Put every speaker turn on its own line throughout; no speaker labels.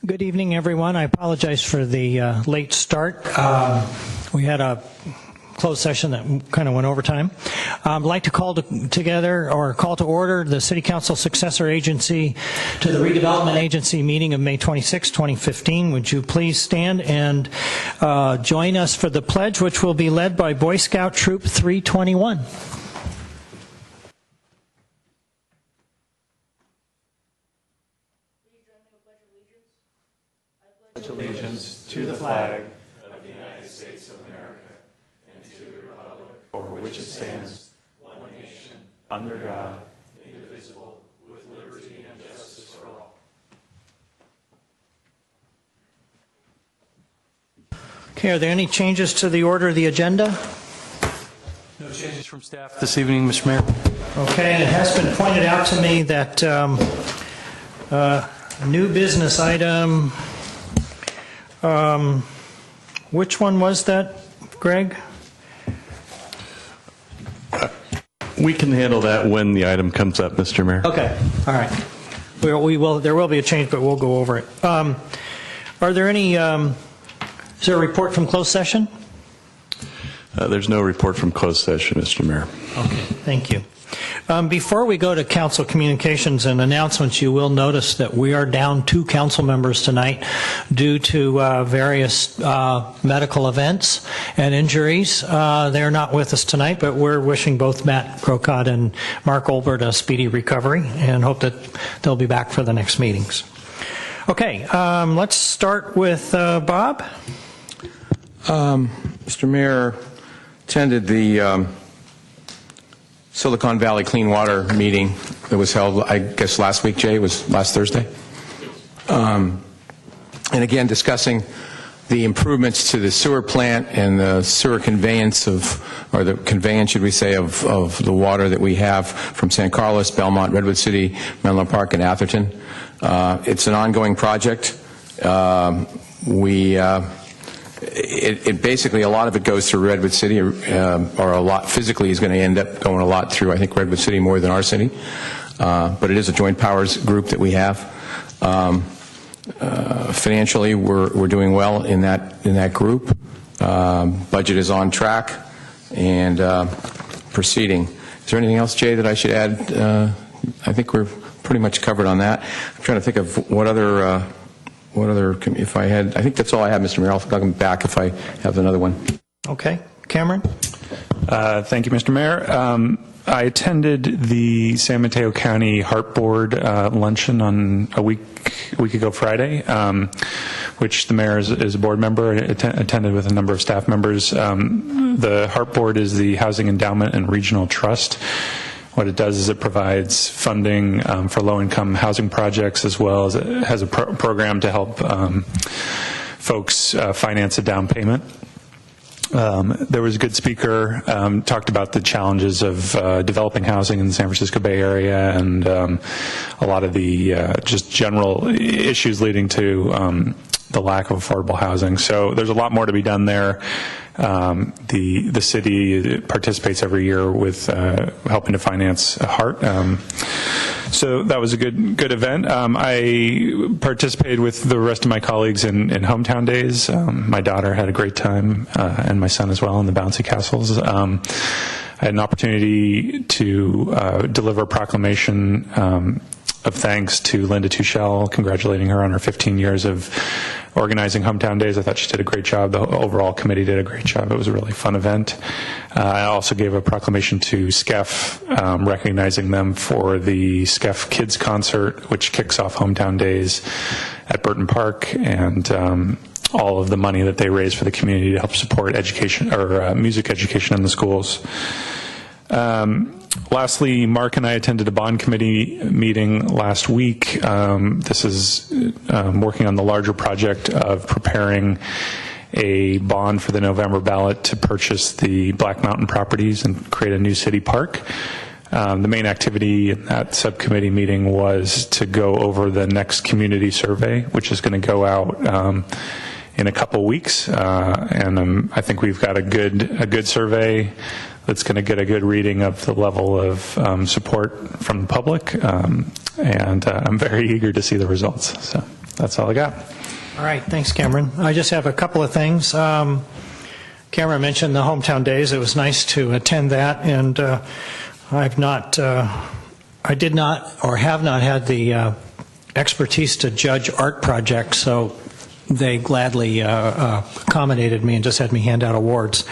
Good evening, everyone. I apologize for the late start. We had a closed session that kind of went over time. I'd like to call to order the City Council Successor Agency to the Redevelopment Agency meeting of May 26, 2015. Would you please stand and join us for the pledge, which will be led by Boy Scout Troop 321.
Allegiance to the flag of the United States of America and to the republic for which it stands, one nation, under God, indivisible, with liberty and justice for all.
Okay, are there any changes to the order of the agenda?
No changes from staff this evening, Mr. Mayor.
Okay, and it has been pointed out to me that new business item, which one was that, Greg?
We can handle that when the item comes up, Mr. Mayor.
Okay, all right. There will be a change, but we'll go over it. Are there any, is there a report from closed session?
There's no report from closed session, Mr. Mayor.
Okay, thank you. Before we go to council communications and announcements, you will notice that we are down 2 council members tonight due to various medical events and injuries. They're not with us tonight, but we're wishing both Matt Crocott and Mark Olbert a speedy recovery and hope that they'll be back for the next meetings. Okay, let's start with Bob.
Mr. Mayor, attended the Silicon Valley Clean Water meeting that was held, I guess, last week, Jay, it was last Thursday. And again, discussing the improvements to the sewer plant and the sewer conveyance or the conveyance, should we say, of the water that we have from San Carlos, Belmont, Redwood City, Menlo Park, and Atherton. It's an ongoing project. It basically, a lot of it goes through Redwood City, or a lot physically is going to end up going a lot through, I think, Redwood City more than our city. But it is a joint powers group that we have. Financially, we're doing well in that group. Budget is on track and proceeding. Is there anything else, Jay, that I should add? I think we're pretty much covered on that. I'm trying to think of what other, if I had, I think that's all I have, Mr. Mayor. I'll come back if I have another one.
Okay, Cameron?
Thank you, Mr. Mayor. I attended the San Mateo County Heart Board luncheon on a week ago Friday, which the mayor is a board member, attended with a number of staff members. The Heart Board is the Housing Endowment and Regional Trust. What it does is it provides funding for low-income housing projects, as well as it has a program to help folks finance a down payment. There was a good speaker, talked about the challenges of developing housing in the San Francisco Bay Area and a lot of the just general issues leading to the lack of affordable housing. So there's a lot more to be done there. The city participates every year with helping to finance Heart. So that was a good event. I participated with the rest of my colleagues in Hometown Days. My daughter had a great time, and my son as well, in the Bouncy Castles. I had an opportunity to deliver a proclamation of thanks to Linda Tuchel, congratulating her on her 15 years of organizing Hometown Days. I thought she did a great job. The overall committee did a great job. It was a really fun event. I also gave a proclamation to SCEF, recognizing them for the SCEF Kids Concert, which kicks off Hometown Days at Burton Park, and all of the money that they raise for the community to help support education or music education in the schools. Lastly, Mark and I attended a bond committee meeting last week. This is working on the larger project of preparing a bond for the November ballot to purchase the Black Mountain properties and create a new city park. The main activity in that subcommittee meeting was to go over the next community survey, which is going to go out in a couple weeks, and I think we've got a good survey that's going to get a good reading of the level of support from the public, and I'm very eager to see the results. So that's all I got.
All right, thanks, Cameron. I just have a couple of things. Cameron mentioned the Hometown Days. It was nice to attend that, and I did not or have not had the expertise to judge art projects, so they gladly accommodated me and just had me hand out awards.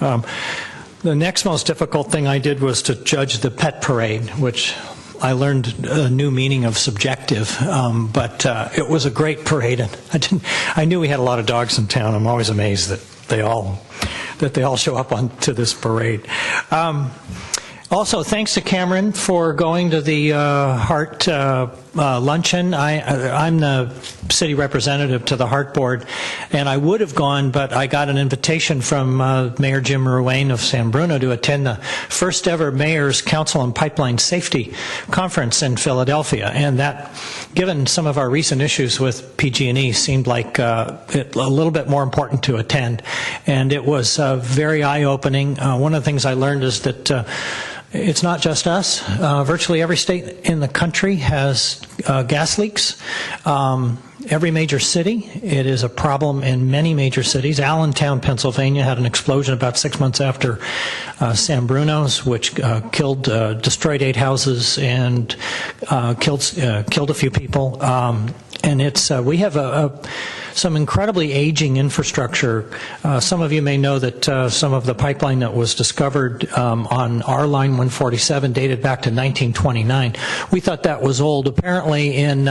The next most difficult thing I did was to judge the pet parade, which I learned a new meaning of subjective, but it was a great parade, and I knew we had a lot of dogs in town. I'm always amazed that they all show up to this parade. Also, thanks to Cameron for going to the Heart luncheon. I'm the city representative to the Heart Board, and I would have gone, but I got an invitation from Mayor Jim Ruane of San Bruno to attend the first ever Mayor's Council on Pipeline Safety Conference in Philadelphia, and that, given some of our recent issues with PG&E, seemed like a little bit more important to attend, and it was very eye-opening. One of the things I learned is that it's not just us. Virtually every state in the country has gas leaks. Every major city, it is a problem in many major cities. Allentown, Pennsylvania had an explosion about 6 months after San Bruno's, which destroyed 8 houses and killed a few people. And we have some incredibly aging infrastructure. Some of you may know that some of the pipeline that was discovered on our line 147 dated back to 1929. We thought that was old. Apparently in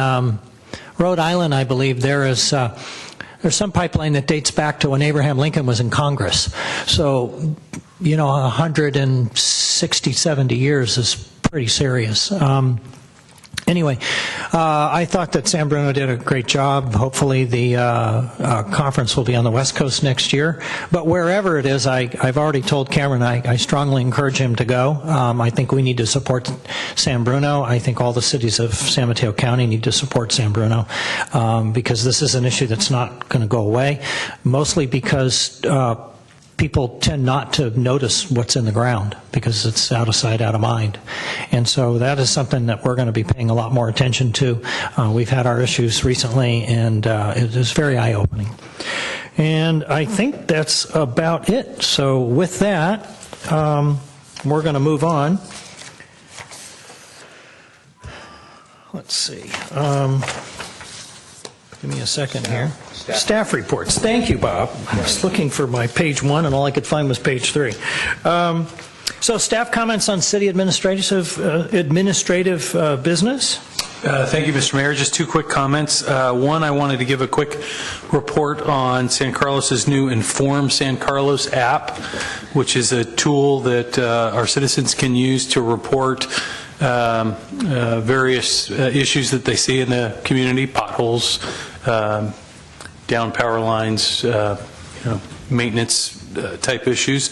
Rhode Island, I believe, there's some pipeline that dates back to when Abraham Lincoln was in Congress. So, 160, 70 years is pretty serious. Anyway, I thought that San Bruno did a great job. Hopefully the conference will be on the West Coast next year. But wherever it is, I've already told Cameron I strongly encourage him to go. I think we need to support San Bruno. I think all the cities of San Mateo County need to support San Bruno because this is an issue that's not going to go away, mostly because people tend not to notice what's in the ground because it's out of sight, out of mind. And so that is something that we're going to be paying a lot more attention to. We've had our issues recently, and it is very eye-opening. And I think that's about it. So with that, we're going to move on. Let's see. Give me a second here. Staff reports. Thank you, Bob. I was looking for my page 1, and all I could find was page 3. So staff comments on city administrative business.
Thank you, Mr. Mayor. Just 2 quick comments. One, I wanted to give a quick report on San Carlos's new Inform San Carlos app, which is a tool that our citizens can use to report various issues that they see in the community, potholes, down power lines, maintenance type issues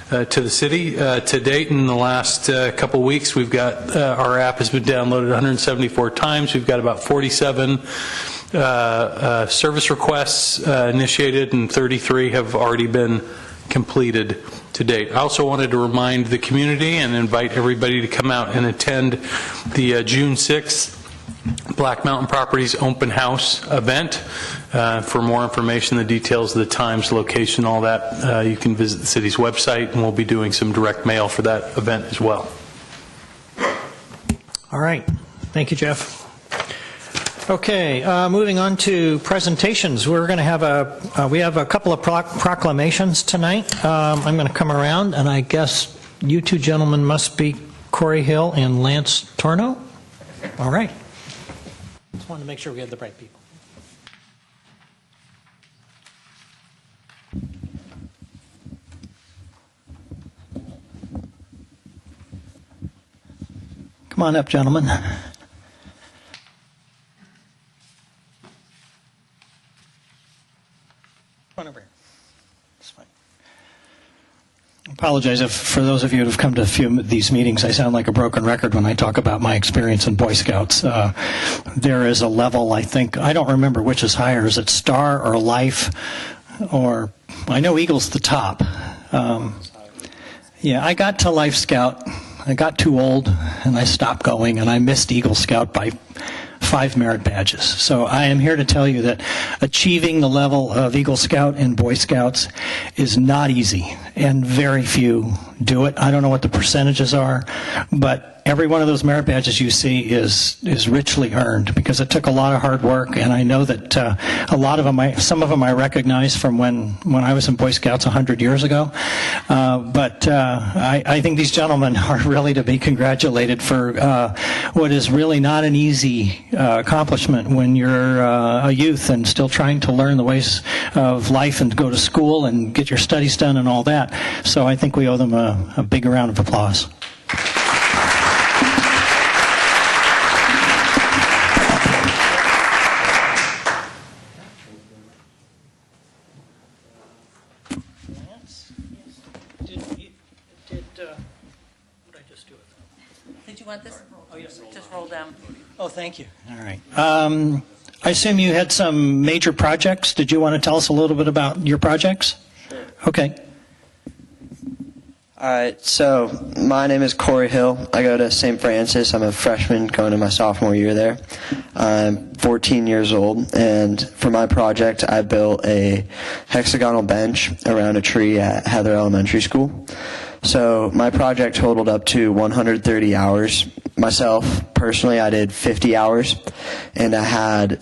to the city. To date, in the last couple weeks, we've got our app has been downloaded 174 times. We've got about 47 service requests initiated, and 33 have already been completed to date. I also wanted to remind the community and invite everybody to come out and attend the June 6th Black Mountain Properties Open House event. For more information, the details of the times, location, all that, you can visit the city's website, and we'll be doing some direct mail for that event as well.
All right. Thank you, Jeff. Okay, moving on to presentations. We're going to have we have a couple of proclamations tonight. I'm going to come around, and I guess you 2 gentlemen must be Corey Hill and Lance Torno. All right. Just wanted to make sure we had the right people. Come on up, gentlemen. Come on over here. It's fine. I apologize for those of you who have come to a few of these meetings. I sound like a broken record when I talk about my experience in Boy Scouts. There is a level, I don't remember which is higher. Is it Star or Life? Or I know Eagle's the top. Yeah, I got to Life Scout. I got too old, and I stopped going, and I missed Eagle Scout by 5 5 merit badges. So I am here to tell you that achieving the level of Eagle Scout and Boy Scouts is not easy, and very few do it. I don't know what the percentages are, but every one of those merit badges you see is richly earned because it took a lot of hard work, and I know that a lot of them, some of them I recognize from when I was in Boy Scouts 100 years ago. But I think these gentlemen are really to be congratulated for what is really not an easy accomplishment when you're a youth and still trying to learn the ways of life and go to school and get your studies done and all that. So I think we owe them a big round of applause.
Did you want this? Oh, yes. Just roll down.
Oh, thank you. All right. I assume you had some major projects. Did you want to tell us a little bit about your projects? Sure. Okay.
All right, so my name is Corey Hill. I go to St. Francis. I'm a freshman going to my sophomore year there. I'm 14 years old, and for my project, I built a hexagonal bench around a tree at Heather Elementary School. So my project totaled up to 130 hours. Myself, personally, I did 50 hours, and I had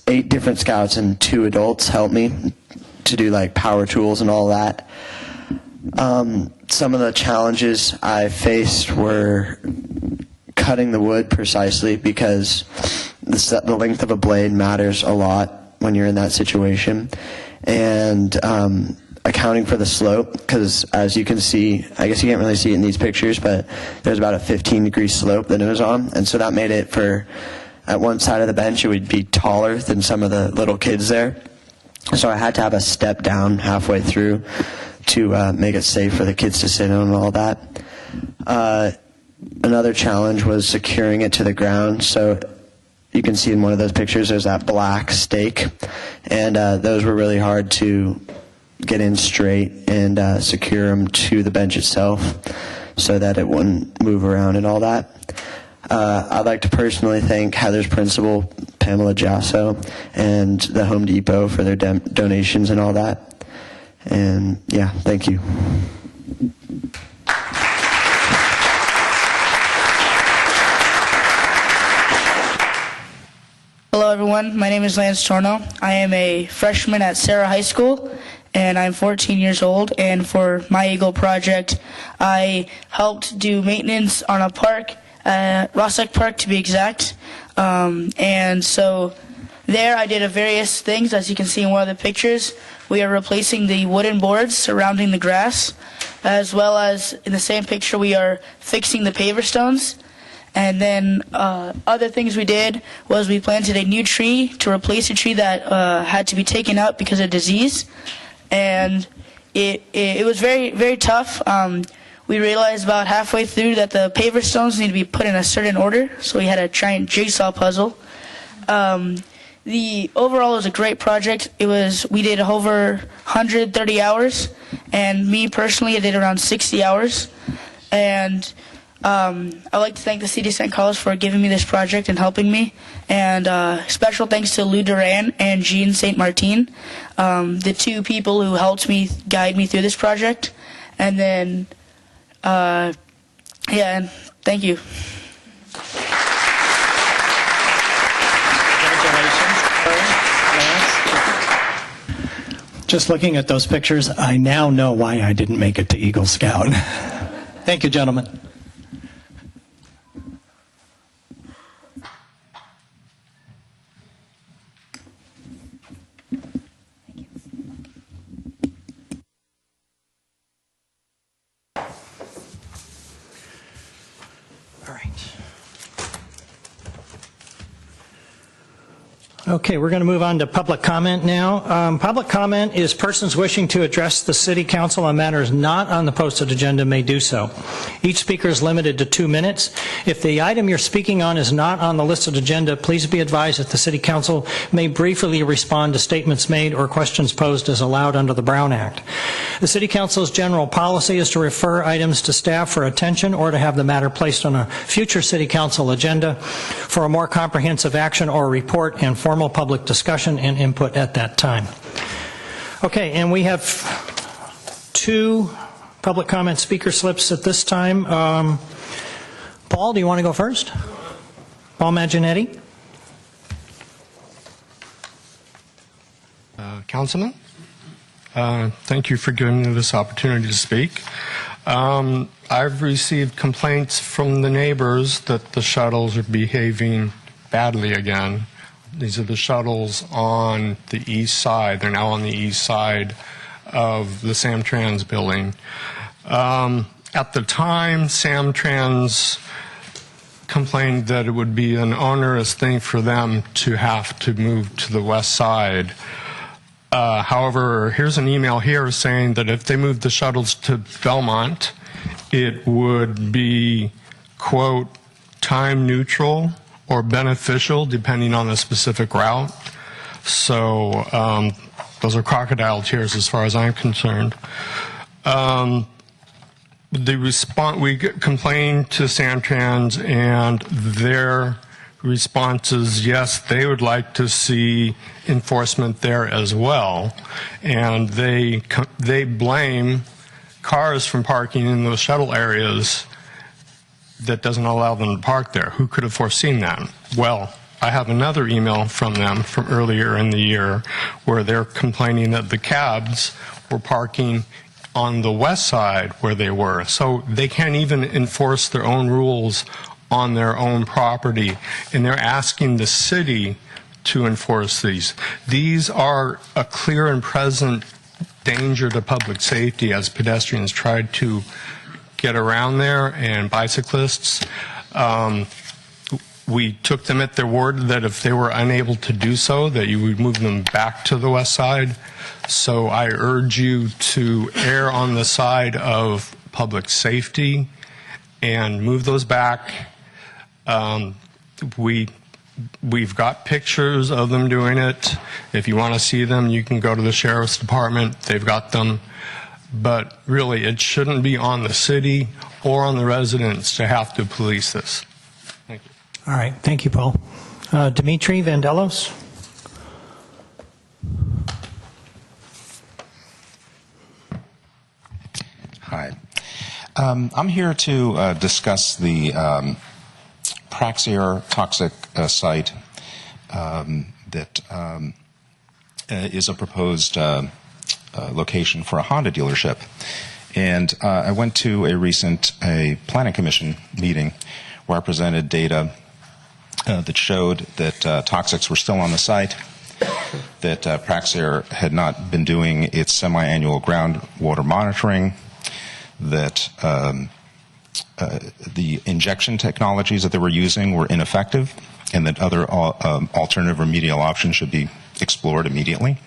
8 different scouts and 2 adults help me to do like power tools and all that. Some of the challenges I faced were cutting the wood precisely because the length of a blade matters a lot when you're in that situation, and accounting for the slope, because as you can see, I guess you can't really see it in these pictures, but there's about a 15-degree slope that it was on, and so that made it for, at one side of the bench, it would be taller than some of the little kids there. So I had to have a step down halfway through to make it safe for the kids to sit in and all that. Another challenge was securing it to the ground. So you can see in one of those pictures there's that black stake, and those were really hard to get in straight and secure them to the bench itself so that it wouldn't move around and all that. I'd like to personally thank Heather's principal, Pamela Jasso, and the Home Depot for their donations and all that. And yeah, thank you.
Hello everyone, my name is Lance Torno. I am a freshman at Sarah High School, and I'm 14 years old, and for my Eagle project, I helped do maintenance on a park, Rossek Park to be exact, and so there I did various things, as you can see in one of the pictures. We are replacing the wooden boards surrounding the grass, as well as in the same picture we are fixing the paver stones. And then other things we did was we planted a new tree to replace a tree that had to be taken out because of disease. And it was very, very tough. We realized about halfway through that the paver stones need to be put in a certain order, so we had a giant jigsaw puzzle. The overall was a great project. We did over 130 hours, and me personally, I did around 60 hours. And I'd like to thank the City of St. Carlos for giving me this project and helping me. And special thanks to Lou Duran and Jean St. Martin, the 2 people who helped me guide me through this project. And then, yeah, and thank you.
Just looking at those pictures, I now know why I didn't make it to Eagle Scout. Thank you, gentlemen. Okay, we're going to move on to public comment now. Public comment is persons wishing to address the city council on matters not on the posted agenda may do so. Each speaker is limited to 2 minutes. If the item you're speaking on is not on the listed agenda, please be advised that the city council may briefly respond to statements made or questions posed as allowed under the Brown Act. The city council's general policy is to refer items to staff for attention or to have the matter placed on a future city council agenda for a more comprehensive action or report and formal public discussion and input at that time. Okay, and we have 2 public comment speaker slips at this time. Paul, do you want to go first? Paul Maginetti?
Councilman, thank you for giving me this opportunity to speak. I've received complaints from the neighbors that the shuttles are behaving badly again. These are the shuttles on the east side. They're now on the east side of the Samtrans building. At the time, Samtrans complained that it would be an onerous thing for them to have to move to the west side. However, here's an email here saying that if they moved the shuttles to Belmont, it would be, quote, time neutral or beneficial depending on the specific route. So those are crocodile tears as far as I'm concerned. We complained to Samtrans, and their response is yes, they would like to see enforcement there as well, and they blame cars from parking in those shuttle areas that doesn't allow them to park there. Who could have foreseen that? Well, I have another email from them from earlier in the year where they're complaining that the cabs were parking on the west side where they were. So they can't even enforce their own rules on their own property, and they're asking the city to enforce these. These are a clear and present danger to public safety as pedestrians tried to get around there, and bicyclists. We took them at their word that if they were unable to do so, that you would move them back to the west side. So I urge you to err on the side of public safety and move those back. We've got pictures of them doing it. If you want to see them, you can go to the sheriff's department. They've got them. But really, it shouldn't be on the city or on the residents to have to police this. Thank you.
All right, thank you, Paul. Dimitri Vandelos?
Hi. I'm here to discuss the Praxair toxic site that is a proposed location for a Honda dealership. And I went to a recent planning commission meeting where I presented data that showed that toxics were still on the site, that Praxair had not been doing its semi-annual groundwater monitoring, that the injection technologies that they were using were ineffective, and that other alternative remedial options should be explored immediately.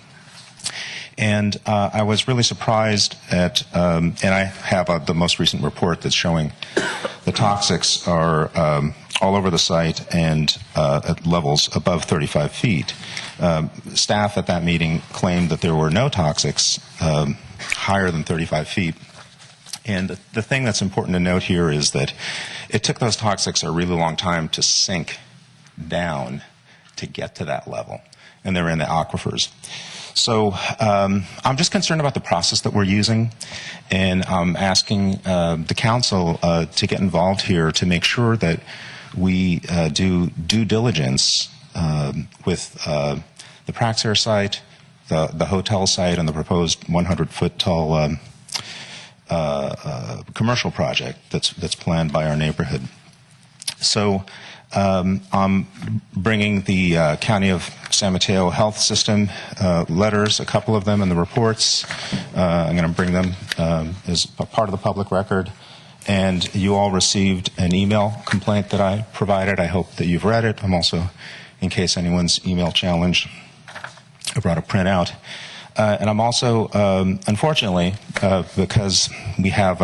And I was really surprised at, and I have the most recent report that's showing the toxics are all over the site and at levels above 35 feet. Staff at that meeting claimed that there were no toxics higher than 35 feet. And the thing that's important to note here is that it took those toxics a really long time to sink down to get to that level, and they're in the aquifers. So I'm just concerned about the process that we're using, and I'm asking the council to get involved here to make sure that we do due diligence with the Praxair site, the hotel site, and the proposed 100-foot tall commercial project that's planned by our neighborhood. So I'm bringing the County of San Mateo Health System letters, a couple of them in the reports. I'm going to bring them as a part of the public record. And you all received an email complaint that I provided. I hope that you've read it. I'm also in case anyone's email challenged. I brought a printout. And I'm also, unfortunately, because we have,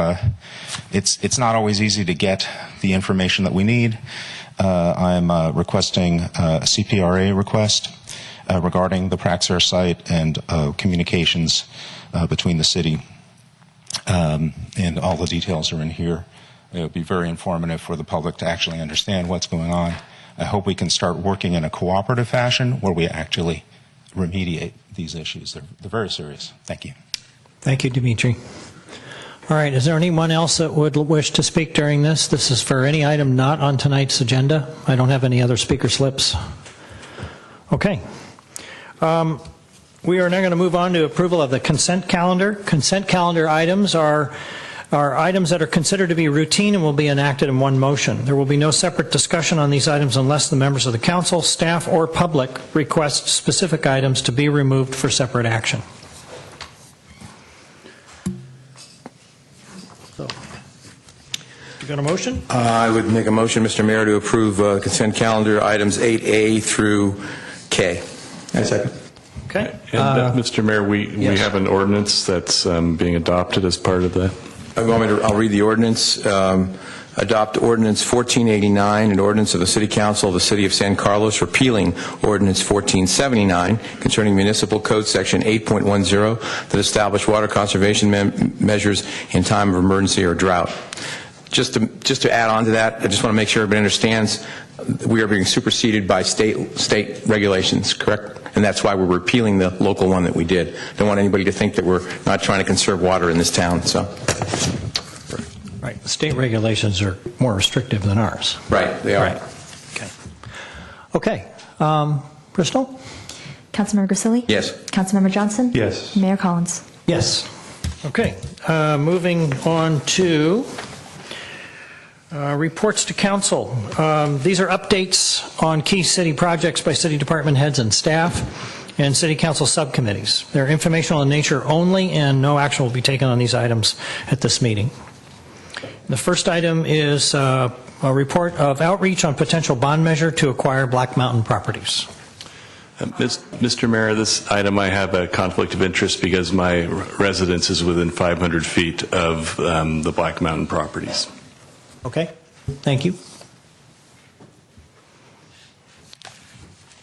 it's not always easy to get the information that we need, I'm requesting a CPRA request regarding the Praxair site and communications between the city. And all the details are in here. It would be very informative for the public to actually understand what's going on. I hope we can start working in a cooperative fashion where we actually remediate these issues. They're very serious. Thank you.
Thank you, Dimitri. All right, is there anyone else that would wish to speak during this? This is for any item not on tonight's agenda. I don't have any other speaker slips. Okay. We are now going to move on to approval of the consent calendar. Consent calendar items are items that are considered to be routine and will be enacted in one motion. There will be no separate discussion on these items unless the members of the council, staff, or public request specific items to be removed for separate action. So, you got a motion?
I would make a motion, Mr. Mayor, to approve consent calendar items 8A through K. And a second.
Okay.
And Mr. Mayor, we
yes.
have an ordinance that's being adopted as part of that.
I'll read the ordinance. Adopt Ordinance 1489, an ordinance of the City Council of the City of San Carlos repealing Ordinance 1479 concerning Municipal Code Section 8.10 that establish water conservation measures in time of emergency or drought. Just to add on to that, I just want to make sure everybody understands we are being superseded by state regulations, correct? And that's why we're repealing the local one that we did. Don't want anybody to think that we're not trying to conserve water in this town. So,
right. The state regulations are more restrictive than ours.
right, they are.
Right. Okay. Bristol?
Councilmember Grisilli?
Yes.
Councilmember Johnson?
Yes.
Mayor Collins?
Yes. Okay. Moving on to reports to council. These are updates on key city projects by city department heads and staff and city council subcommittees. They're informational in nature only, and no action will be taken on these items at this meeting. The first item is a report of outreach on potential bond measure to acquire Black Mountain properties.
Mr. Mayor, this item I have a conflict of interest because my residence is within 500 feet of the Black Mountain properties.
Okay, thank you.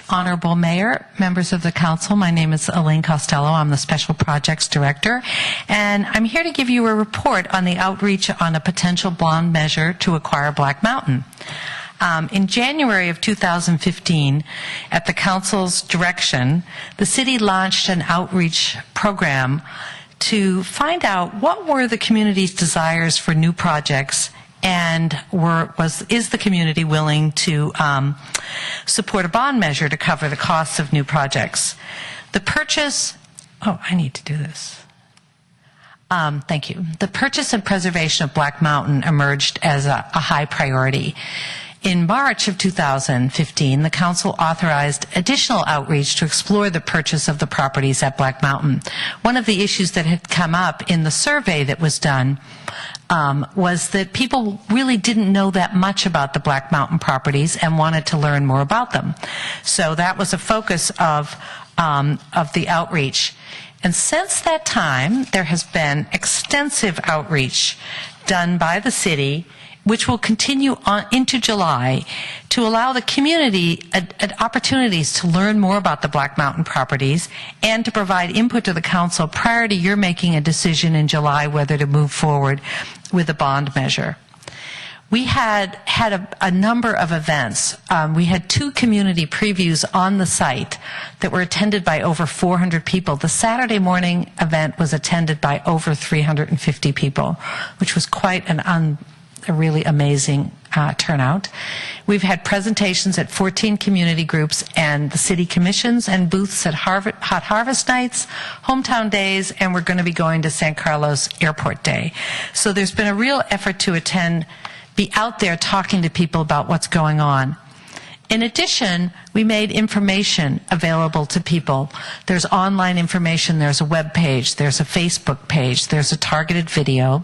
Honorable Mayor, members of the council, my name is Elaine Costello. I'm the Special Projects Director, and I'm here to give you a report on the outreach on a potential bond measure to acquire Black Mountain. In January of 2015, at the council's direction, the city launched an outreach program to find out what were the community's desires for new projects and is the community willing to support a bond measure to cover the costs of new projects. The purchase, thank you. The purchase and preservation of Black Mountain emerged as a high priority. In March of 2015, the council authorized additional outreach to explore the purchase of the properties at Black Mountain. One of the issues that had come up in the survey that was done was that people really didn't know that much about the Black Mountain properties and wanted to learn more about them. So that was a focus of the outreach. And since that time, there has been extensive outreach done by the city, which will continue on into July, to allow the community opportunities to learn more about the Black Mountain properties and to provide input to the council prior to your making a decision in July whether to move forward with a bond measure. We had a number of events. We had 2 community previews on the site that were attended by over 400 people. The Saturday morning event was attended by over 350 people, which was quite a really amazing turnout. We've had presentations at 14 community groups and the city commissions and booths at Hot Harvest Nights, Hometown Days, and we're going to be going to San Carlos Airport Day. So there's been a real effort to be out there talking to people about what's going on. In addition, we made information available to people. There's online information, there's a web page, there's a Facebook page, there's a targeted video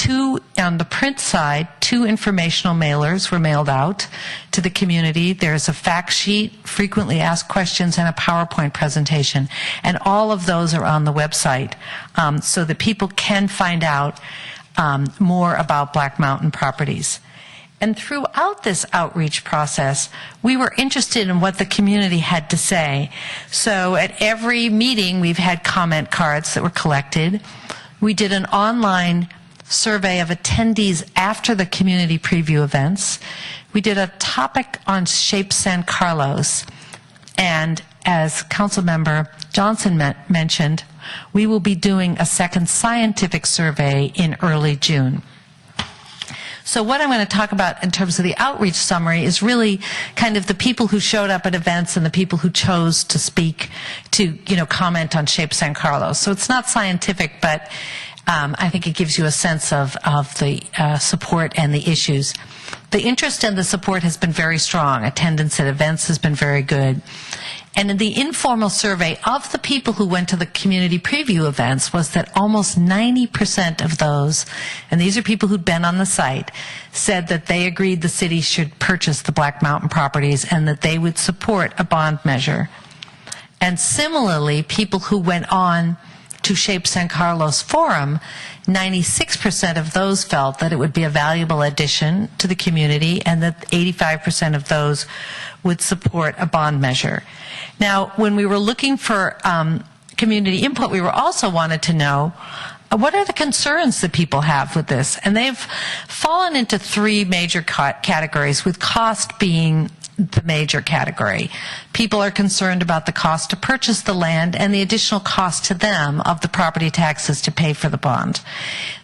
on the print side, 2 informational mailers were mailed out to the community. There's a fact sheet, frequently asked questions, and a PowerPoint presentation. And all of those are on the website so that people can find out more about Black Mountain Properties. And throughout this outreach process, we were interested in what the community had to say. So at every meeting, we've had comment cards that were collected. We did an online survey of attendees after the community preview events. We did a topic on Shape San Carlos. And as Councilmember Johnson mentioned, we will be doing a second scientific survey in early June. So what I'm going to talk about in terms of the outreach summary is really kind of the people who showed up at events and the people who chose to speak, to, comment on Shape San Carlos. So it's not scientific, but I think it gives you a sense of the support and the issues. The interest and the support has been very strong. Attendance at events has been very good. And in the informal survey of the people who went to the community preview events was that almost 90% of those, and these are people who'd been on the site, said that they agreed the city should purchase the Black Mountain properties and that they would support a bond measure. And similarly, people who went on to Shape San Carlos Forum, 96% of those felt that it would be a valuable addition to the community and that 85% of those would support a bond measure. Now, when we were looking for community input, we were also wanted to know what are the concerns that people have with this? And they've fallen into 3 major categories, with cost being the major category. People are concerned about the cost to purchase the land and the additional cost to them of the property taxes to pay for the bond.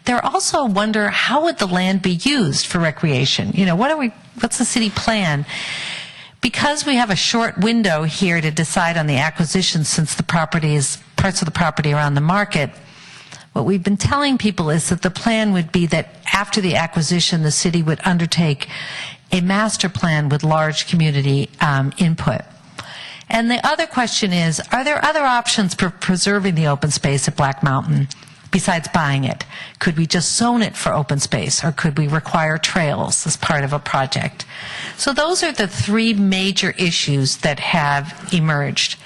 They also wonder, how would the land be used for recreation? What's the city plan? Because we have a short window here to decide on the acquisition, since the parts of the property are on the market, what we've been telling people is that the plan would be that after the acquisition, the city would undertake a master plan with large community input. And the other question is, are there other options for preserving the open space at Black Mountain besides buying it? Could we just zone it for open space, or could we require trails as part of a project? So those are the 3 major issues that have emerged.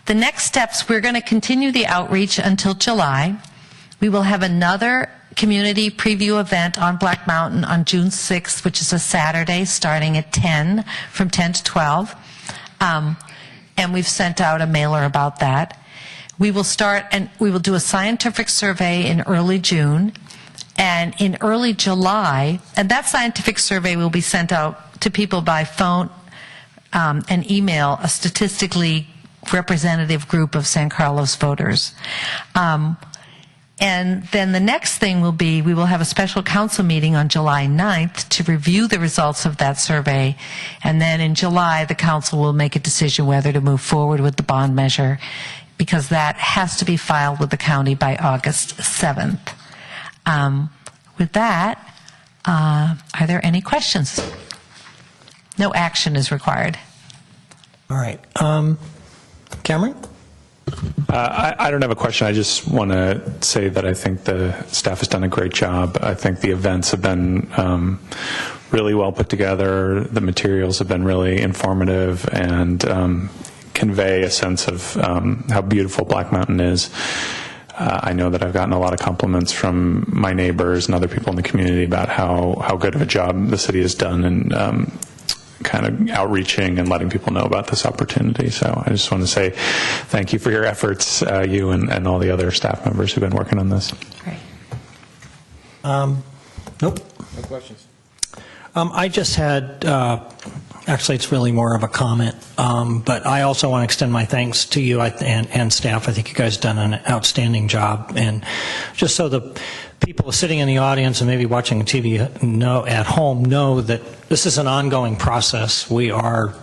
The next steps, we're going to continue the outreach until July. We will have another community preview event on Black Mountain on June 6th, which is a Saturday, starting at 10, from 10 to 12. And we've sent out a mailer about that. We will start, and we will do a scientific survey in early June. And in early July, and that scientific survey will be sent out to people by phone and email, a statistically representative group of San Carlos voters. And then the next thing will be, we will have a special council meeting on July 9th to review the results of that survey. And then in July, the council will make a decision whether to move forward with the bond measure, because that has to be filed with the county by August 7th. With that, are there any questions? No action is required.
All right. Cameron?
I don't have a question. I just want to say that I think the staff has done a great job. I think the events have been really well put together. The materials have been really informative and convey a sense of how beautiful Black Mountain is. I know that I've gotten a lot of compliments from my neighbors and other people in the community about how good of a job the city has done in kind of outreaching and letting people know about this opportunity. So I just want to say thank you for your efforts, you and all the other staff members who've been working on this.
Great.
Nope.
No questions.
I just had, actually it's really more of a comment, but I also want to extend my thanks to you and staff. I think you guys have done an outstanding job. And just so the people sitting in the audience and maybe watching TV at home know that this is an ongoing process. We are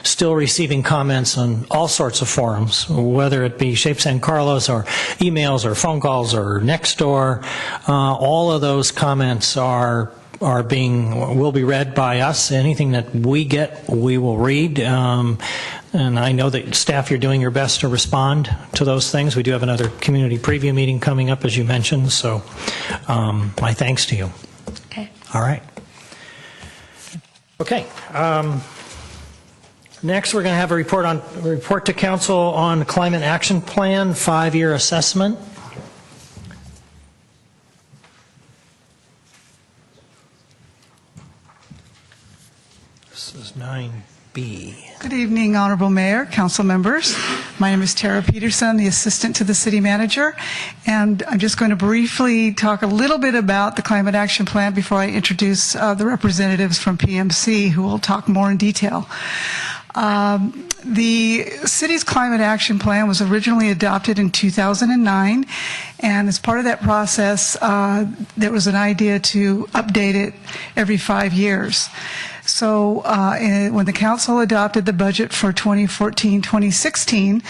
still receiving comments on all sorts of forums, whether it be Shape San Carlos or emails or phone calls or Nextdoor. All of those comments are will be read by us. Anything that we get, we will read. And I know that staff, you're doing your best to respond to those things. We do have another community preview meeting coming up, as you mentioned, so my thanks to you.
Okay.
All right. Okay. Next, we're going to have a report to council on the Climate Action Plan 5-year assessment. This is 9B.
Good evening, Honorable Mayor, council members. My name is Tara Peterson, the assistant to the city manager, and I'm just going to briefly talk a little bit about the Climate Action Plan before I introduce the representatives from PMC who will talk more in detail. The city's Climate Action Plan was originally adopted in 2009, and as part of that process, there was an idea to update it every 5 years. So when the council adopted the budget for 2014-2016,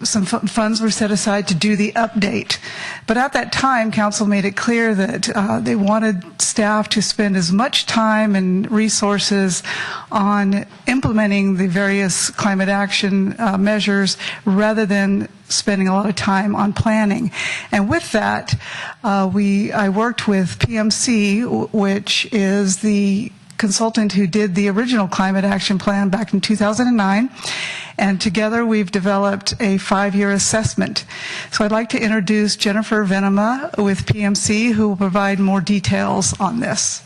some funds were set aside to do the update. But at that time, council made it clear that they wanted staff to spend as much time and resources on implementing the various climate action measures rather than spending a lot of time on planning. And with that, I worked with PMC, which is the consultant who did the original Climate Action Plan back in 2009, and together we've developed a 5-year assessment. So I'd like to introduce Jennifer Venema with PMC, who will provide more details on this.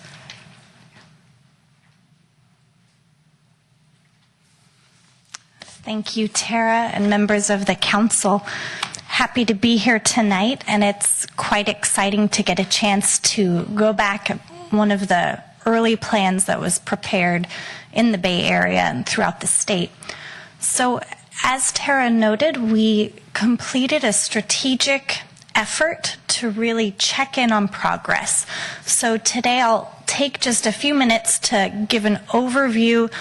Thank you, Tara, and members of the council. Happy to be here tonight, and it's quite exciting to get a chance to go back at one of the early plans that was prepared in the Bay Area and throughout the state. So, as Tara noted, we completed a strategic effort to really check in on progress. So today I'll take just a few minutes to give an overview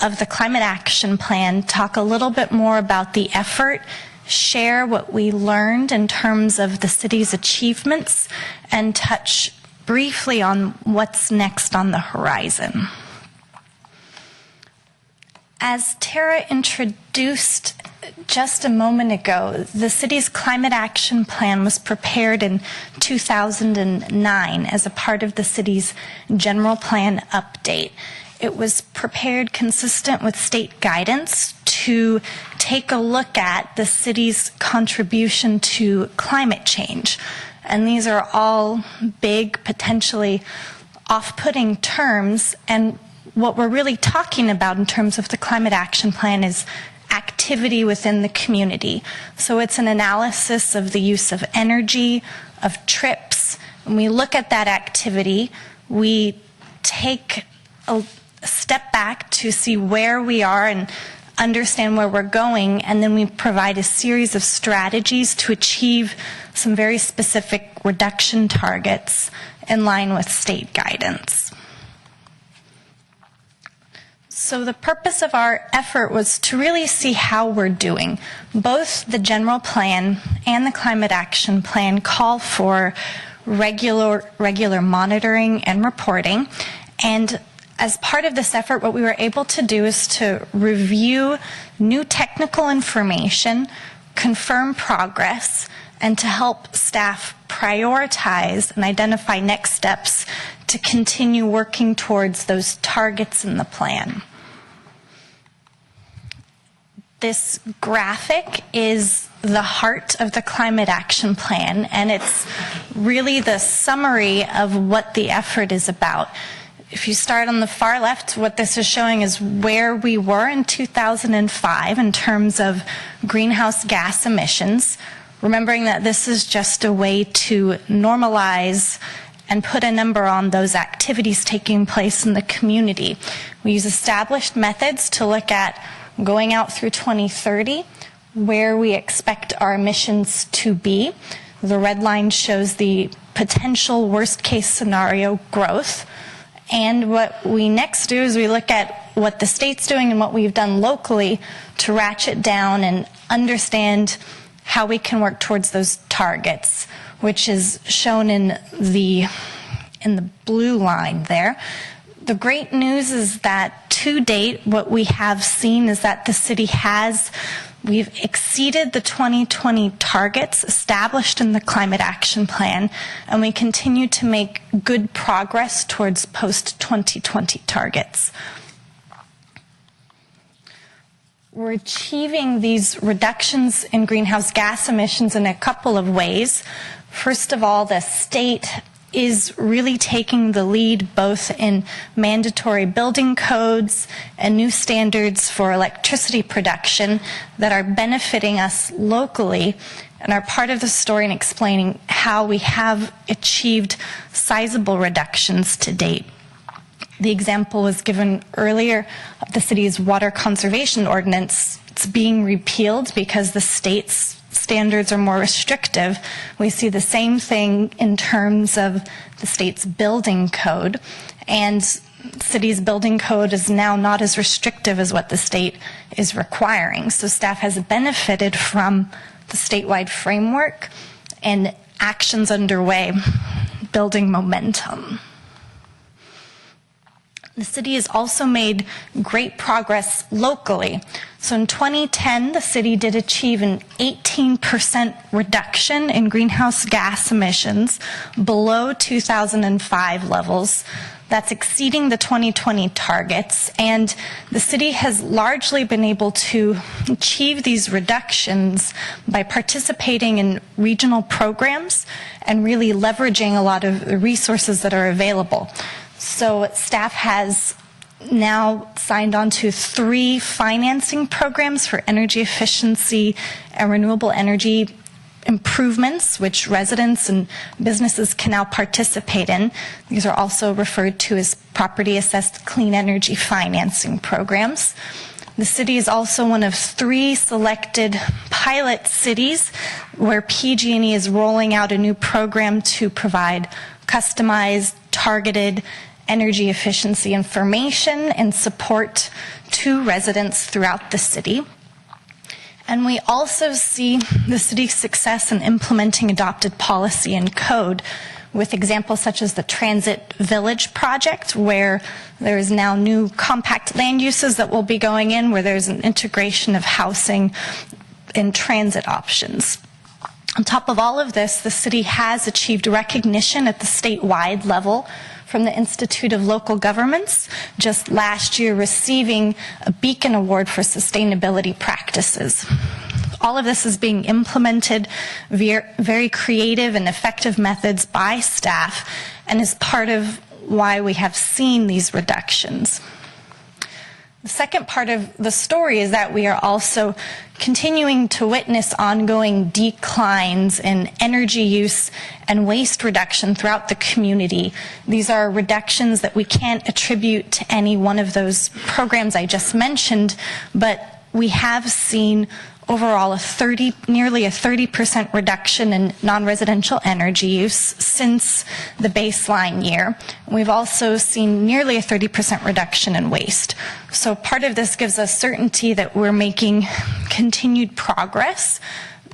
of the Climate Action Plan, talk a little bit more about the effort, share what we learned in terms of the city's achievements, and touch briefly on what's next on the horizon. As Tara introduced just a moment ago, the city's Climate Action Plan was prepared in 2009 as a part of the city's general plan update. It was prepared consistent with state guidance to take a look at the city's contribution to climate change. And these are all big, potentially off-putting terms. And what we're really talking about in terms of the Climate Action Plan is activity within the community. So it's an analysis of the use of energy, of trips. When we look at that activity, we take a step back to see where we are and understand where we're going, and then we provide a series of strategies to achieve some very specific reduction targets in line with state guidance. So the purpose of our effort was to really see how we're doing. Both the general plan and the Climate Action Plan call for regular monitoring and reporting, and as part of this effort, what we were able to do is to review new technical information, confirm progress, and to help staff prioritize and identify next steps to continue working towards those targets in the plan. This graphic is the heart of the Climate Action Plan, and it's really the summary of what the effort is about. If you start on the far left, what this is showing is where we were in 2005 in terms of greenhouse gas emissions, remembering that this is just a way to normalize and put a number on those activities taking place in the community. We use established methods to look at going out through 2030, where we expect our emissions to be. The red line shows the potential worst-case scenario growth. And what we next do is we look at what the state's doing and what we've done locally to ratchet down and understand how we can work towards those targets, which is shown in the in the blue line there. The great news is that to date, what we have seen is that the city we've exceeded the 2020 targets established in the Climate Action Plan, and we continue to make good progress towards post-2020 targets. We're achieving these reductions in greenhouse gas emissions in a couple of ways. First of all, the state is really taking the lead both in mandatory building codes and new standards for electricity production that are benefiting us locally and are part of the story in explaining how we have achieved sizable reductions to date. The example was given earlier of the city's water conservation ordinance. It's being repealed because the state's standards are more restrictive. We see the same thing in terms of the state's building code, and the city's building code is now not as restrictive as what the state is requiring. So staff has benefited from the statewide framework and actions underway, building momentum. The city has also made great progress locally. So in 2010, the city did achieve an 18% reduction in greenhouse gas emissions below 2005 levels. That's exceeding the 2020 targets, and the city has largely been able to achieve these reductions by participating in regional programs and really leveraging a lot of the resources that are available. So staff has now signed on to 3 financing programs for energy efficiency and renewable energy improvements, which residents and businesses can now participate in. These are also referred to as property-assessed clean energy financing programs. The city is also one of 3 selected pilot cities where PG&E is rolling out a new program to provide customized, targeted energy efficiency information and support to residents throughout the city. And we also see the city's success in implementing adopted policy and code with examples such as the Transit Village project, where there is now new compact land uses that will be going in, where there's an integration of housing and transit options. On top of all of this, the city has achieved recognition at the statewide level from the Institute of Local Governments, just last year receiving a Beacon Award for sustainability practices. All of this is being implemented via very creative and effective methods by staff, and is part of why we have seen these reductions. The second part of the story is that we are also continuing to witness ongoing declines in energy use and waste reduction throughout the community. These are reductions that we can't attribute to any one of those programs I just mentioned, but we have seen overall nearly a 30% reduction in non-residential energy use since the baseline year. We've also seen nearly a 30% reduction in waste. So part of this gives us certainty that we're making continued progress,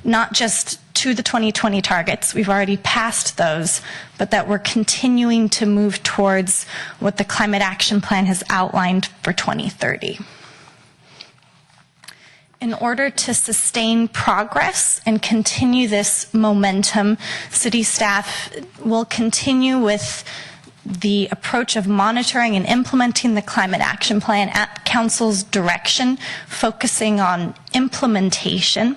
not just to the 2020 targets, we've already passed those, but that we're continuing to move towards what the Climate Action Plan has outlined for 2030. In order to sustain progress and continue this momentum, city staff will continue with the approach of monitoring and implementing the Climate Action Plan at Council's direction, focusing on implementation.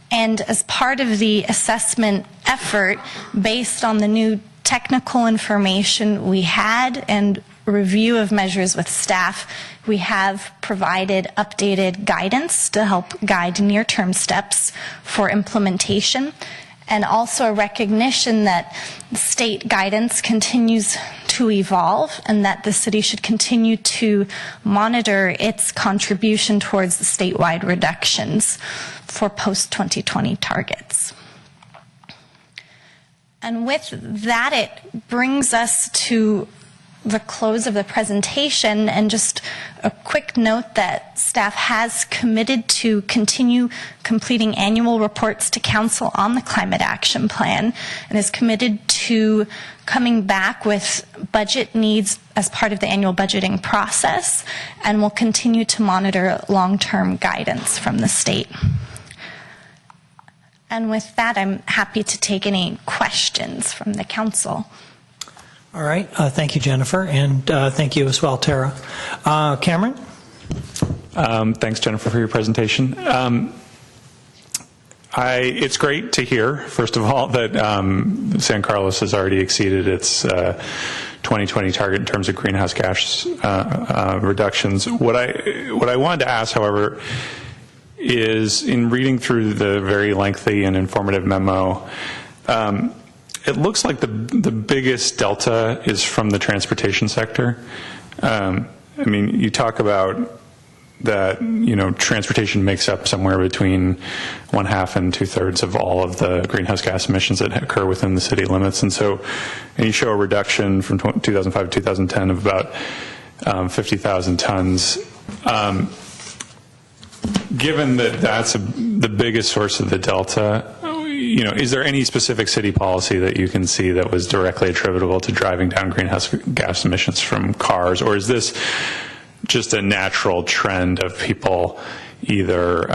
And as part of the assessment effort, based on the new technical information we had and review of measures with staff, we have provided updated guidance to help guide near-term steps for implementation, and also a recognition that state guidance continues to evolve and that the city should continue to monitor its contribution towards the statewide reductions for post-2020 targets. And with that, it brings us to the close of the presentation, and just a quick note that staff has committed to continue completing annual reports to Council on the Climate Action Plan, and is committed to coming back with budget needs as part of the annual budgeting process, and will continue to monitor long-term guidance from the state. And with that, I'm happy to take any questions from the council.
All right. Thank you, Jennifer, and thank you as well, Tara. Cameron?
Thanks, Jennifer, for your presentation. It's great to hear, first of all, that San Carlos has already exceeded its 2020 target in terms of greenhouse gas reductions. What I wanted to ask, however, is in reading through the very lengthy and informative memo, it looks like the biggest delta is from the transportation sector. I mean, you talk about that, transportation makes up somewhere between 1/2 and 2/3 of all of the greenhouse gas emissions that occur within the city limits. And you show a reduction from 2005 to 2010 of about 50,000 tons. Given that that's the biggest source of the delta, is there any specific city policy that you can see that was directly attributable to driving down greenhouse gas emissions from cars, or is this just a natural trend of people either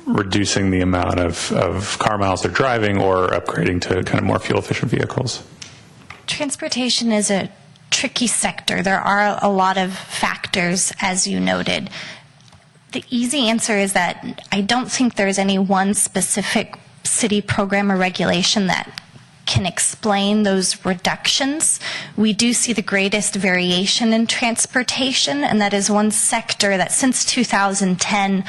reducing the amount of car miles they're driving or upgrading to kind of more fuel-efficient vehicles?
Transportation is a tricky sector. There are a lot of factors, as you noted. The easy answer is that I don't think there's any one specific city program or regulation that can explain those reductions. We do see the greatest variation in transportation, and that is one sector that since 2010,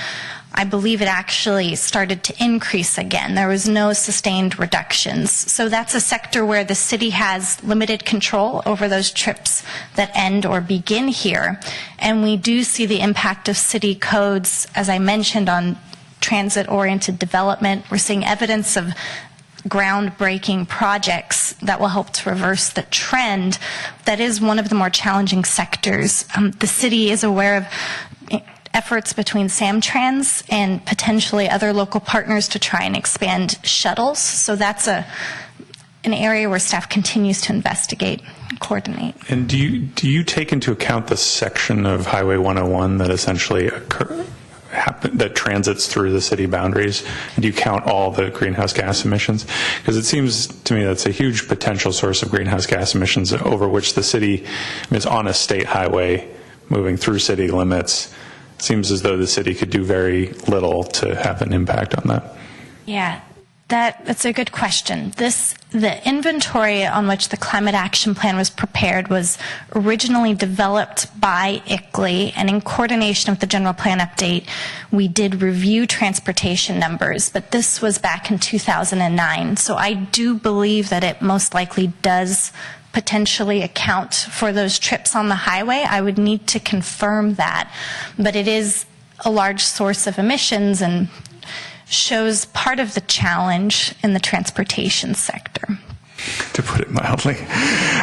I believe it actually started to increase again. There was no sustained reductions. So that's a sector where the city has limited control over those trips that end or begin here. And we do see the impact of city codes, as I mentioned, on transit-oriented development. We're seeing evidence of groundbreaking projects that will help to reverse the trend. That is one of the more challenging sectors. The city is aware of efforts between Samtrans and potentially other local partners to try and expand shuttles. So that's an area where staff continues to investigate and coordinate.
And do you take into account the section of Highway 101 that essentially that transits through the city boundaries? And do you count all the greenhouse gas emissions? Because it seems to me that's a huge potential source of greenhouse gas emissions over which the city is on a state highway moving through city limits. It seems as though the city could do very little to have an impact on that.
Yeah, that's a good question. The inventory on which the Climate Action Plan was prepared was originally developed by ICLEI, and in coordination with the General Plan Update, we did review transportation numbers, but this was back in 2009. So I do believe that it most likely does potentially account for those trips on the highway. I would need to confirm that, but it is a large source of emissions and shows part of the challenge in the transportation sector.
To put it mildly.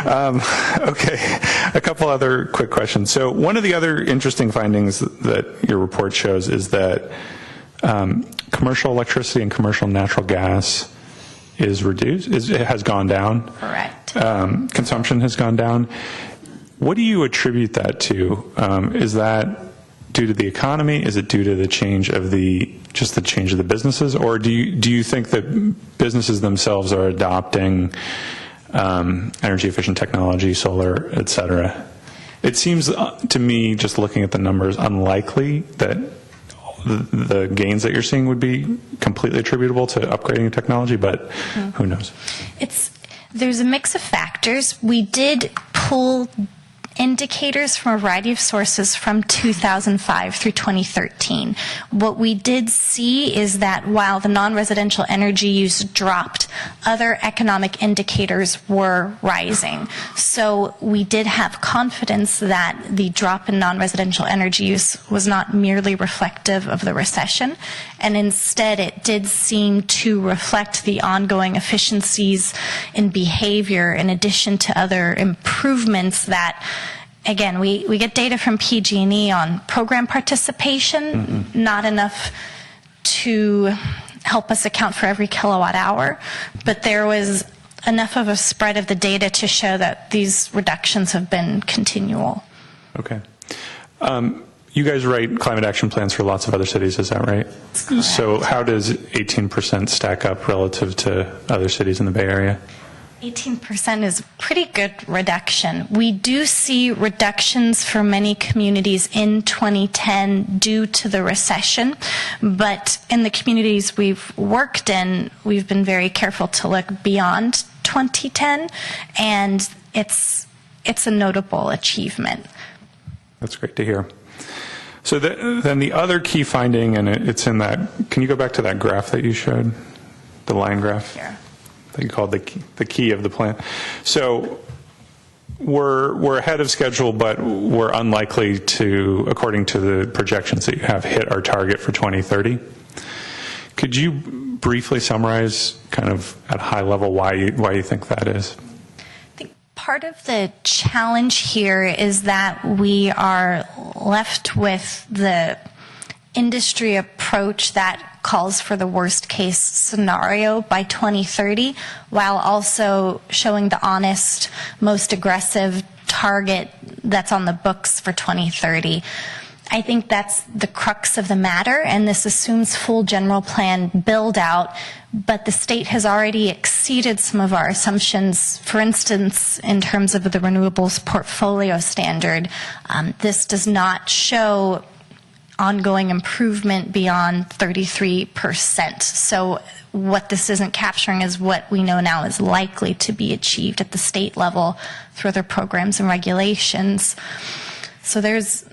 Okay, a couple other quick questions. So one of the other interesting findings that your report shows is that commercial electricity and commercial natural gas is reduced, it has gone down.
Correct.
Consumption has gone down. What do you attribute that to? Is that due to the economy? Is it due to the change of the businesses, or do you think that businesses themselves are adopting energy efficient technology, solar, et cetera? It seems to me, just looking at the numbers, unlikely that the gains that you're seeing would be completely attributable to upgrading technology, but who knows?
There's a mix of factors. We did pull indicators from a variety of sources from 2005 through 2013. What we did see is that while the non-residential energy use dropped, other economic indicators were rising. So we did have confidence that the drop in non-residential energy use was not merely reflective of the recession, and instead it did seem to reflect the ongoing efficiencies in behavior in addition to other improvements that, again, we get data from PG&E on program participation, not enough to help us account for every kilowatt hour, but there was enough of a spread of the data to show that these reductions have been continual.
Okay. You guys write climate action plans for lots of other cities, is that right? So how does 18% stack up relative to other cities in the Bay Area?
18% is a pretty good reduction. We do see reductions for many communities in 2010 due to the recession, but in the communities we've worked in, we've been very careful to look beyond 2010, and it's a notable achievement.
That's great to hear. So then the other key finding, and it's in that, can you go back to that graph that you showed, the line graph?
Here.
That you called the key of the plan. So we're ahead of schedule, but we're unlikely to, according to the projections that you have, hit our target for 2030. Could you briefly summarize, kind of at a high level, why you think that is?
I think part of the challenge here is that we are left with the industry approach that calls for the worst case scenario by 2030, while also showing the honest, most aggressive target that's on the books for 2030. I think that's the crux of the matter, and this assumes full general plan build out, but the state has already exceeded some of our assumptions. For instance, in terms of the renewables portfolio standard, this does not show ongoing improvement beyond 33%. So what this isn't capturing is what we know now is likely to be achieved at the state level through other programs and regulations. So there's.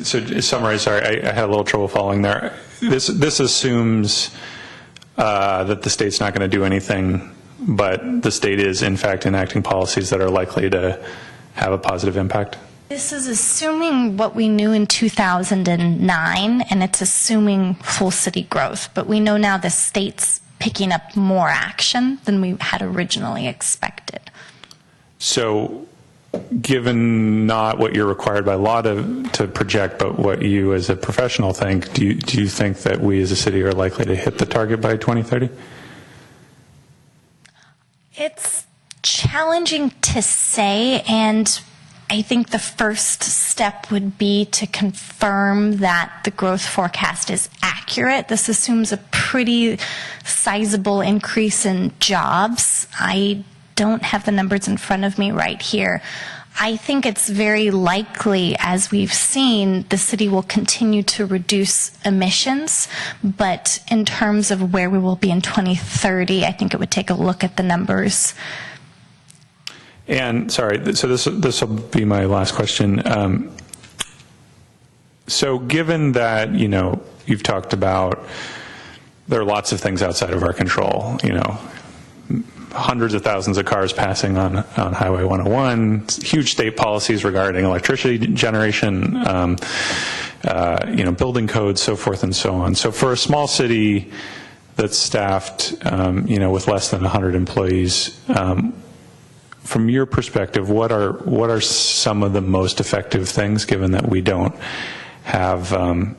So to summarize, sorry, I had a little trouble following there. This assumes that the state's not going to do anything, but the state is in fact enacting policies that are likely to have a positive impact.
This is assuming what we knew in 2009, and it's assuming full city growth. But we know now the state's picking up more action than we had originally expected.
So given not what you're required by law to project, but what you as a professional think, do you think that we as a city are likely to hit the target by 2030?
It's challenging to say, and I think the first step would be to confirm that the growth forecast is accurate. This assumes a pretty sizable increase in jobs. I don't have the numbers in front of me right here. I think it's very likely, as we've seen, the city will continue to reduce emissions, but in terms of where we will be in 2030, I think it would take a look at the numbers.
And sorry, so this will be my last question. So given that, you've talked about there are lots of things outside of our control, hundreds of thousands of cars passing on Highway 101, huge state policies regarding electricity generation, building codes, so forth and so on. So for a small city that's staffed, with less than 100 employees, from your perspective, what are some of the most effective things, given that we don't have a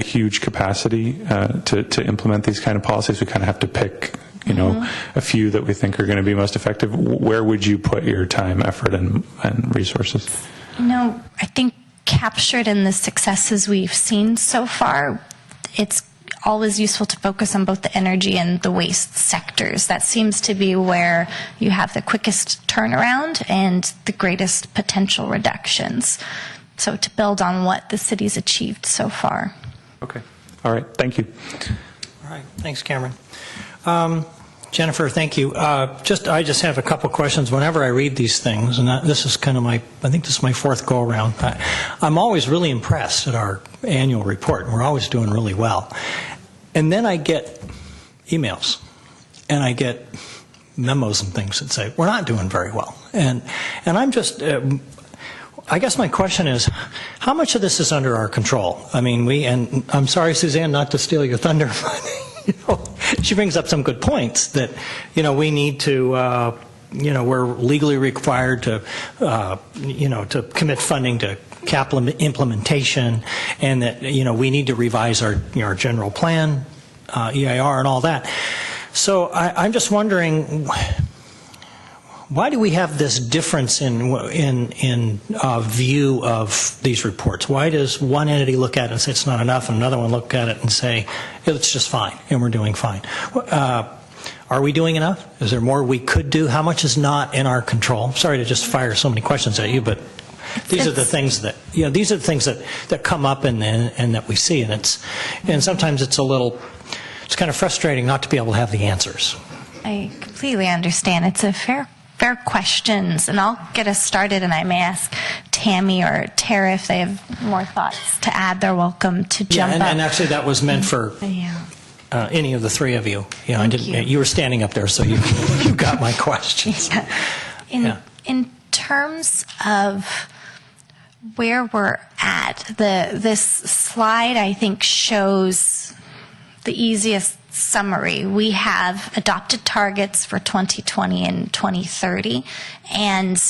huge capacity to implement these kind of policies? We kind of have to pick, a few that we think are going to be most effective. Where would you put your time, effort, and resources?
I think captured in the successes we've seen so far, it's always useful to focus on both the energy and the waste sectors. That seems to be where you have the quickest turnaround and the greatest potential reductions. So to build on what the city's achieved so far.
Okay. All right. Thank you.
All right. Thanks, Cameron. Jennifer, thank you. I just have a couple questions. Whenever I read these things, and this is kind of I think this is my fourth go around. I'm always really impressed at our annual report. We're always doing really well. And then I get emails, and I get memos and things that say we're not doing very well. And I'm just. I guess my question is, how much of this is under our control? I mean, and I'm sorry, Suzanne, not to steal your thunder, but she brings up some good points that, we need to, we're legally required to, to commit funding to capital implementation, and that, we need to revise our general plan, EIR, and all that. So I'm just wondering, why do we have this difference in view of these reports? Why does one entity look at it and say it's not enough, and another one look at it and say it's just fine, and we're doing fine? Are we doing enough? Is there more we could do? How much is not in our control? Sorry to just fire so many questions at you, but these are the things that that come up and that we see, and sometimes it's kind of frustrating not to be able to have the answers.
I completely understand. It's a fair questions, and I'll get us started, and I may ask Tammy or Tara if they have more thoughts to add. They're welcome to jump up.
And actually that was meant for any of the three of you. You were standing up there, so you got my questions.
In terms of where we're at, this slide, I think, shows the easiest summary. We have adopted targets for 2020 and 2030, and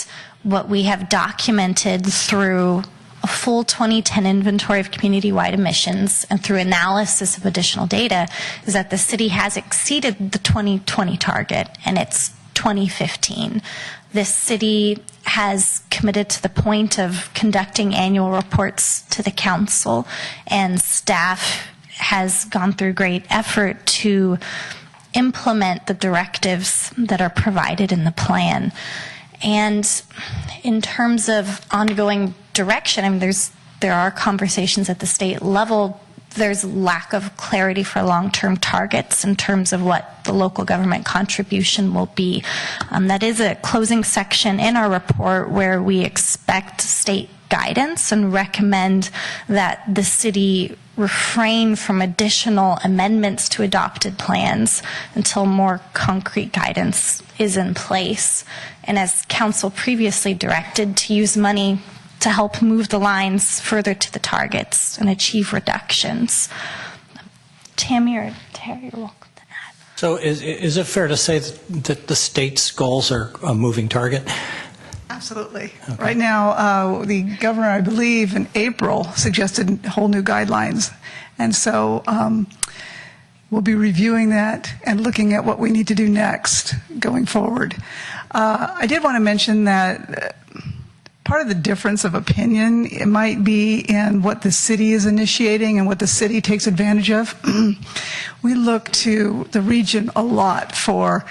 what we have documented through a full 2010 inventory of community-wide emissions and through analysis of additional data is that the city has exceeded the 2020 target, and it's 2015. This city has committed to the point of conducting annual reports to the council, and staff has gone through great effort to implement the directives that are provided in the plan. And in terms of ongoing direction, I mean, there are conversations at the state level. There's lack of clarity for long-term targets in terms of what the local government contribution will be. That is a closing section in our report where we expect state guidance and recommend that the city refrain from additional amendments to adopted plans until more concrete guidance is in place. And as council previously directed, to use money to help move the lines further to the targets and achieve reductions. Tammy or Terry, you're welcome to add.
So is it fair to say that the state's goals are a moving target?
Absolutely. Okay. Right now, the governor, I believe, in April suggested whole new guidelines. And so we'll be reviewing that and looking at what we need to do next going forward. I did want to mention that part of the difference of opinion, it might be in what the city is initiating and what the city takes advantage of. We look to the region a lot for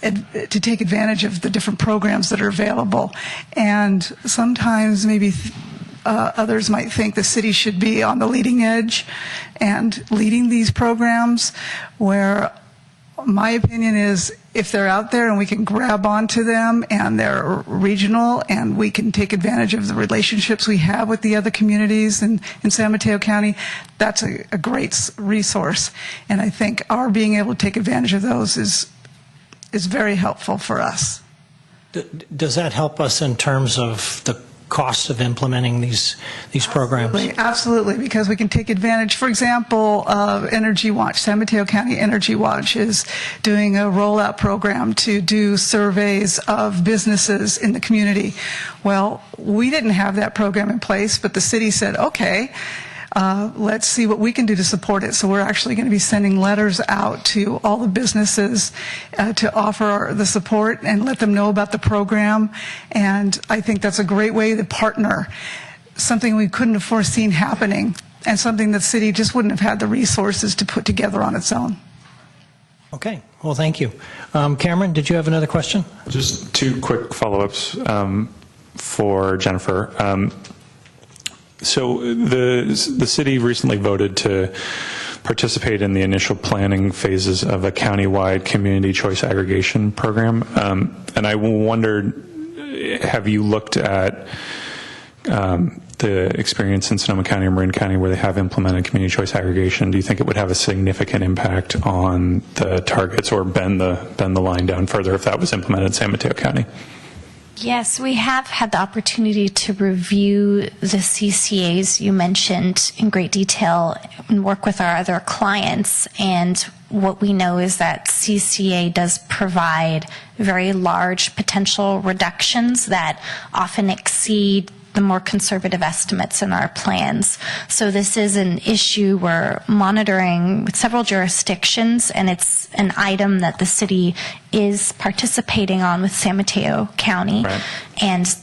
to take advantage of the different programs that are available. And sometimes maybe others might think the city should be on the leading edge and leading these programs, where my opinion is if they're out there and we can grab onto them and they're regional and we can take advantage of the relationships we have with the other communities in San Mateo County, that's a great resource. And I think our being able to take advantage of those is very helpful for us.
Does that help us in terms of the cost of implementing these programs?
Absolutely, because we can take advantage, for example, of Energy Watch. San Mateo County Energy Watch is doing a rollout program to do surveys of businesses in the community. Well, we didn't have that program in place, but the city said, okay, let's see what we can do to support it. So we're actually going to be sending letters out to all the businesses to offer the support and let them know about the program. And I think that's a great way to partner, something we couldn't have foreseen happening and something the city just wouldn't have had the resources to put together on its own.
Okay, well, thank you. Cameron, did you have another question?
Just two quick follow-ups for Jennifer. So the city recently voted to participate in the initial planning phases of a countywide community choice aggregation program. And I wondered, have you looked at the experience in Sonoma County or Marin County where they have implemented community choice aggregation? Do you think it would have a significant impact on the targets or bend the line down further if that was implemented in San Mateo County?
Yes, we have had the opportunity to review the CCAs you mentioned in great detail and work with our other clients. And what we know is that CCA does provide very large potential reductions that often exceed the more conservative estimates in our plans. So this is an issue we're monitoring with several jurisdictions, and it's an item that the city is participating on with San Mateo County,
Right.
and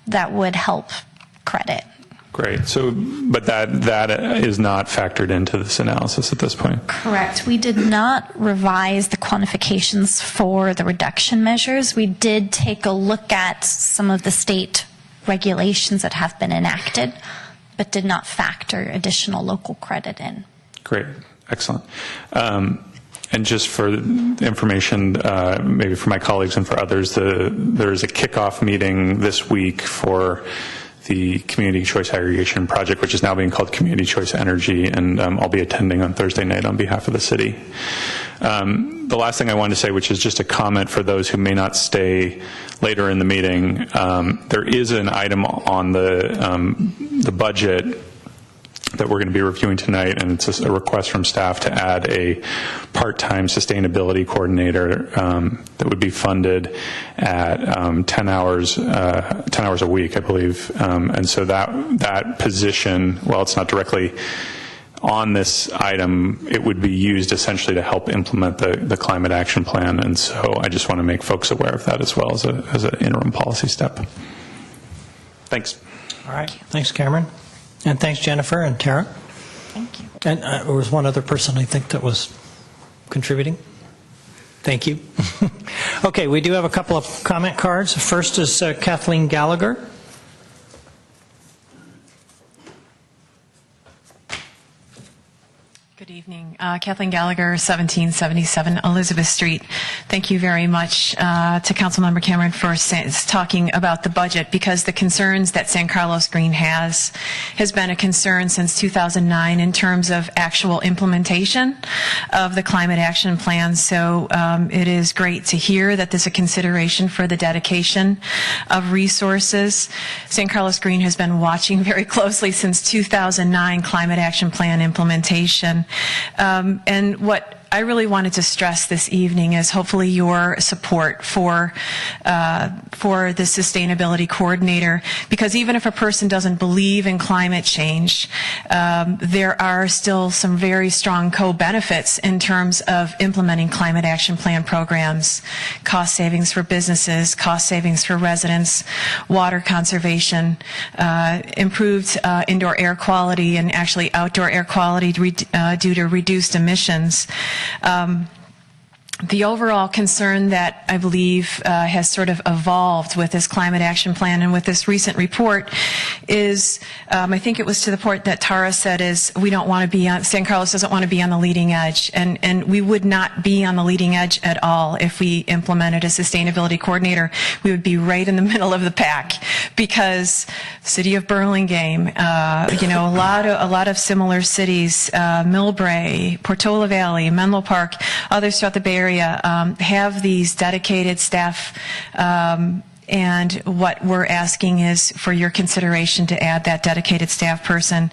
that would help credit.
Great. So, but that is not factored into this analysis at this point?
Correct. We did not revise the quantifications for the reduction measures. We did take a look at some of the state regulations that have been enacted, but did not factor additional local credit in.
Great. Excellent. And just for information, maybe for my colleagues and for others, there is a kickoff meeting this week for the Community Choice Aggregation Project, which is now being called Community Choice Energy, and I'll be attending on Thursday night on behalf of the city. The last thing I wanted to say, which is just a comment for those who may not stay later in the meeting, there is an item on the budget that we're going to be reviewing tonight, and it's a request from staff to add a part-time sustainability coordinator that would be funded at 10 hours a week, I believe. And so that position, while it's not directly on this item, it would be used essentially to help implement the climate action plan. And so I just want to make folks aware of that as well as an interim policy step. Thanks.
All right. Thanks, Cameron. And thanks, Jennifer and Tara.
Thank you.
And there was one other person, I think, that was contributing. Thank you. Okay, we do have a couple of comment cards. First is Kathleen Gallagher.
Good evening. Kathleen Gallagher, 1777 Elizabeth Street. Thank you very much to Councilmember Cameron for talking about the budget, because the concerns that San Carlos Green has been a concern since 2009 in terms of actual implementation of the climate action plan. So it is great to hear that there's a consideration for the dedication of resources. San Carlos Green has been watching very closely since 2009 climate action plan implementation. And what I really wanted to stress this evening is hopefully your support for the sustainability coordinator, because even if a person doesn't believe in climate change, there are still some very strong co-benefits in terms of implementing climate action plan programs, cost savings for businesses, cost savings for residents, water conservation, improved indoor air quality, and actually outdoor air quality due to reduced emissions. The overall concern that I believe has sort of evolved with this climate action plan and with this recent report is, I think it was to the point that Tara said, is we don't want to be on, San Carlos doesn't want to be on the leading edge, and we would not be on the leading edge at all if we implemented a sustainability coordinator. We would be right in the middle of the pack, because city of Burlingame, a lot of similar cities, Millbrae, Portola Valley, Menlo Park, others throughout the Bay Area have these dedicated staff, and what we're asking is for your consideration to add that dedicated staff person.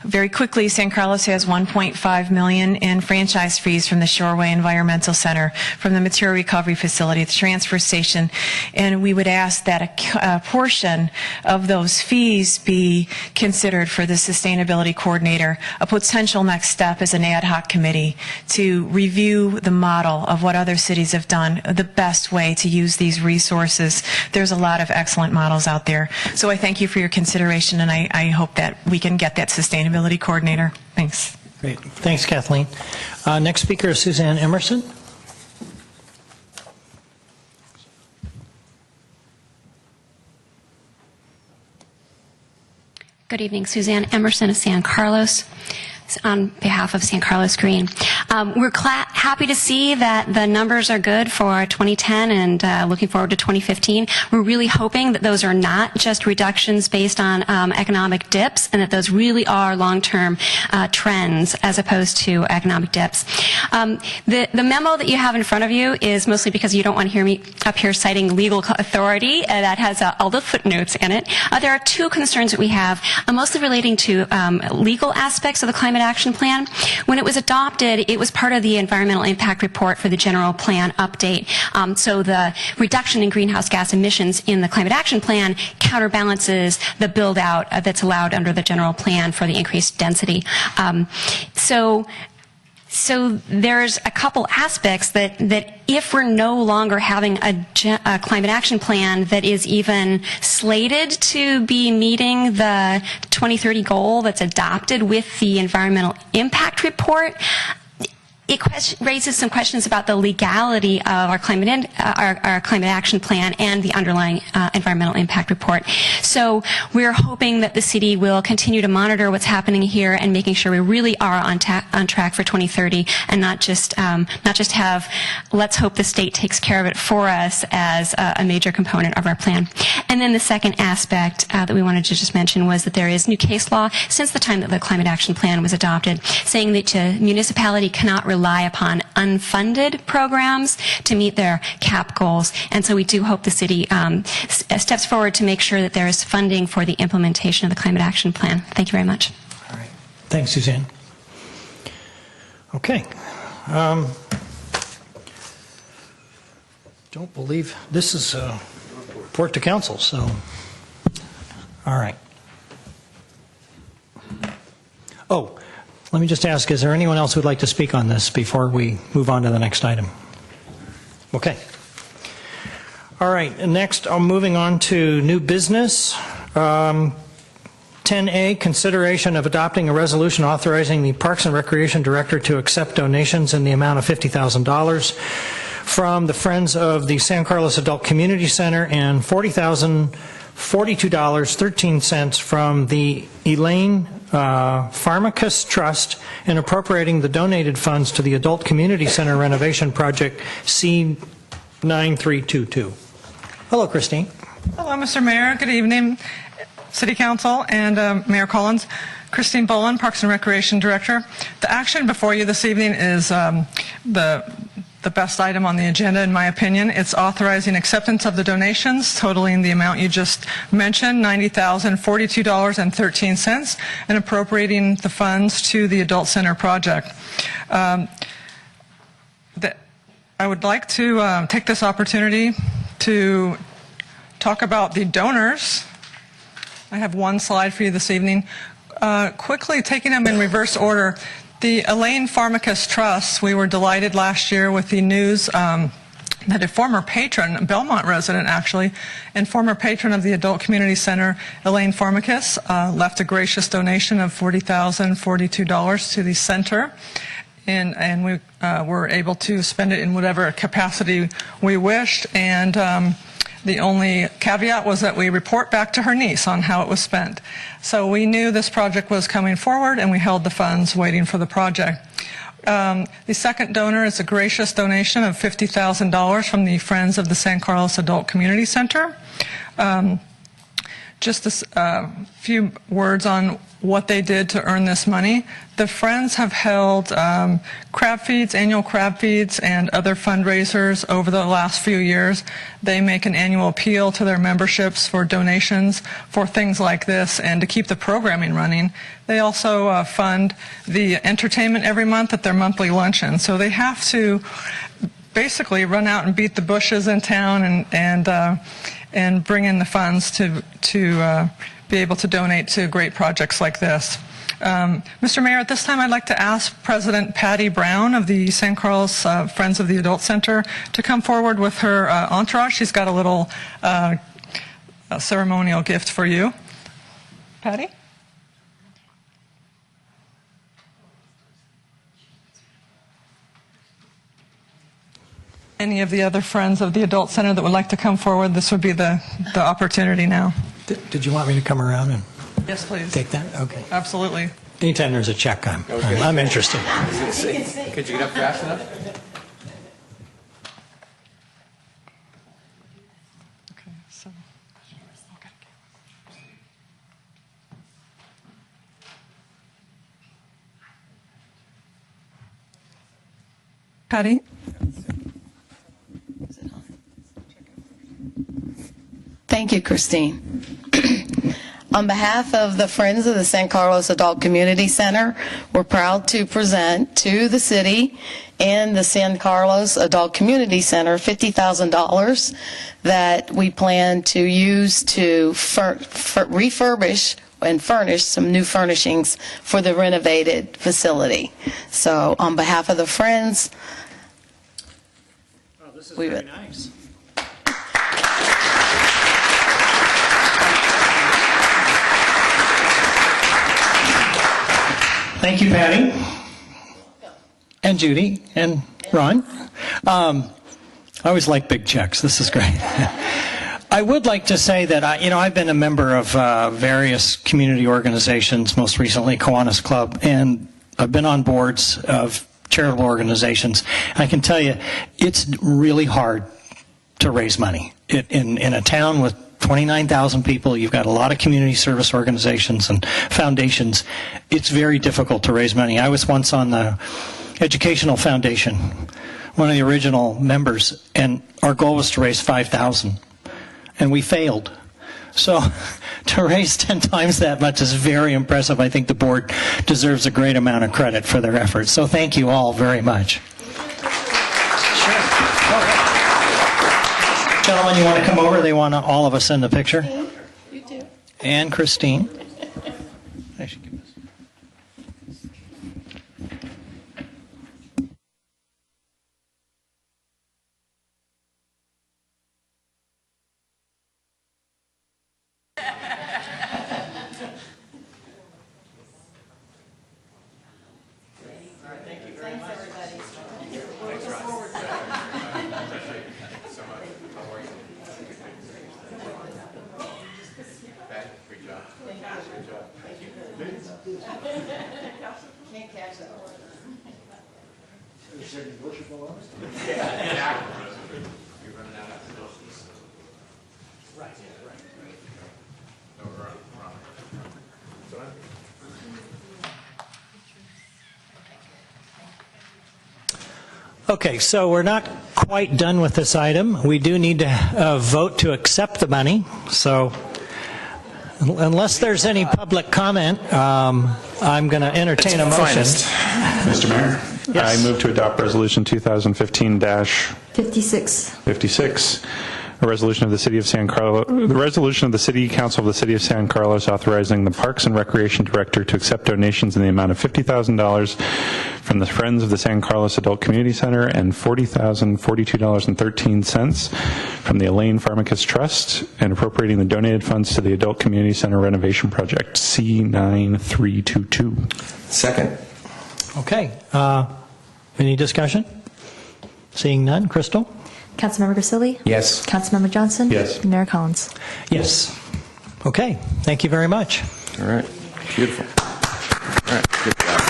Very quickly, San Carlos has $1.5 million in franchise fees from the Shoreway Environmental Center, from the Material Recovery Facility, the transfer station, and we would ask that a portion of those fees be considered for the sustainability coordinator. A potential next step is an ad hoc committee to review the model of what other cities have done, the best way to use these resources. There's a lot of excellent models out there. So I thank you for your consideration, and I hope that we can get that sustainability coordinator. Thanks.
Great. Thanks, Kathleen. Next speaker is Suzanne Emerson.
Good evening. Suzanne Emerson of San Carlos. on behalf of San Carlos Green. We're happy to see that the numbers are good for 2010 and looking forward to 2015. We're really hoping that those are not just reductions based on economic dips, and that those really are long-term trends as opposed to economic dips. The memo that you have in front of you is mostly because you don't want to hear me up here citing legal authority that has all the footnotes in it. There are two concerns that we have, mostly relating to legal aspects of the Climate Action Plan. When it was adopted, it was part of the environmental impact report for the general plan update. So the reduction in greenhouse gas emissions in the Climate Action Plan counterbalances the build-out that's allowed under the general plan for the increased density. So there's a couple aspects that if we're no longer having a climate action plan that is even slated to be meeting the 2030 goal that's adopted with the environmental impact report, it raises some questions about the legality of our climate action plan and the underlying environmental impact report. So we're hoping that the city will continue to monitor what's happening here and making sure we really are on track for 2030, and not just have let's hope the state takes care of it for us as a major component of our plan. And then the second aspect that we wanted to just mention was that there is new case law since the time that the climate action plan was adopted, saying that a municipality cannot rely upon unfunded programs to meet their cap goals. And so we do hope the city steps forward to make sure that there is funding for the implementation of the Climate Action Plan. Thank you very much.
All right. Thanks, Suzanne. Okay. Don't believe this is a report to council, so all right. Oh, let me just ask, is there anyone else who would like to speak on this before we move on to the next item? Okay. All right, and next I'm moving on to new business. 10A, consideration of adopting a resolution authorizing the Parks and Recreation Director to accept donations in the amount of $50,000 from the Friends of the San Carlos Adult Community Center and $42.13 from the Elaine Pharmacus Trust, and appropriating the donated funds to the Adult Community Center renovation project C9322. Hello, Christine.
Hello, Mr. Mayor. Good evening, City Council and Mayor Collins. Christine Boland, Parks and Recreation Director. The action before you this evening is the best item on the agenda, in my opinion. It's authorizing acceptance of the donations totaling the amount you just mentioned, $90,042.13, and appropriating the funds to the Adult Center project. I would like to take this opportunity to talk about the donors. I have one slide for you this evening. Quickly taking them in reverse order. The Elaine Pharmacus Trust, we were delighted last year with the news that a former patron, a Belmont resident actually, and former patron of the Adult Community Center, Elaine Pharmacus, left a gracious donation of $40,042 to the center. And we were able to spend it in whatever capacity we wished. And the only caveat was that we report back to her niece on how it was spent. So we knew this project was coming forward, and we held the funds waiting for the project. The second donor is a gracious donation of $50,000 from the Friends of the San Carlos Adult Community Center. Just a few words on what they did to earn this money. The Friends have held crab feeds, annual crab feeds, and other fundraisers over the last few years. They make an annual appeal to their memberships for donations for things like this and to keep the programming running. They also fund the entertainment every month at their monthly luncheon. So they have to basically run out and beat the bushes in town and bring in the funds to be able to donate to great projects like this. Mr. Mayor, at this time I'd like to ask President Patty Brown of the San Carlos Friends of the Adult Center to come forward with her entourage. She's got a little ceremonial gift for you. Patty? Any of the other Friends of the Adult Center that would like to come forward, this would be the opportunity now.
Did you want me to come around and
yes, please.
take that? Okay.
Absolutely.
Anytime there's a check, I'm interested.
Could you get up fast enough?
Okay, so. Patty?
Thank you, Christine. On behalf of the Friends of the San Carlos Adult Community Center, we're proud to present to the city and the San Carlos Adult Community Center $50,000 that we plan to use to refurbish and furnish some new furnishings for the renovated facility. So on behalf of the Friends,
This is very nice. Thank you, Patty. And Judy and Ron. I always like big checks. This is great. I would like to say that I've been a member of various community organizations, most recently Kiwanis Club, and I've been on boards of charitable organizations. I can tell you, it's really hard to raise money. In a town with 29,000 people, you've got a lot of community service organizations and foundations. It's very difficult to raise money. I was once on the Educational Foundation, one of the original members, and our goal was to raise $5,000, and we failed. So to raise 10 times that much is very impressive. I think the board deserves a great amount of credit for their efforts. So thank you all very much. Gentlemen, you want to come over? They want all of us in the picture.
you do.
And Christine. I should give this. Okay, so we're not quite done with this item. We do need to vote to accept the money. So unless there's any public comment, I'm going to entertain a motion.
Mr. Mayor,
Yes.
I move to adopt Resolution 2015-56, a resolution of the City of San Carlos, the resolution of the City Council of the City of San Carlos authorizing the Parks and Recreation Director to accept donations in the amount of $50,000 from the Friends of the San Carlos Adult Community Center and $40,042.13 from the Elaine Pharmacus Trust, and appropriating the donated funds to the Adult Community Center renovation project C9322.
Second.
Okay. Any discussion? Seeing none. Crystal?
Councilmember Grisilli?
Yes.
Councilmember Johnson?
Yes.
Mayor Collins?
Yes. Okay. Thank you very much.
All right. Beautiful. All right. Good job.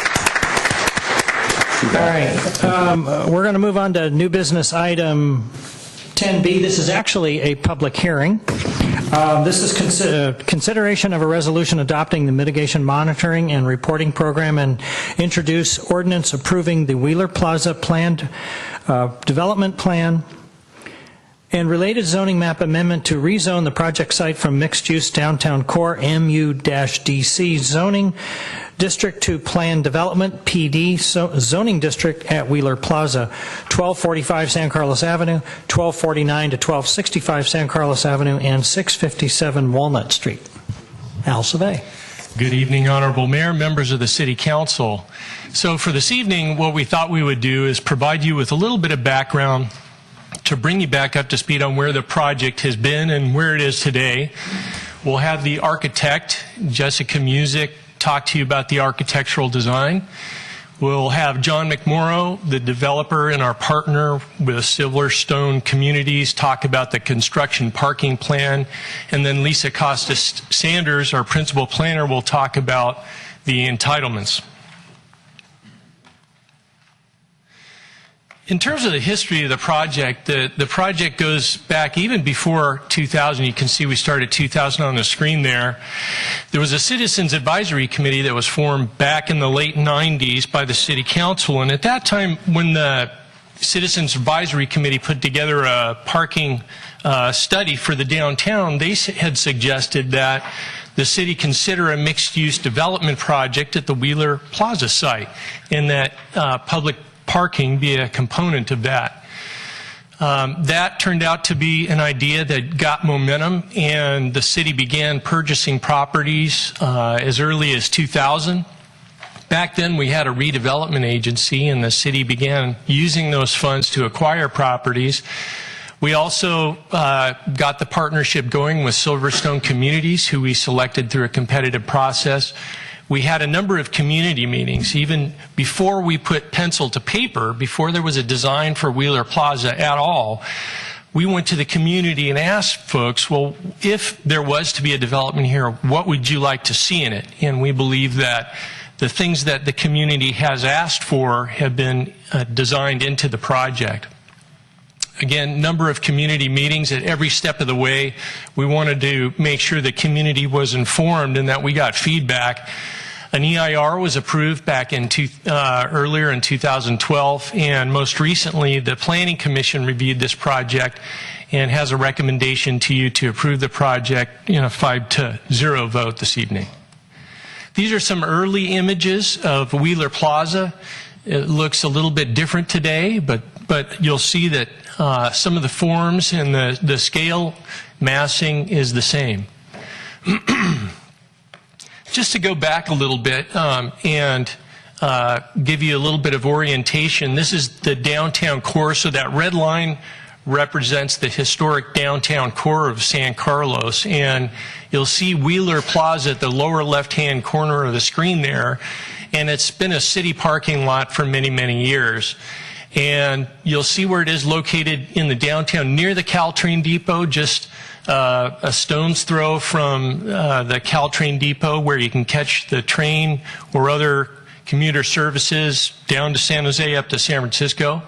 All right. We're going to move on to new business item 10B. This is actually a public hearing. This is consideration of a resolution adopting the mitigation monitoring and reporting program and introduce ordinance approving the Wheeler Plaza planned development plan and related zoning map amendment to rezone the project site from mixed-use downtown core MU-DC zoning district to planned development PD zoning district at Wheeler Plaza, 1245 San Carlos Avenue, 1249 to 1265 San Carlos Avenue, and 657 Walnut Street. Al Savay.
Good evening, Honorable Mayor, members of the City Council. So for this evening, what we thought we would do is provide you with a little bit of background to bring you back up to speed on where the project has been and where it is today. We'll have the architect, Jessica Music, talk to you about the architectural design. We'll have John McMorrow, the developer and our partner with Silverstone Communities, talk about the construction parking plan. And then Lisa Costas Sanders, our principal planner, will talk about the entitlements. In terms of the history of the project goes back even before 2000. You can see we started 2000 on the screen there. There was a Citizens Advisory Committee that was formed back in the late 90s by the City Council, and at that time when the Citizens Advisory Committee put together a parking study for the downtown, they had suggested that the city consider a mixed-use development project at the Wheeler Plaza site, and that public parking be a component of that. That turned out to be an idea that got momentum, and the city began purchasing properties as early as 2000. Back then, we had a redevelopment agency, and the city began using those funds to acquire properties. We also got the partnership going with Silverstone Communities, who we selected through a competitive process. We had a number of community meetings. Even before we put pencil to paper, before there was a design for Wheeler Plaza at all, we went to the community and asked folks, well, if there was to be a development here, what would you like to see in it? And we believe that the things that the community has asked for have been designed into the project. Again, number of community meetings at every step of the way. We wanted to make sure the community was informed and that we got feedback. An EIR was approved back in earlier in 2012, and most recently the Planning Commission reviewed this project and has a recommendation to you to approve the project in a 5-0 vote this evening. These are some early images of Wheeler Plaza. It looks a little bit different today, but you'll see that some of the forms and the scale massing is the same. Just to go back a little bit and give you a little bit of orientation, this is the downtown core. So that red line represents the historic downtown core of San Carlos. And you'll see Wheeler Plaza at the lower left-hand corner of the screen there. And it's been a city parking lot for many, many years. And you'll see where it is located in the downtown near the Caltrain Depot, just a stone's throw from the Caltrain Depot, where you can catch the train or other commuter services down to San Jose up to San Francisco.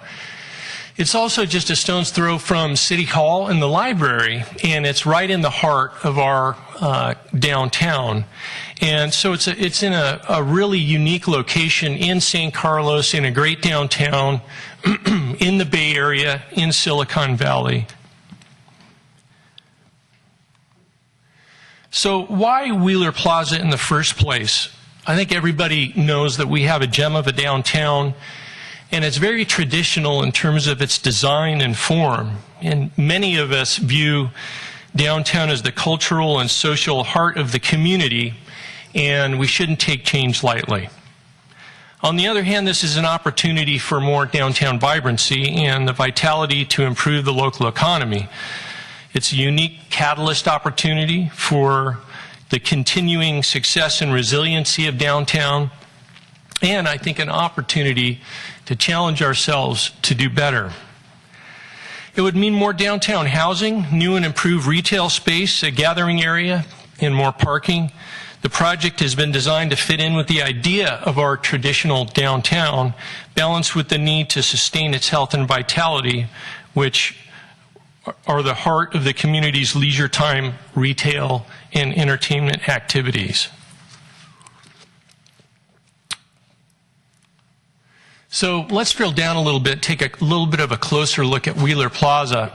It's also just a stone's throw from City Hall and the library, and it's right in the heart of our downtown. And so it's in a really unique location in San Carlos, in a great downtown, in the Bay Area, in Silicon Valley. So why Wheeler Plaza in the first place? I think everybody knows that we have a gem of a downtown, and it's very traditional in terms of its design and form. And many of us view downtown as the cultural and social heart of the community, and we shouldn't take change lightly. On the other hand, this is an opportunity for more downtown vibrancy and the vitality to improve the local economy. It's a unique catalyst opportunity for the continuing success and resiliency of downtown, and I think an opportunity to challenge ourselves to do better. It would mean more downtown housing, new and improved retail space, a gathering area, and more parking. The project has been designed to fit in with the idea of our traditional downtown, balanced with the need to sustain its health and vitality, which are the heart of the community's leisure time, retail, and entertainment activities. So let's drill down a little bit, take a little bit of a closer look at Wheeler Plaza.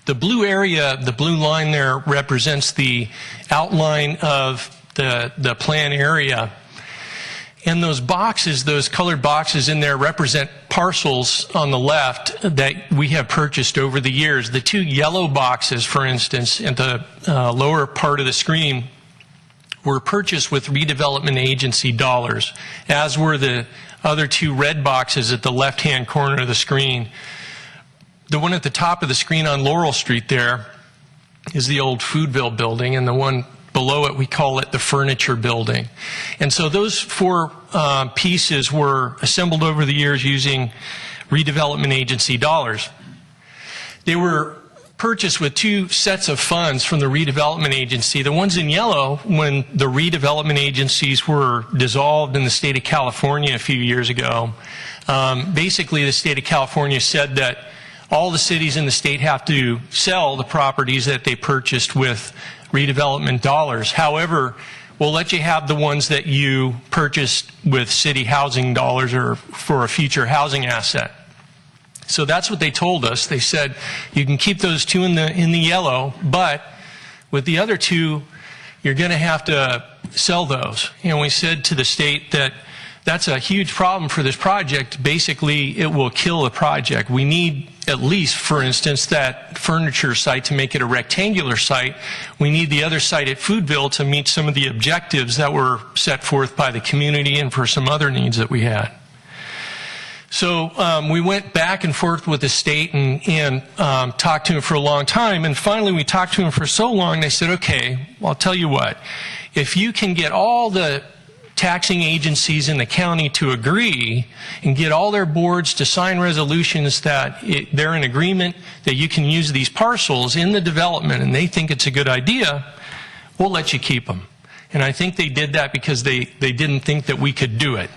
The blue area, the blue line there, represents the outline of the plan area. And those boxes, those colored boxes in there, represent parcels on the left that we have purchased over the years. The two yellow boxes, for instance, at the lower part of the screen, were purchased with redevelopment agency dollars, as were the other two red boxes at the left-hand corner of the screen. The one at the top of the screen on Laurel Street there is the old Foodville building, and the one below it, we call it the Furniture Building. And so those four pieces were assembled over the years using redevelopment agency dollars. They were purchased with two sets of funds from the redevelopment agency. The ones in yellow, when the redevelopment agencies were dissolved in the state of California a few years ago, basically the state of California said that all the cities in the state have to sell the properties that they purchased with redevelopment dollars. However, we'll let you have the ones that you purchased with city housing dollars or for a future housing asset. So that's what they told us. They said, you can keep those two in the yellow, but with the other two, you're going to have to sell those. And we said to the state that that's a huge problem for this project. Basically, it will kill the project. We need at least, for instance, that furniture site to make it a rectangular site. We need the other site at Foodville to meet some of the objectives that were set forth by the community and for some other needs that we had. So we went back and forth with the state and talked to him for a long time. And finally, we talked to him for so long, they said, okay, well, I'll tell you what. If you can get all the taxing agencies in the county to agree and get all their boards to sign resolutions that they're in agreement that you can use these parcels in the development and they think it's a good idea, we'll let you keep them. And I think they did that because they didn't think that we could do it.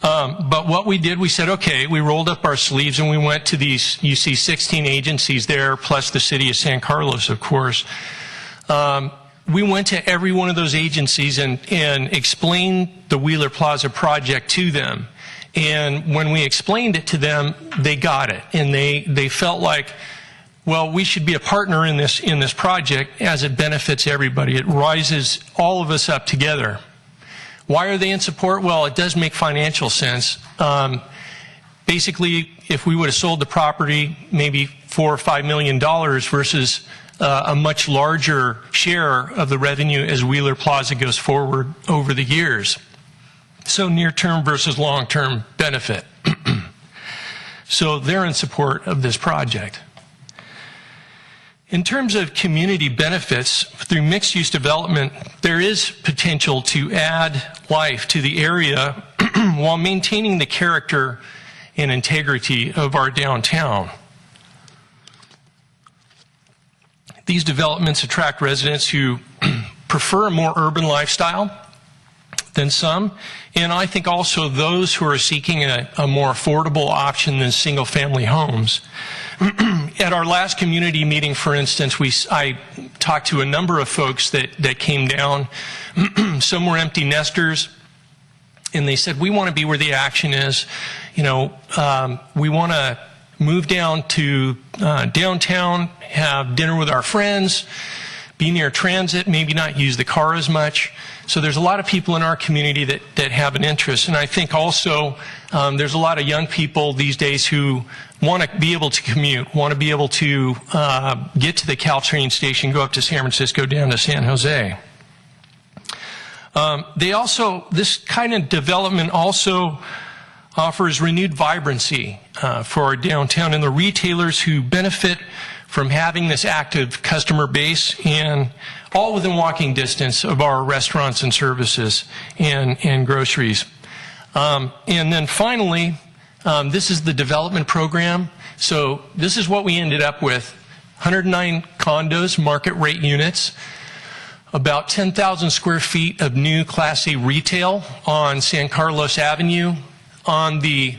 But what we did, we said, okay, we rolled up our sleeves and we went to these, you see 16 agencies there, plus the city of San Carlos, of course. We went to every one of those agencies and explained the Wheeler Plaza project to them. And when we explained it to them, they got it. And they felt like, well, we should be a partner in this project as it benefits everybody. It rises all of us up together. Why are they in support? Well, it does make financial sense. Basically, if we would have sold the property maybe $4 or $5 million versus a much larger share of the revenue as Wheeler Plaza goes forward over the years. So near-term versus long-term benefit. So they're in support of this project. In terms of community benefits, through mixed-use development, there is potential to add life to the area while maintaining the character and integrity of our downtown. These developments attract residents who prefer a more urban lifestyle than some, and I think also those who are seeking a more affordable option than single-family homes. At our last community meeting, for instance, I talked to a number of folks that came down. Some were empty nesters, and they said, we want to be where the action is. You know, we want to move down to downtown, have dinner with our friends, be near transit, maybe not use the car as much. So there's a lot of people in our community that have an interest. And I think also there's a lot of young people these days who want to be able to commute, want to be able to get to the Caltrain station, go up to San Francisco, down to San Jose. This kind of development also offers renewed vibrancy for our downtown and the retailers who benefit from having this active customer base, and all within walking distance of our restaurants and services and groceries. And then finally, this is the development program. So this is what we ended up with: 109 condos, market rate units, about 10,000 square feet of new Class A retail on San Carlos Avenue. On the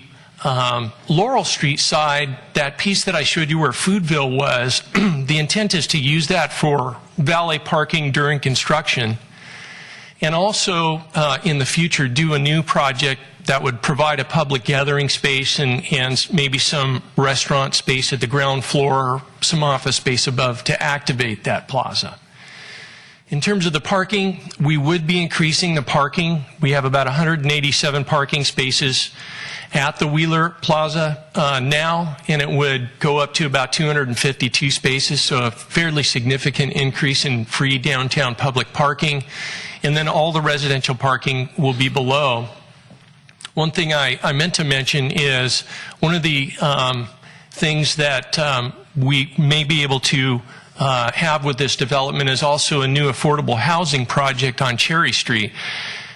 Laurel Street side, that piece that I showed you where Foodville was, the intent is to use that for valet parking during construction, and also in the future do a new project that would provide a public gathering space and maybe some restaurant space at the ground floor, some office space above to activate that plaza. In terms of the parking, we would be increasing the parking. We have about 187 parking spaces at the Wheeler Plaza now, and it would go up to about 252 spaces, so a fairly significant increase in free downtown public parking. And then all the residential parking will be below. One thing I meant to mention is one of the things that we may be able to have with this development is also a new affordable housing project on Cherry Street.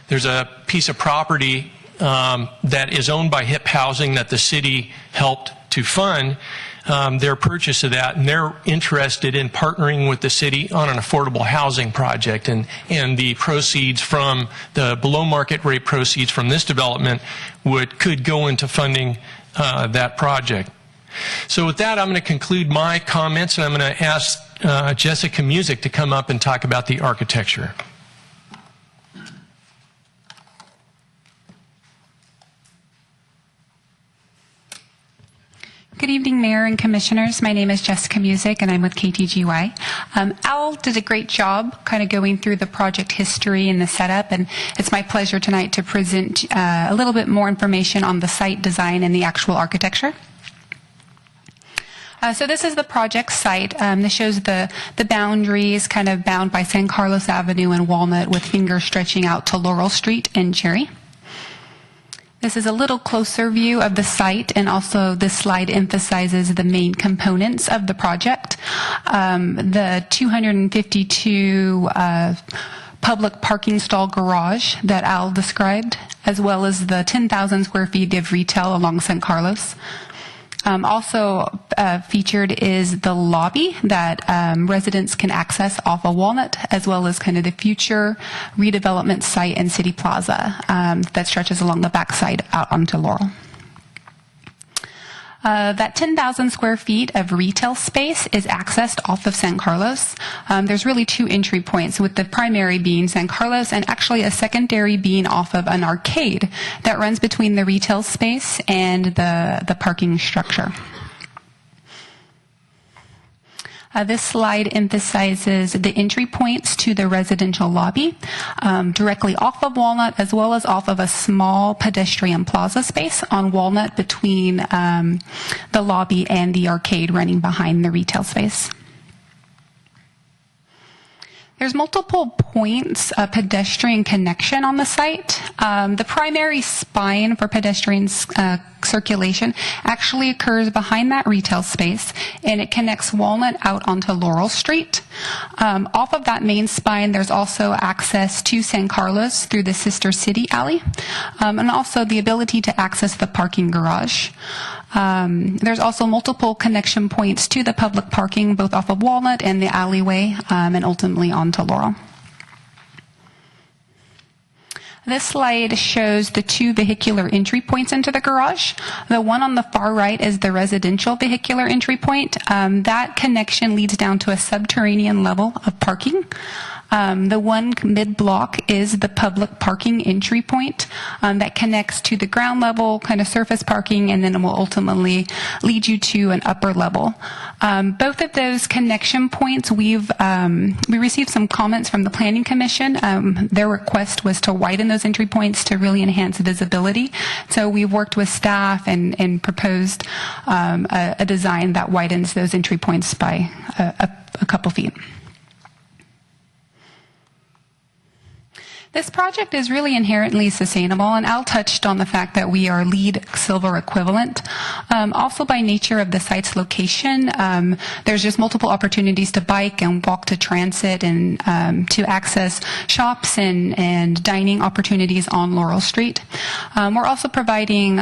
There's a piece of property that is owned by HIP Housing that the city helped to fund. their purchase of that, and they're interested in partnering with the city on an affordable housing project, and the proceeds from the below market rate proceeds from this development could go into funding that project. So with that, I'm going to conclude my comments, and I'm going to ask Jessica Music to come up and talk about the architecture.
Good evening, Mayor and Commissioners. My name is Jessica Music, and I'm with KTGY. Al did a great job kind of going through the project history and the setup, and it's my pleasure tonight to present a little bit more information on the site design and the actual architecture. So this is the project site. This shows the boundaries kind of bound by San Carlos Avenue and Walnut, with fingers stretching out to Laurel Street and Cherry. This is a little closer view of the site, and also this slide emphasizes the main components of the project. The 252 public parking stall garage that Al described, as well as the 10,000 square feet of retail along San Carlos. Also featured is the lobby that residents can access off of Walnut, as well as kind of the future redevelopment site and City Plaza that stretches along the backside out onto Laurel. That 10,000 square feet of retail space is accessed off of San Carlos. There's really two entry points, with the primary being San Carlos and actually a secondary being off of an arcade that runs between the retail space and the parking structure. This slide emphasizes the entry points to the residential lobby directly off of Walnut, as well as off of a small pedestrian plaza space on Walnut between the lobby and the arcade running behind the retail space. There's multiple points of pedestrian connection on the site. The primary spine for pedestrian circulation actually occurs behind that retail space, and it connects Walnut out onto Laurel Street. Off of that main spine, there's also access to San Carlos through the Sister City Alley, and also the ability to access the parking garage. There's also multiple connection points to the public parking, both off of Walnut and the alleyway, and ultimately onto Laurel. This slide shows the two vehicular entry points into the garage. The one on the far right is the residential vehicular entry point. That connection leads down to a subterranean level of parking. The one mid-block is the public parking entry point that connects to the ground level kind of surface parking, and then will ultimately lead you to an upper level. Both of those connection points, we received some comments from the Planning Commission. Their request was to widen those entry points to really enhance visibility. So we've worked with staff and proposed a design that widens those entry points by a couple feet. This project is really inherently sustainable, and Al touched on the fact that we are LEED Silver equivalent. Also, by nature of the site's location, there's just multiple opportunities to bike and walk to transit, and to access shops and dining opportunities on Laurel Street. We're also providing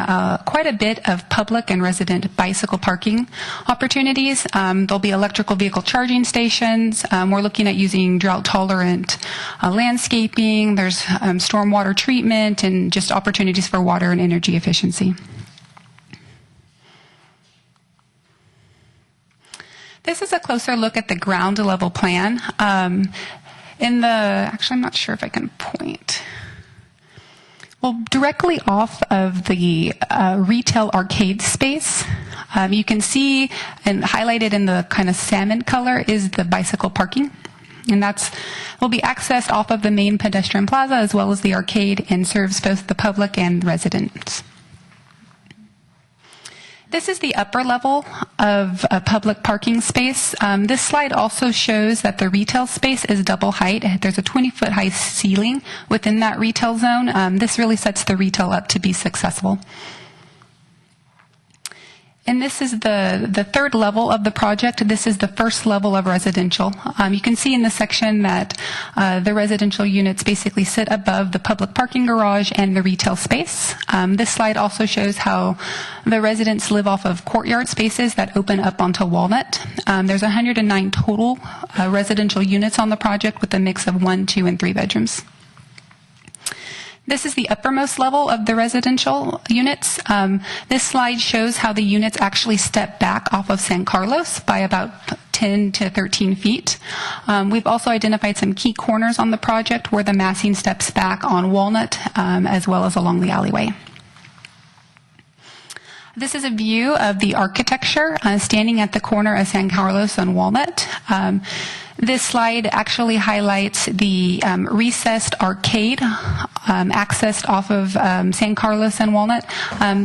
quite a bit of public and resident bicycle parking opportunities. There'll be electrical vehicle charging stations. We're looking at using drought-tolerant landscaping. There's stormwater treatment and just opportunities for water and energy efficiency. This is a closer look at the ground level plan. Actually, I'm not sure if I can point. Well, directly off of the retail arcade space, you can see, and highlighted in the kind of salmon color, is the bicycle parking. And will be accessed off of the main pedestrian plaza as well as the arcade, and serves both the public and residents. This is the upper level of public parking space. This slide also shows that the retail space is double height. There's a 20-foot high ceiling within that retail zone. This really sets the retail up to be successful. And this is the third level of the project. This is the first level of residential. You can see in this section that the residential units basically sit above the public parking garage and the retail space. This slide also shows how the residents live off of courtyard spaces that open up onto Walnut. There's 109 total residential units on the project with a mix of 1, 2, and 3 bedrooms. This is the uppermost level of the residential units. This slide shows how the units actually step back off of San Carlos by about 10 to 13 feet. We've also identified some key corners on the project where the massing steps back on Walnut as well as along the alleyway. This is a view of the architecture standing at the corner of San Carlos and Walnut. This slide actually highlights the recessed arcade accessed off of San Carlos and Walnut.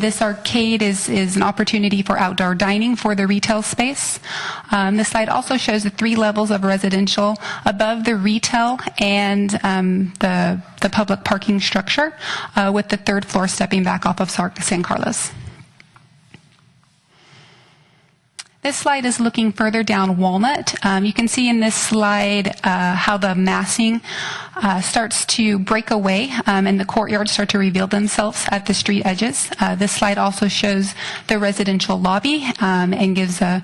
This arcade is an opportunity for outdoor dining for the retail space. This slide also shows the 3 levels of residential above the retail and the public parking structure, with the 3rd floor stepping back off of San Carlos. This slide is looking further down Walnut. You can see in this slide how the massing starts to break away and the courtyards start to reveal themselves at the street edges. This slide also shows the residential lobby and gives a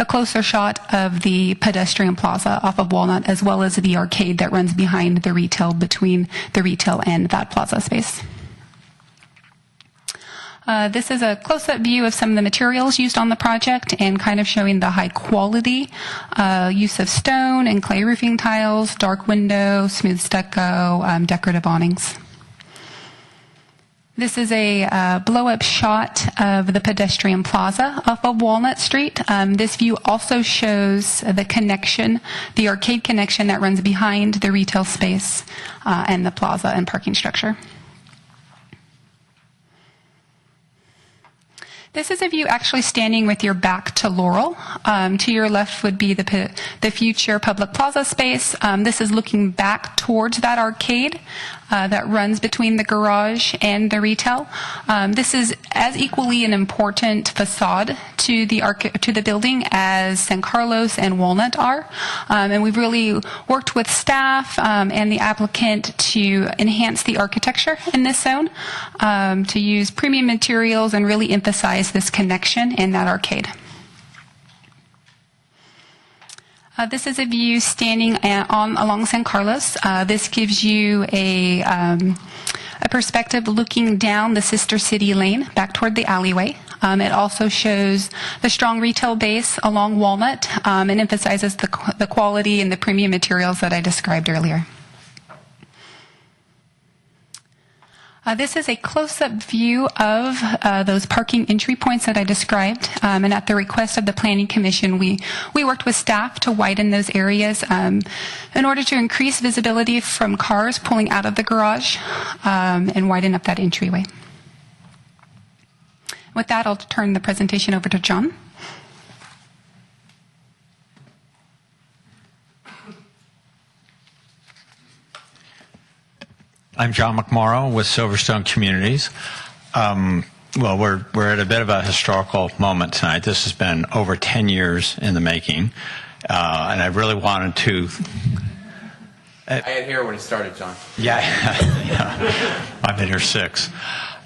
closer shot of the pedestrian plaza off of Walnut, as well as the arcade that runs behind the retail, between the retail and that plaza space. This is a close-up view of some of the materials used on the project and kind of showing the high quality use of stone and clay roofing tiles, dark window, smooth stucco, decorative awnings. This is a blow-up shot of the pedestrian plaza off of Walnut Street. This view also shows the connection, the arcade connection that runs behind the retail space and the plaza and parking structure. This is a view actually standing with your back to Laurel. To your left would be the future public plaza space. This is looking back towards that arcade that runs between the garage and the retail. This is as equally an important facade to the building as San Carlos and Walnut are. And we've really worked with staff and the applicant to enhance the architecture in this zone, to use premium materials and really emphasize this connection in that arcade. This is a view standing along San Carlos. This gives you a perspective looking down the Sister City Lane back toward the alleyway. It also shows the strong retail base along Walnut and emphasizes the quality and the premium materials that I described earlier. This is a close-up view of those parking entry points that I described, and at the request of the Planning Commission, we worked with staff to widen those areas in order to increase visibility from cars pulling out of the garage and widen up that entryway. With that, I'll turn the presentation over to John.
I'm John McMorrow with Silverstone Communities. Well, we're at a bit of a historical moment tonight. This has been over 10 years in the making, and I really wanted to...
I had here when it started, John.
Yeah. I've been here 6.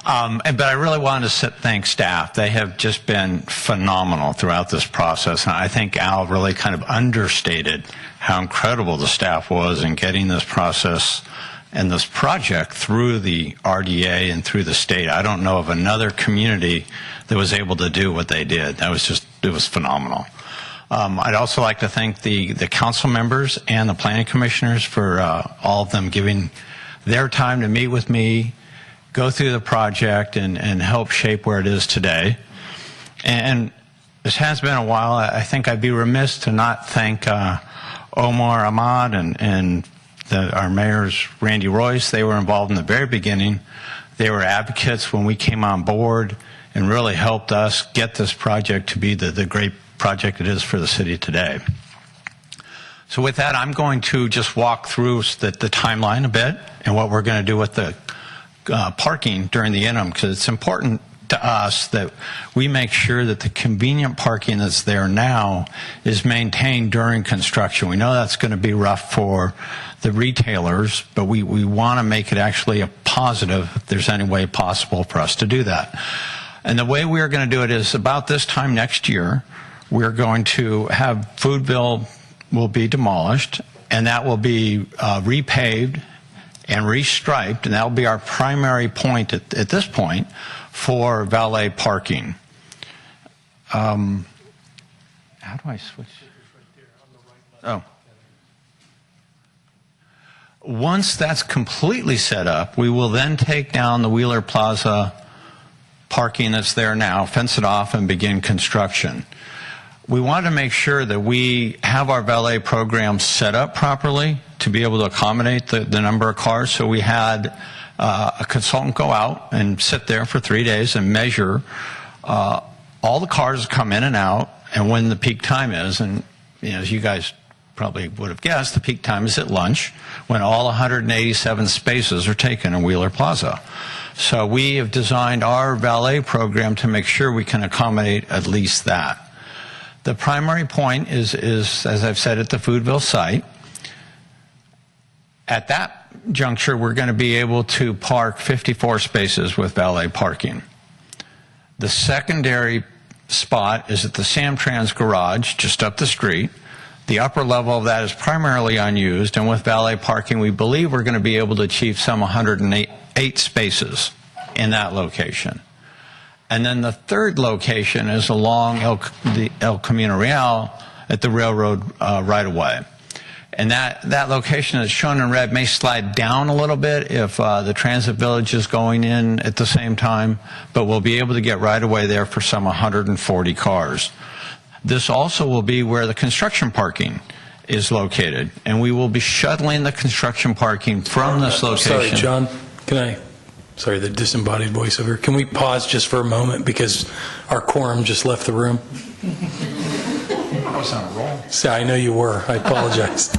But I really wanted to thank staff. They have just been phenomenal throughout this process, and I think Al really kind of understated how incredible the staff was in getting this process and this project through the RDA and through the state. I don't know of another community that was able to do what they did. It was phenomenal. I'd also like to thank the council members and the planning commissioners for all of them giving their time to meet with me, go through the project, and help shape where it is today. And this has been a while. I think I'd be remiss to not thank Omar Ahmad and our mayors, Randy Royce. They were involved in the very beginning. They were advocates when we came on board and really helped us get this project to be the great project it is for the city today. So with that, I'm going to just walk through the timeline a bit and what we're going to do with the parking during the interim, because it's important to us that we make sure that the convenient parking that's there now is maintained during construction. We know that's going to be rough for the retailers, but we want to make it actually a positive if there's any way possible for us to do that. And the way we are going to do it is about this time next year, we're going to have Foodville will be demolished, and that will be repaved and restriped, and that will be our primary point at this point for valet parking. How do I switch? Oh. Once that's completely set up, we will then take down the Wheeler Plaza parking that's there now, fence it off, and begin construction. We want to make sure that we have our valet program set up properly to be able to accommodate the number of cars. So we had a consultant go out and sit there for 3 days and measure all the cars that come in and out and when the peak time is. And as you guys probably would have guessed, the peak time is at lunch when all 187 spaces are taken in Wheeler Plaza. So we have designed our valet program to make sure we can accommodate at least that. The primary point is, as I've said, at the Foodville site. At that juncture, we're going to be able to park 54 spaces with valet parking. The secondary spot is at the Samtrans garage, just up the street. The upper level of that is primarily unused, and with valet parking, we believe we're going to be able to achieve some 108 spaces in that location. And then the third location is along El Camino Real at the railroad right-of-way. And that location that's shown in red may slide down a little bit if the Transit Village is going in at the same time, but we'll be able to get right-of-way there for some 140 cars. This also will be where the construction parking is located, and we will be shuttling the construction parking from this location.
Sorry, John, sorry, the disembodied voiceover. Can we pause just for a moment because our quorum just left the room?
I was on a roll.
So I know you were. I apologize.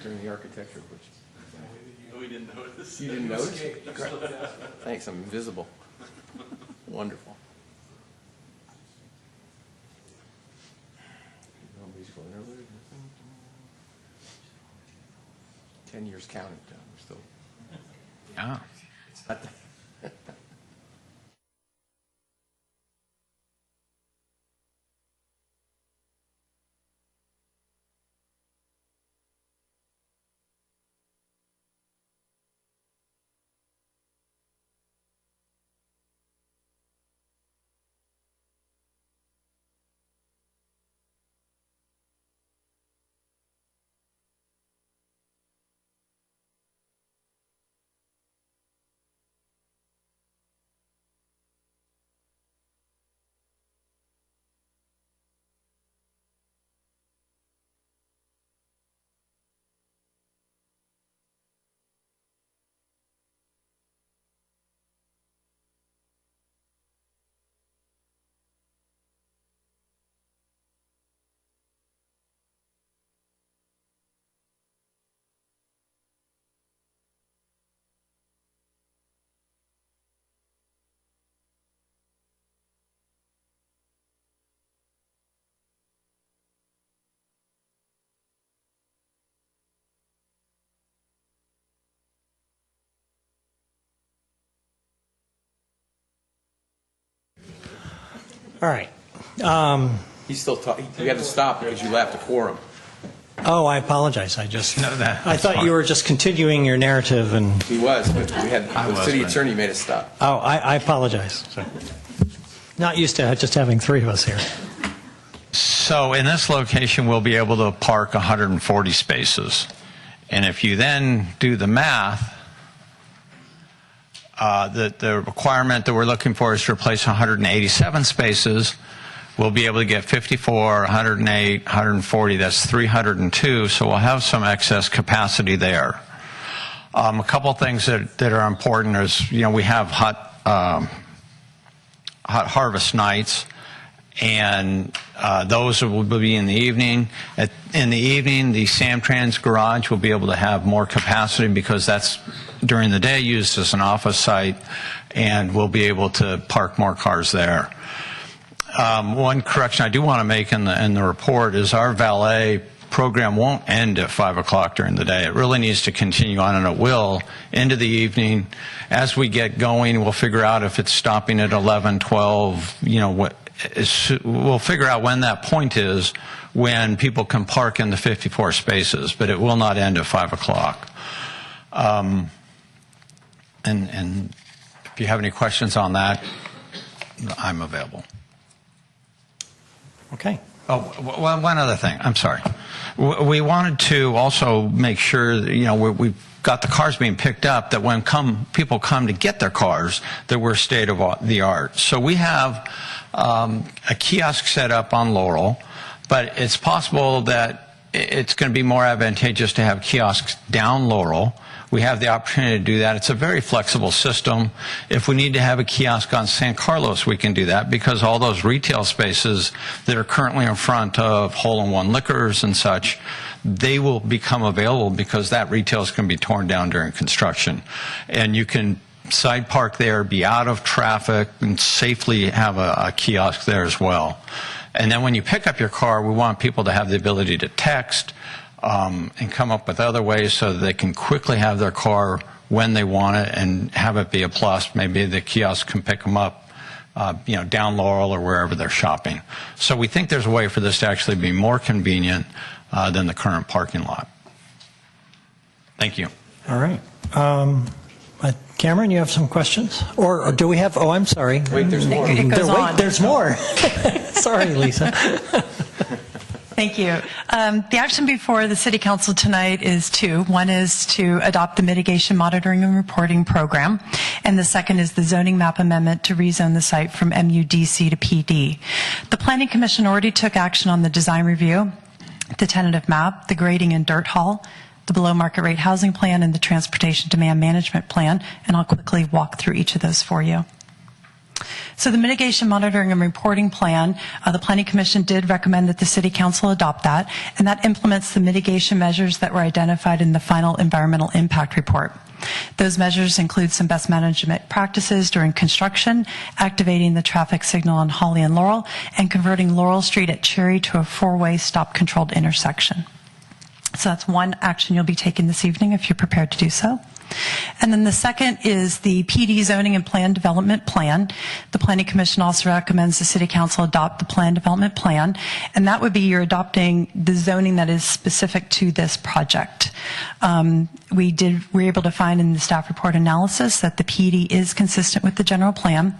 During the architecture, which
We didn't notice.
you didn't notice? Great. Thanks, I'm invisible. Wonderful. Musical interlude. 10 years counting, John. We're still.
Yeah.
It's not
All right.
He's still talking. You had to stop because you left a quorum.
Oh, I apologize. I just
No, that-
I thought you were just continuing your narrative, and
He was, but the city attorney made us stop.
oh, I apologize. So, not used to just having three of us here.
So in this location, we'll be able to park 140 spaces. And if you then do the math, the requirement that we're looking for is to replace 187 spaces. We'll be able to get 54, 108, 140, that's 302, so we'll have some excess capacity there. A couple of things that are important is, we have hot harvest nights, and those will be in the evening. In the evening, the Samtrans garage will be able to have more capacity because that's during the day used as an office site, and we'll be able to park more cars there. One correction I do want to make in the report is our valet program won't end at 5 o'clock during the day. It really needs to continue on, and it will, into the evening. As we get going, we'll figure out if it's stopping at 11, 12, we'll figure out when that point is when people can park in the 54 spaces, but it will not end at 5 o'clock. And if you have any questions on that, I'm available.
Okay.
Oh, one other thing. I'm sorry. We wanted to also make sure that, we've got the cars being picked up, that when people come to get their cars, that we're state of the art. So we have a kiosk set up on Laurel, but it's possible that it's going to be more advantageous to have kiosks down Laurel. We have the opportunity to do that. It's a very flexible system. If we need to have a kiosk on San Carlos, we can do that, because all those retail spaces that are currently in front of hole-in-one liquors and such, they will become available because that retail is going to be torn down during construction. And you can side park there, be out of traffic, and safely have a kiosk there as well. And then when you pick up your car, we want people to have the ability to text, and come up with other ways so that they can quickly have their car when they want it and have it be a plus. Maybe the kiosk can pick them up, down Laurel or wherever they're shopping. So we think there's a way for this to actually be more convenient than the current parking lot. Thank you.
All right. Cameron, you have some questions? Or do we have, I'm sorry.
Wait, there's more. It goes on.
There's more. Sorry, Lisa.
Thank you. The action before the City Council tonight is two. One is to adopt the Mitigation Monitoring and Reporting Program, and the second is the zoning map amendment to rezone the site from MUDC to PD. The Planning Commission already took action on the design review, the tentative map, the grading and dirt haul, the below market rate housing plan, and the transportation demand management plan, and I'll quickly walk through each of those for you. So the Mitigation Monitoring and Reporting Plan, the Planning Commission did recommend that the City Council adopt that, and that implements the mitigation measures that were identified in the final environmental impact report. Those measures include some best management practices during construction, activating the traffic signal on Holly and Laurel, and converting Laurel Street at Cherry to a four-way stop-controlled intersection. So that's one action you'll be taking this evening if you're prepared to do so. And then the second is the PD zoning and plan development plan. The Planning Commission also recommends the City Council adopt the plan development plan, and that would be you're adopting the zoning that is specific to this project. We were able to find in the staff report analysis that the PD is consistent with the general plan,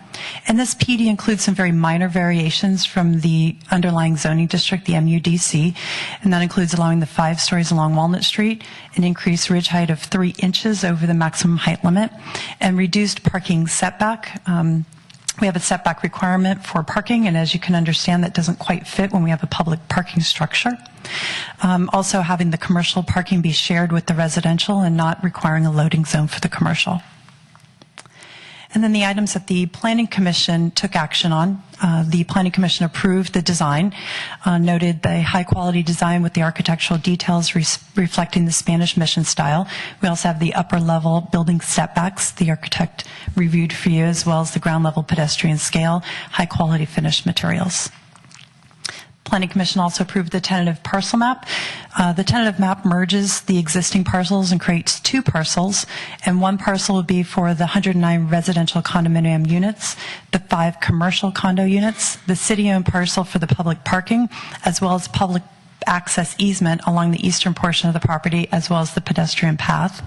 and this PD includes some very minor variations from the underlying zoning district, the MUDC, and that includes allowing the 5 stories along Walnut Street, an increased ridge height of 3 inches over the maximum height limit, and reduced parking setback. We have a setback requirement for parking, and as you can understand, that doesn't quite fit when we have a public parking structure. Also having the commercial parking be shared with the residential and not requiring a loading zone for the commercial. And then the items that the Planning Commission took action on, the Planning Commission approved the design, noted the high-quality design with the architectural details reflecting the Spanish mission style. We also have the upper-level building setbacks the architect reviewed for you, as well as the ground-level pedestrian scale, high-quality finished materials. Planning Commission also approved the tentative parcel map. The tentative map merges the existing parcels and creates 2 parcels, and 1 parcel will be for the 109 residential condominium units, the 5 commercial condo units, the city-owned parcel for the public parking, as well as public access easement along the eastern portion of the property, as well as the pedestrian path.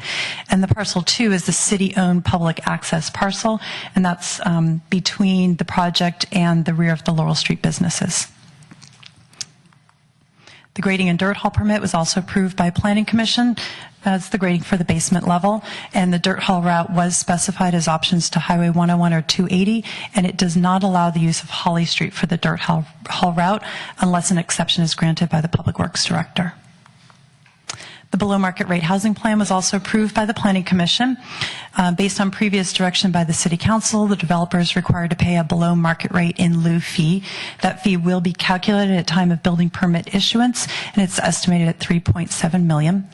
And the parcel 2 is the city-owned public access parcel, and that's between the project and the rear of the Laurel Street businesses. The grading and dirt haul permit was also approved by Planning Commission. That's the grading for the basement level, and the dirt haul route was specified as options to Highway 101 or 280, and it does not allow the use of Holly Street for the dirt haul route unless an exception is granted by the Public Works Director.
The below-market rate housing plan was also approved by the Planning Commission. Based on previous direction by the City Council, the developer is required to pay a below-market rate in lieu fee. That fee will be calculated at time of building permit issuance, and it's estimated at $3.7 million.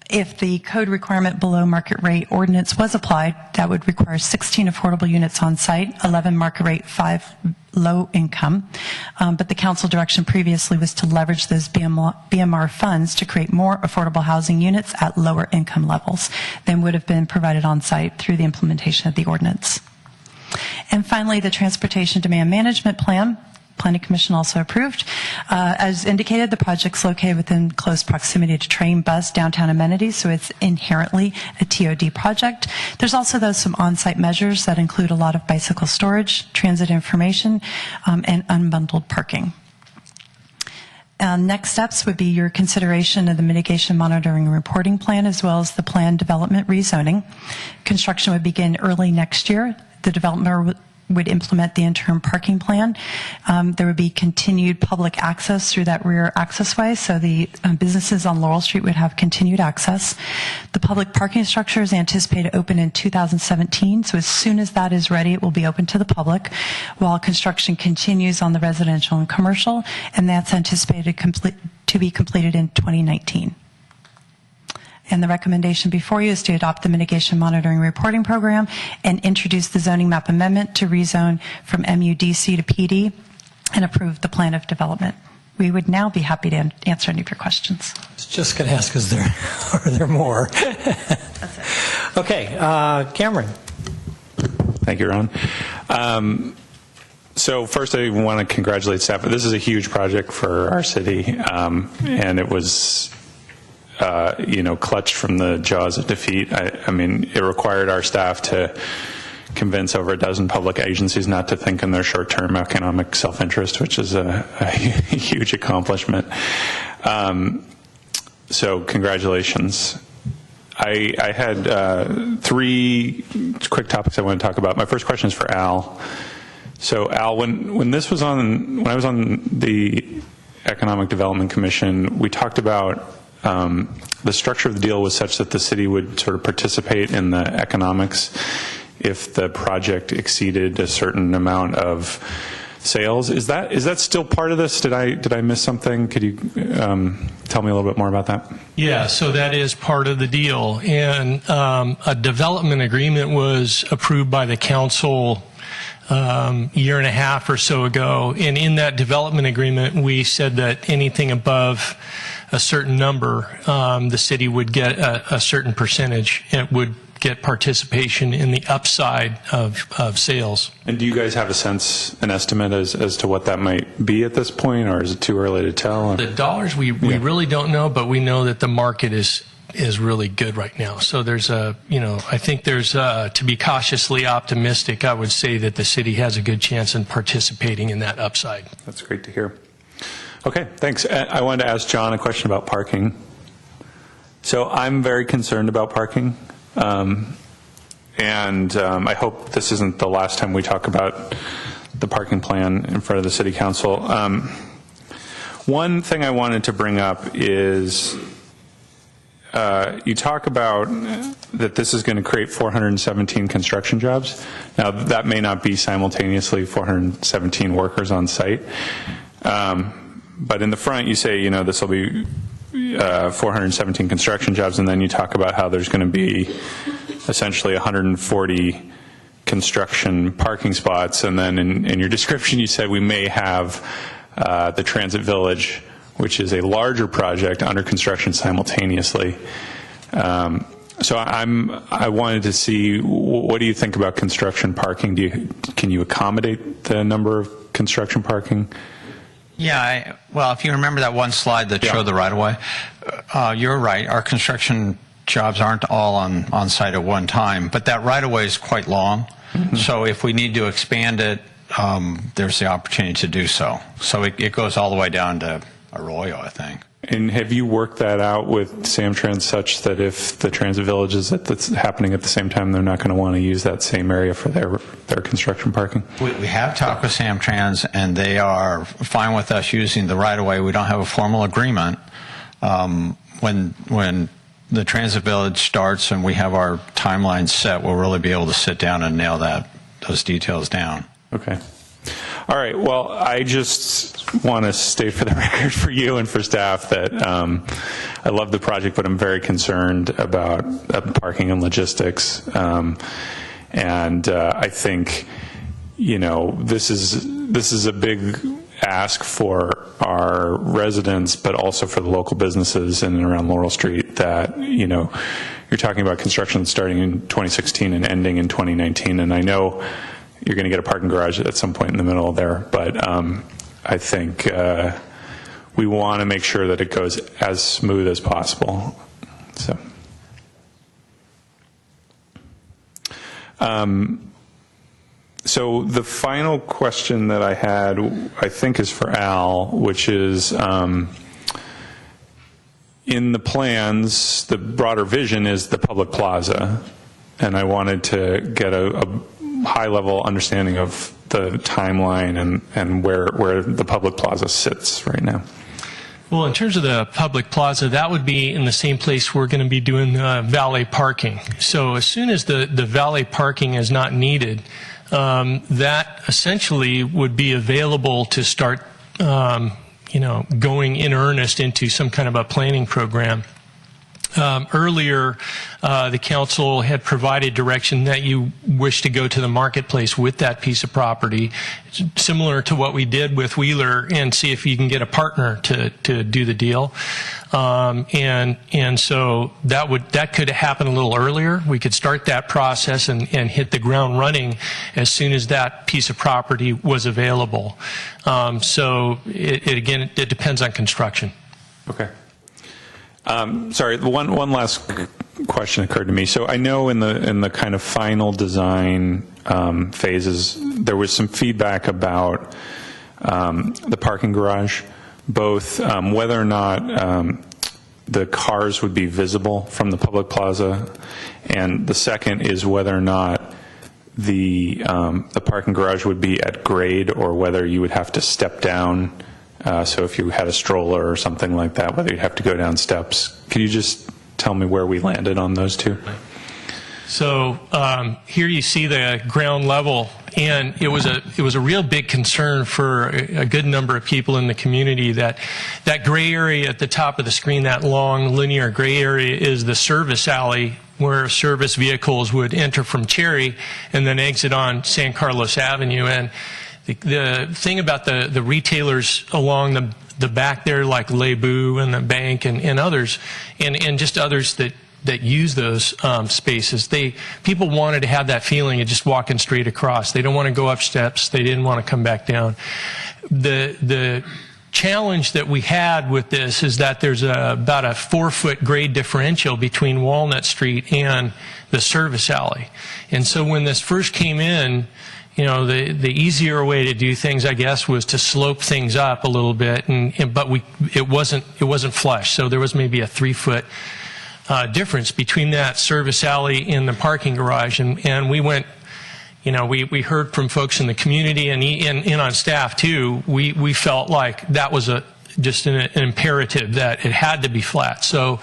If the code requirement below market rate ordinance was applied, that would require 16 affordable units on site, 11 market rate, 5 low income. But the council direction previously was to leverage those BMR funds to create more affordable housing units at lower income levels than would have been provided on site through the implementation of the ordinance. And finally, the Transportation Demand Management Plan. Planning Commission also approved. As indicated, the project's located within close proximity to train, bus, downtown amenities, so it's inherently a TOD project. There's also, though, some on-site measures that include a lot of bicycle storage, transit information, and unbundled parking. Next steps would be your consideration of the mitigation monitoring and reporting plan, as well as the planned development rezoning. Construction would begin early next year. The developer would implement the interim parking plan. There would be continued public access through that rear accessway, so the businesses on Laurel Street would have continued access. The public parking structure is anticipated to open in 2017, so as soon as that is ready, it will be open to the public, while construction continues on the residential and commercial, and that's anticipated to be completed in 2019. And the recommendation before you is to adopt the mitigation monitoring reporting program and introduce the zoning map amendment to rezone from MUDC to PD and approve the plan of development. We would now be happy to answer any of your questions.
I was just going to ask, are there more?
That's it.
Okay, Cameron.
Thank you, Ron. So first, I want to congratulate staff. This is a huge project for our city, and it was clutched from the jaws of defeat. I mean, it required our staff to convince over a dozen public agencies not to think in their short-term economic self-interest, which is a huge accomplishment. So congratulations. I had 3 quick topics I want to talk about. My first question is for Al. So Al, when I was on the Economic Development Commission, we talked about the structure of the deal was such that the city would sort of participate in the economics if the project exceeded a certain amount of sales. Is that still part of this? Did I miss something? Could you tell me a little bit more about that?
Yeah, so that is part of the deal. And a development agreement was approved by the council year and a half or so ago. And in that development agreement, we said that anything above a certain number, the city would get a certain percentage. It would get participation in the upside of sales.
And do you guys have an estimate as to what that might be at this point, or is it too early to tell?
The dollars, we really don't know, but we know that the market is really good right now. So there's I think there's, to be cautiously optimistic, I would say that the city has a good chance in participating in that upside.
That's great to hear. Okay, thanks. I wanted to ask John a question about parking. So I'm very concerned about parking. And I hope this isn't the last time we talk about the parking plan in front of the City Council. One thing I wanted to bring up is you talk about that this is going to create 417 construction jobs. Now, that may not be simultaneously 417 workers on site. But in the front, you say, this will be 417 construction jobs, and then you talk about how there's going to be essentially 140 construction parking spots, and then in your description you said we may have the Transit Village, which is a larger project, under construction simultaneously. So I wanted to see, what do you think about construction parking? Can you accommodate the number of construction parking?
Yeah, well, if you remember that one slide that showed the right-of-way, you're right. Our construction jobs aren't all on site at one time, but that right-of-way is quite long. Mm-hmm. So if we need to expand it, there's the opportunity to do so. So it goes all the way down to Arroyo, I think.
And have you worked that out with Samtrans such that if the Transit Village is happening at the same time, they're not going to want to use that same area for their construction parking?
We have talked with Samtrans, and they are fine with us using the right-of-way. We don't have a formal agreement, when the Transit Village starts and we have our timeline set, we'll really be able to sit down and nail those details down.
Okay. All right. Well, I just want to state for the record for you and for staff that I love the project, but I'm very concerned about parking and logistics. And I think, this is a big ask for our residents, but also for the local businesses in and around Laurel Street that, you're talking about construction starting in 2016 and ending in 2019. And I know you're going to get a parking garage at some point in the middle there, but I think we want to make sure that it goes as smooth as possible. So the final question that I had, I think, is for Al, which is, in the plans, the broader vision is the public plaza, and I wanted to get a high-level understanding of the timeline and where the public plaza sits right now.
Well, in terms of the public plaza, that would be in the same place we're going to be doing valet parking. So as soon as the valet parking is not needed, that essentially would be available to start, going in earnest into some kind of a planning program. Earlier, the council had provided direction that you wish to go to the marketplace with that piece of property, similar to what we did with Wheeler, and see if you can get a partner to do the deal. And so that could happen a little earlier. We could start that process and hit the ground running as soon as that piece of property was available. So it depends on construction.
Okay. Sorry, one last question occurred to me. So I know in the kind of final design phases, there was some feedback about the parking garage, both whether or not the cars would be visible from the public plaza, and the second is whether or not the parking garage would be at grade or whether you would have to step down. So if you had a stroller or something like that, whether you'd have to go down steps. Could you just tell me where we landed on those two?
So here you see the ground level, and it was a real big concern for a good number of people in the community that gray area at the top of the screen, that long linear gray area, is the service alley where service vehicles would enter from Cherry and then exit on San Carlos Avenue. And the thing about the retailers along the back there, like Lebu and the bank and others, and just others that use those spaces, people wanted to have that feeling of just walking straight across. They don't want to go up steps. They didn't want to come back down. The challenge that we had with this is that there's about a 4-foot grade differential between Walnut Street and the service alley. And so when this first came in, the easier way to do things, I guess, was to slope things up a little bit, but it wasn't flush. So there was maybe a 3-foot difference between that service alley and the parking garage, and we went. We heard from folks in the community and on staff too. We felt like that was just an imperative that it had to be flat. So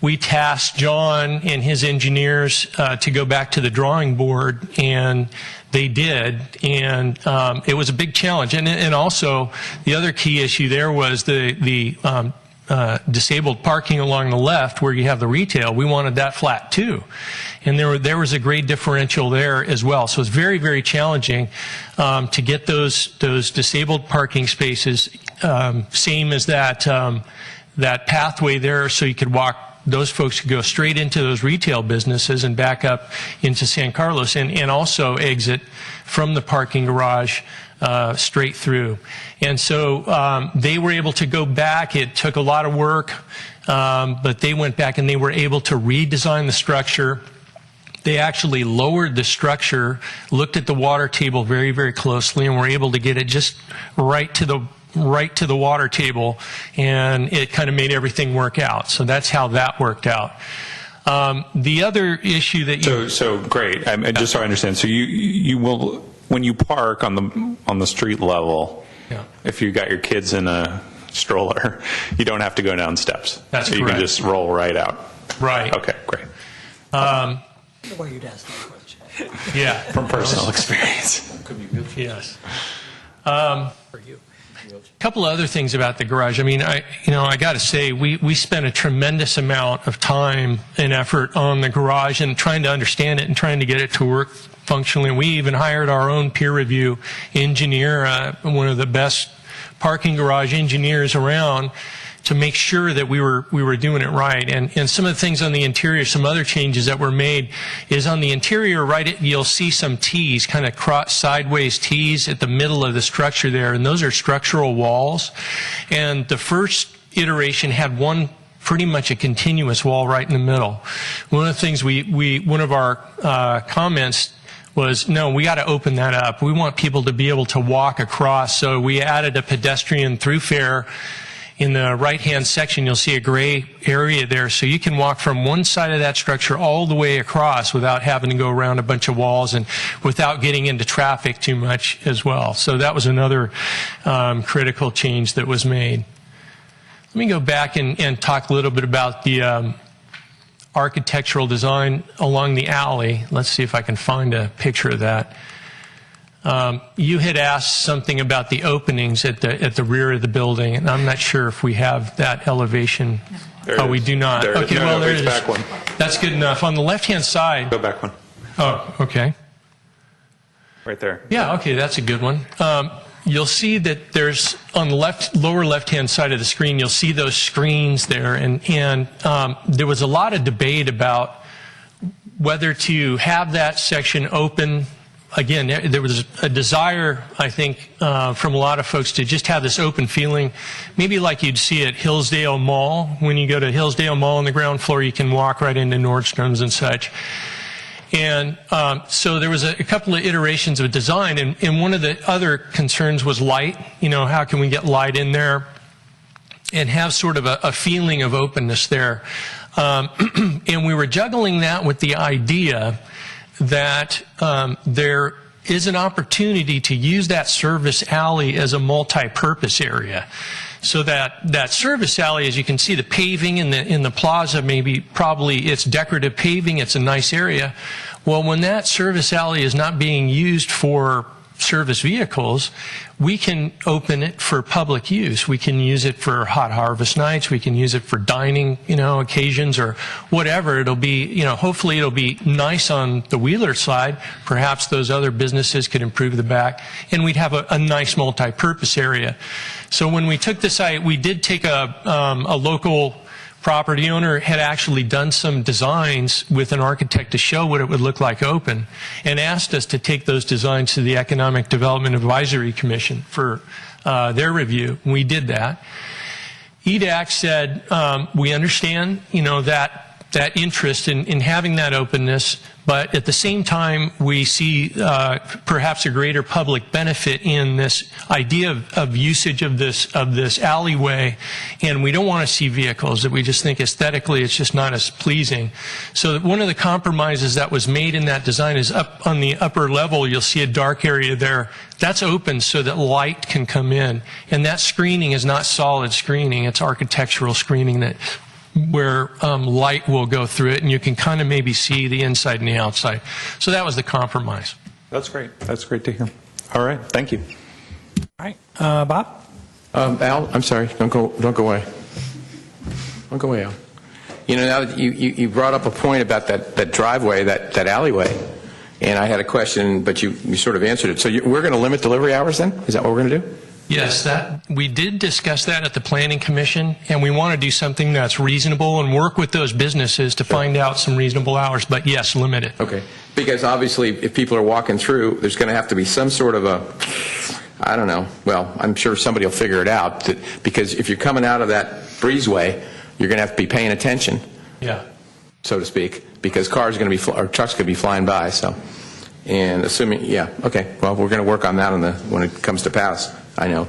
we tasked John and his engineers to go back to the drawing board, and they did, and it was a big challenge. And also, the other key issue there was the disabled parking along the left where you have the retail. We wanted that flat too. And there was a grade differential there as well. So it's very, very challenging to get those disabled parking spaces, same as that pathway there, so you could walk. Those folks could go straight into those retail businesses and back up into San Carlos, and also exit from the parking garage straight through. And so they were able to go back. It took a lot of work, but they went back and they were able to redesign the structure. They actually lowered the structure, looked at the water table very, very closely, and were able to get it just right to the water table, and it kind of made everything work out. So that's how that worked out. The other issue that you...
So great. Just so I understand, so you will, when you park on the street level, if you got your kids in a stroller, you don't have to go down steps.
That's
so you
correct.
can just roll right out.
Right.
Okay, great.
Why you'd ask that question.
Yeah.
From personal experience.
Yes. A couple of other things about the garage. I mean, I got to say, we spent a tremendous amount of time and effort on the garage and trying to understand it and trying to get it to work functionally. We even hired our own peer review engineer, one of the best parking garage engineers around, to make sure that we were doing it right. And some of the things on the interior, some other changes that were made, is on the interior, right, you'll see some T's, kind of sideways T's at the middle of the structure there, and those are structural walls. And the first iteration had pretty much a continuous wall right in the middle. One of the things one of our comments was, no, we got to open that up. We want people to be able to walk across, so we added a pedestrian thoroughfare. In the right-hand section, you'll see a gray area there, so you can walk from one side of that structure all the way across without having to go around a bunch of walls and without getting into traffic too much as well. So that was another critical change that was made. Let me go back and talk a little bit about the architectural design along the alley. Let's see if I can find a picture of that. You had asked something about the openings at the rear of the building, and I'm not sure if we have that elevation. We do not.
There
Okay,
no,
well, there it is.
back one.
That's good enough. On the left-hand side.
Go back one.
Oh, okay.
Right there.
Yeah, okay, that's a good one. You'll see that there's, on the lower left-hand side of the screen, you'll see those screens there, and there was a lot of debate about whether to have that section open. Again, there was a desire, I think, from a lot of folks to just have this open feeling, maybe like you'd see at Hillsdale Mall. When you go to Hillsdale Mall on the ground floor, you can walk right into Nordstrom's and such. And so there was a couple of iterations of design, and one of the other concerns was light. How can we get light in there and have sort of a feeling of openness there? And we were juggling that with the idea that there is an opportunity to use that service alley as a multi-purpose area. So that service alley, as you can see, the paving in the plaza, probably it's decorative paving, it's a nice area. Well, when that service alley is not being used for service vehicles, we can open it for public use. We can use it for hot harvest nights. We can use it for dining, occasions or whatever. It'll be, hopefully it'll be nice on the Wheeler side. Perhaps those other businesses could improve the back, and we'd have a nice multi-purpose area. So when we took this, we did take a local property owner had actually done some designs with an architect to show what it would look like open, and asked us to take those designs to the Economic Development Advisory Commission for their review. We did that. EDAC said, we understand, that interest in having that openness, but at the same time, we see perhaps a greater public benefit in this idea of usage of this alleyway, and we don't want to see vehicles. That we just think aesthetically it's just not as pleasing. So one of the compromises that was made in that design is up on the upper level, you'll see a dark area there. That's open so that light can come in, and that screening is not solid screening, it's architectural screening where light will go through it, and you can kind of maybe see the inside and the outside. So that was the compromise.
That's great. That's great to hear. All right. Thank you.
All right. Bob?
Al, I'm sorry. Don't go away. Don't go away, Al. Now that you brought up a point about that driveway, that alleyway, and I had a question, but you sort of answered it. So we're going to limit delivery hours then? Is that what we're going to do?
Yes, we did discuss that at the Planning Commission, and we want to do something that's reasonable and work with those businesses to find out some reasonable hours, but yes, limit it.
Okay. Because obviously, if people are walking through, there's going to have to be some sort of I don't know, well, I'm sure somebody will figure it out, because if you're coming out of that breezeway, you're going to have to be paying attention, so to speak, because cars are going to be, or trucks going to be flying by, so. And assuming, okay, well, we're going to work on that when it comes to pass. I know.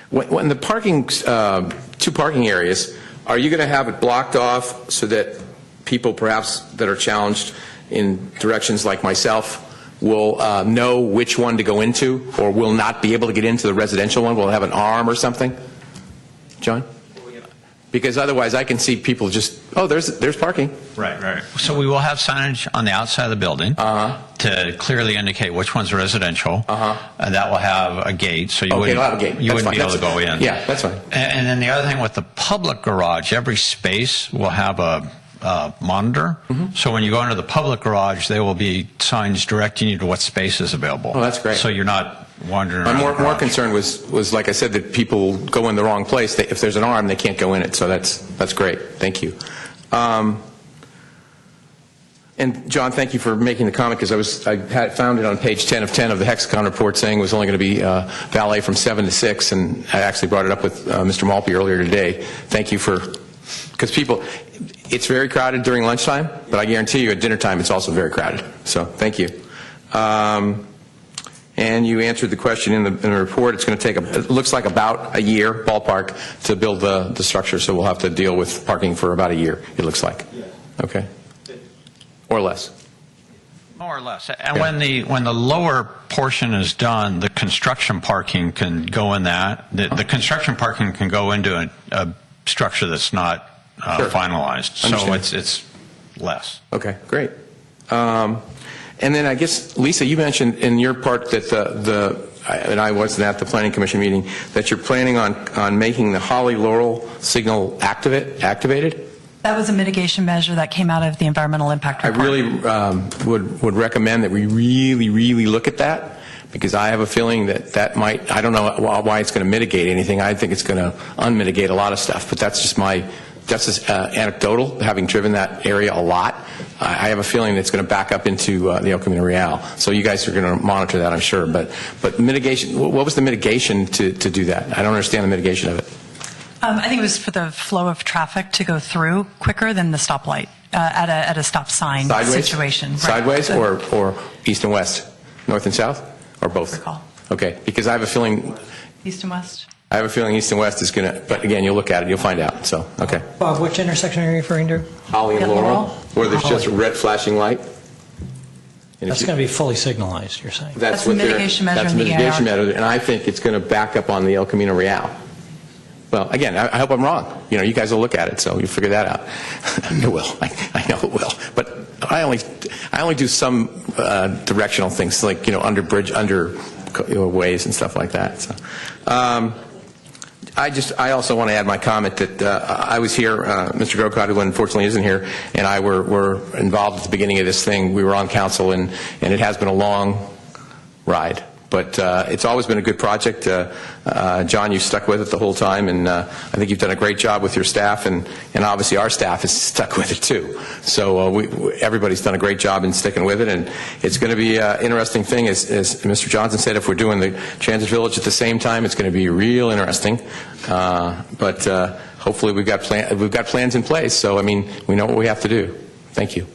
When the parking, 2 parking areas, are you going to have it blocked off so that people perhaps that are challenged in directions like myself will know which one to go into, or will not be able to get into the residential one? Will it have an arm or something? John? Because otherwise I can see people just, oh, there's parking.
Right. So we will have signage on the outside of the building to clearly indicate which one's residential. And that will have a gate, so you
it'll have a gate.
wouldn't
That's
be able
fine.
to go in.
Yeah, that's fine.
And then the other thing with the public garage, every space will have a monitor. So when you go into the public garage, there will be signs directing you to what space is available.
Oh, that's great.
So you're not wandering
My
around.
more concern was, like I said, that people go in the wrong place. If there's an arm, they can't go in it. So that's great. Thank you. And John, thank you for making the comment, because I had found it on page 10 of 10 of the Hexacon report saying it was only going to be valet from 7 to 6, and I actually brought it up with Mr. Malpe earlier today. Thank you because people, it's very crowded during lunchtime, but I guarantee you at dinner time it's also very crowded. So thank you. And you answered the question in the report. It's going to take, it looks like about a year, ballpark, to build the structure, so we'll have to deal with parking for about a year, it looks like. Okay. Or less.
More or less. And when the lower portion is done, the construction parking can go in that. The construction parking can go into a structure that's not finalized. So it's less.
Okay, great. And then I guess, Lisa, you mentioned in your part that and I wasn't at the Planning Commission meeting, that you're planning on making the Holly Laurel signal activated?
That was a mitigation measure that came out of the environmental impact report.
I really would recommend that we really look at that, because I have a feeling that might, I don't know why it's going to mitigate anything. I think it's going to unmitigate a lot of stuff, but that's just anecdotal, having driven that area a lot. I have a feeling that it's going to back up into the El Camino Real. So you guys are going to monitor that, I'm sure. But mitigation, what was the mitigation to do that? I don't understand the mitigation of it.
I think it was for the flow of traffic to go through quicker than the stoplight at a stop sign situation.
Sideways or east and west? North and south? Or both?
Recall.
Okay, because I have a feeling
East and west?
I have a feeling east and west is going to, but again, you'll look at it, you'll find out. So, okay.
Bob, which intersection are you referring to?
Holly and Laurel, where there's just a red flashing light.
That's going to be fully signalized, you're saying?
That's a mitigation measure
That's a
in the
mitigation
EIR.
measure, and I think it's going to back up on the El Camino Real. Well, again, I hope I'm wrong. You guys will look at it, so you'll figure that out. It will. I know it will. But I only do some directional things, like under ways and stuff like that. So, I also want to add my comment that I was here. Mr. Grocott, who unfortunately isn't here, and I were involved at the beginning of this thing. We were on council, and it has been a long ride. But it's always been a good project. John, you've stuck with it the whole time, and I think you've done a great job with your staff, and obviously our staff has stuck with it too. So everybody's done a great job in sticking with it, and it's going to be an interesting thing. As Mr. Johnson said, if we're doing the Transit Village at the same time, it's going to be real interesting. But hopefully we've got plans in place, so I mean, we know what we have to do. Thank you.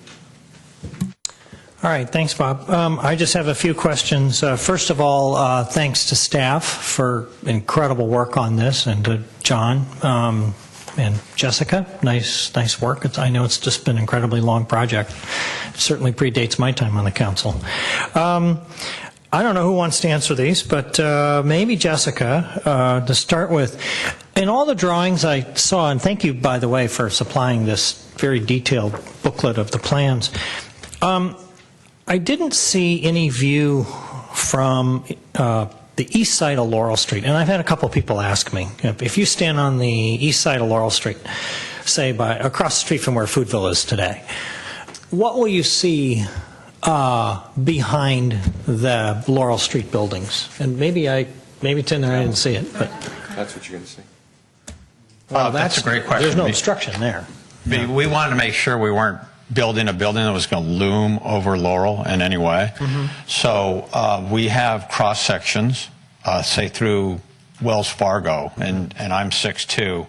All right, thanks, Bob. I just have a few questions. First of all, thanks to staff for incredible work on this, and to John and Jessica. Nice work. I know it's just been an incredibly long project. It certainly predates my time on the council. I don't know who wants to answer these, but maybe Jessica, to start with. In all the drawings I saw, and thank you, by the way, for supplying this very detailed booklet of the plans, I didn't see any view from the east side of Laurel Street. And I've had a couple people ask me, if you stand on the east side of Laurel Street, say across the street from where Foodville is today, what will you see behind the Laurel Street buildings? And maybe it's in there, I didn't see it. But
That's what you're going to see.
Well,
that's a great question.
There's no obstruction there.
We wanted to make sure we weren't building a building that was going to loom over Laurel in any way. So we have cross sections, say through Wells Fargo, and I'm 6'2",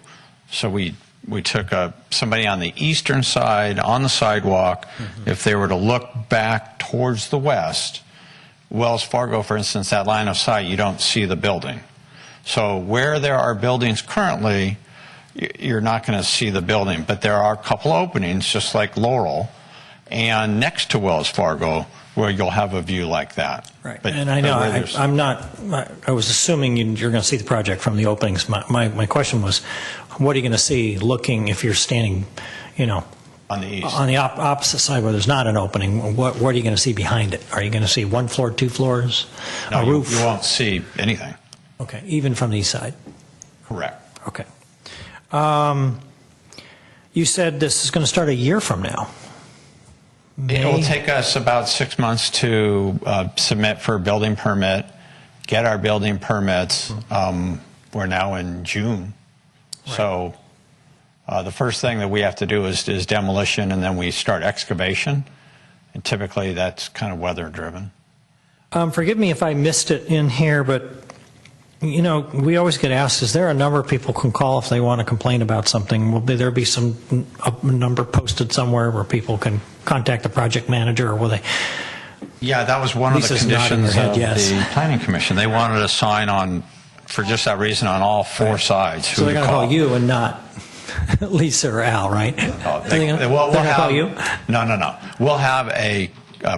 so we took somebody on the eastern side on the sidewalk. If they were to look back towards the west, Wells Fargo, for instance, that line of sight, you don't see the building. So where there are buildings currently, you're not going to see the building, but there are a couple openings, just like Laurel, and next to Wells Fargo, where you'll have a view like that.
Right.
But,
And I know,
but where there's-
I was assuming you're going to see the project from the openings. My question was, what are you going to see looking, if you're standing,
on the east.
on the opposite side where there's not an opening, what are you going to see behind it? Are you going to see one floor, two floors,
No,
a roof?
you won't see anything.
Okay, even from the east side?
Correct.
Okay. You said this is going to start a year from now.
It will take us about 6 months to submit for a building permit, get our building permits. We're now in June. So the first thing that we have to do is demolition, and then we start excavation. And typically that's kind of weather driven.
Forgive me if I missed it in here, but we always get asked, is there a number people can call if they want to complain about something? Will there be a number posted somewhere where people can contact the project manager, or will they?
Yeah, that was one of the
Lisa's nodding her
conditions
head,
of
yes.
the Planning Commission. They wanted a sign on, for just that reason, on all four sides.
So they're going to call you and not Lisa or Al, right?
We'll
They're going to
have,
call you?
No. We'll have a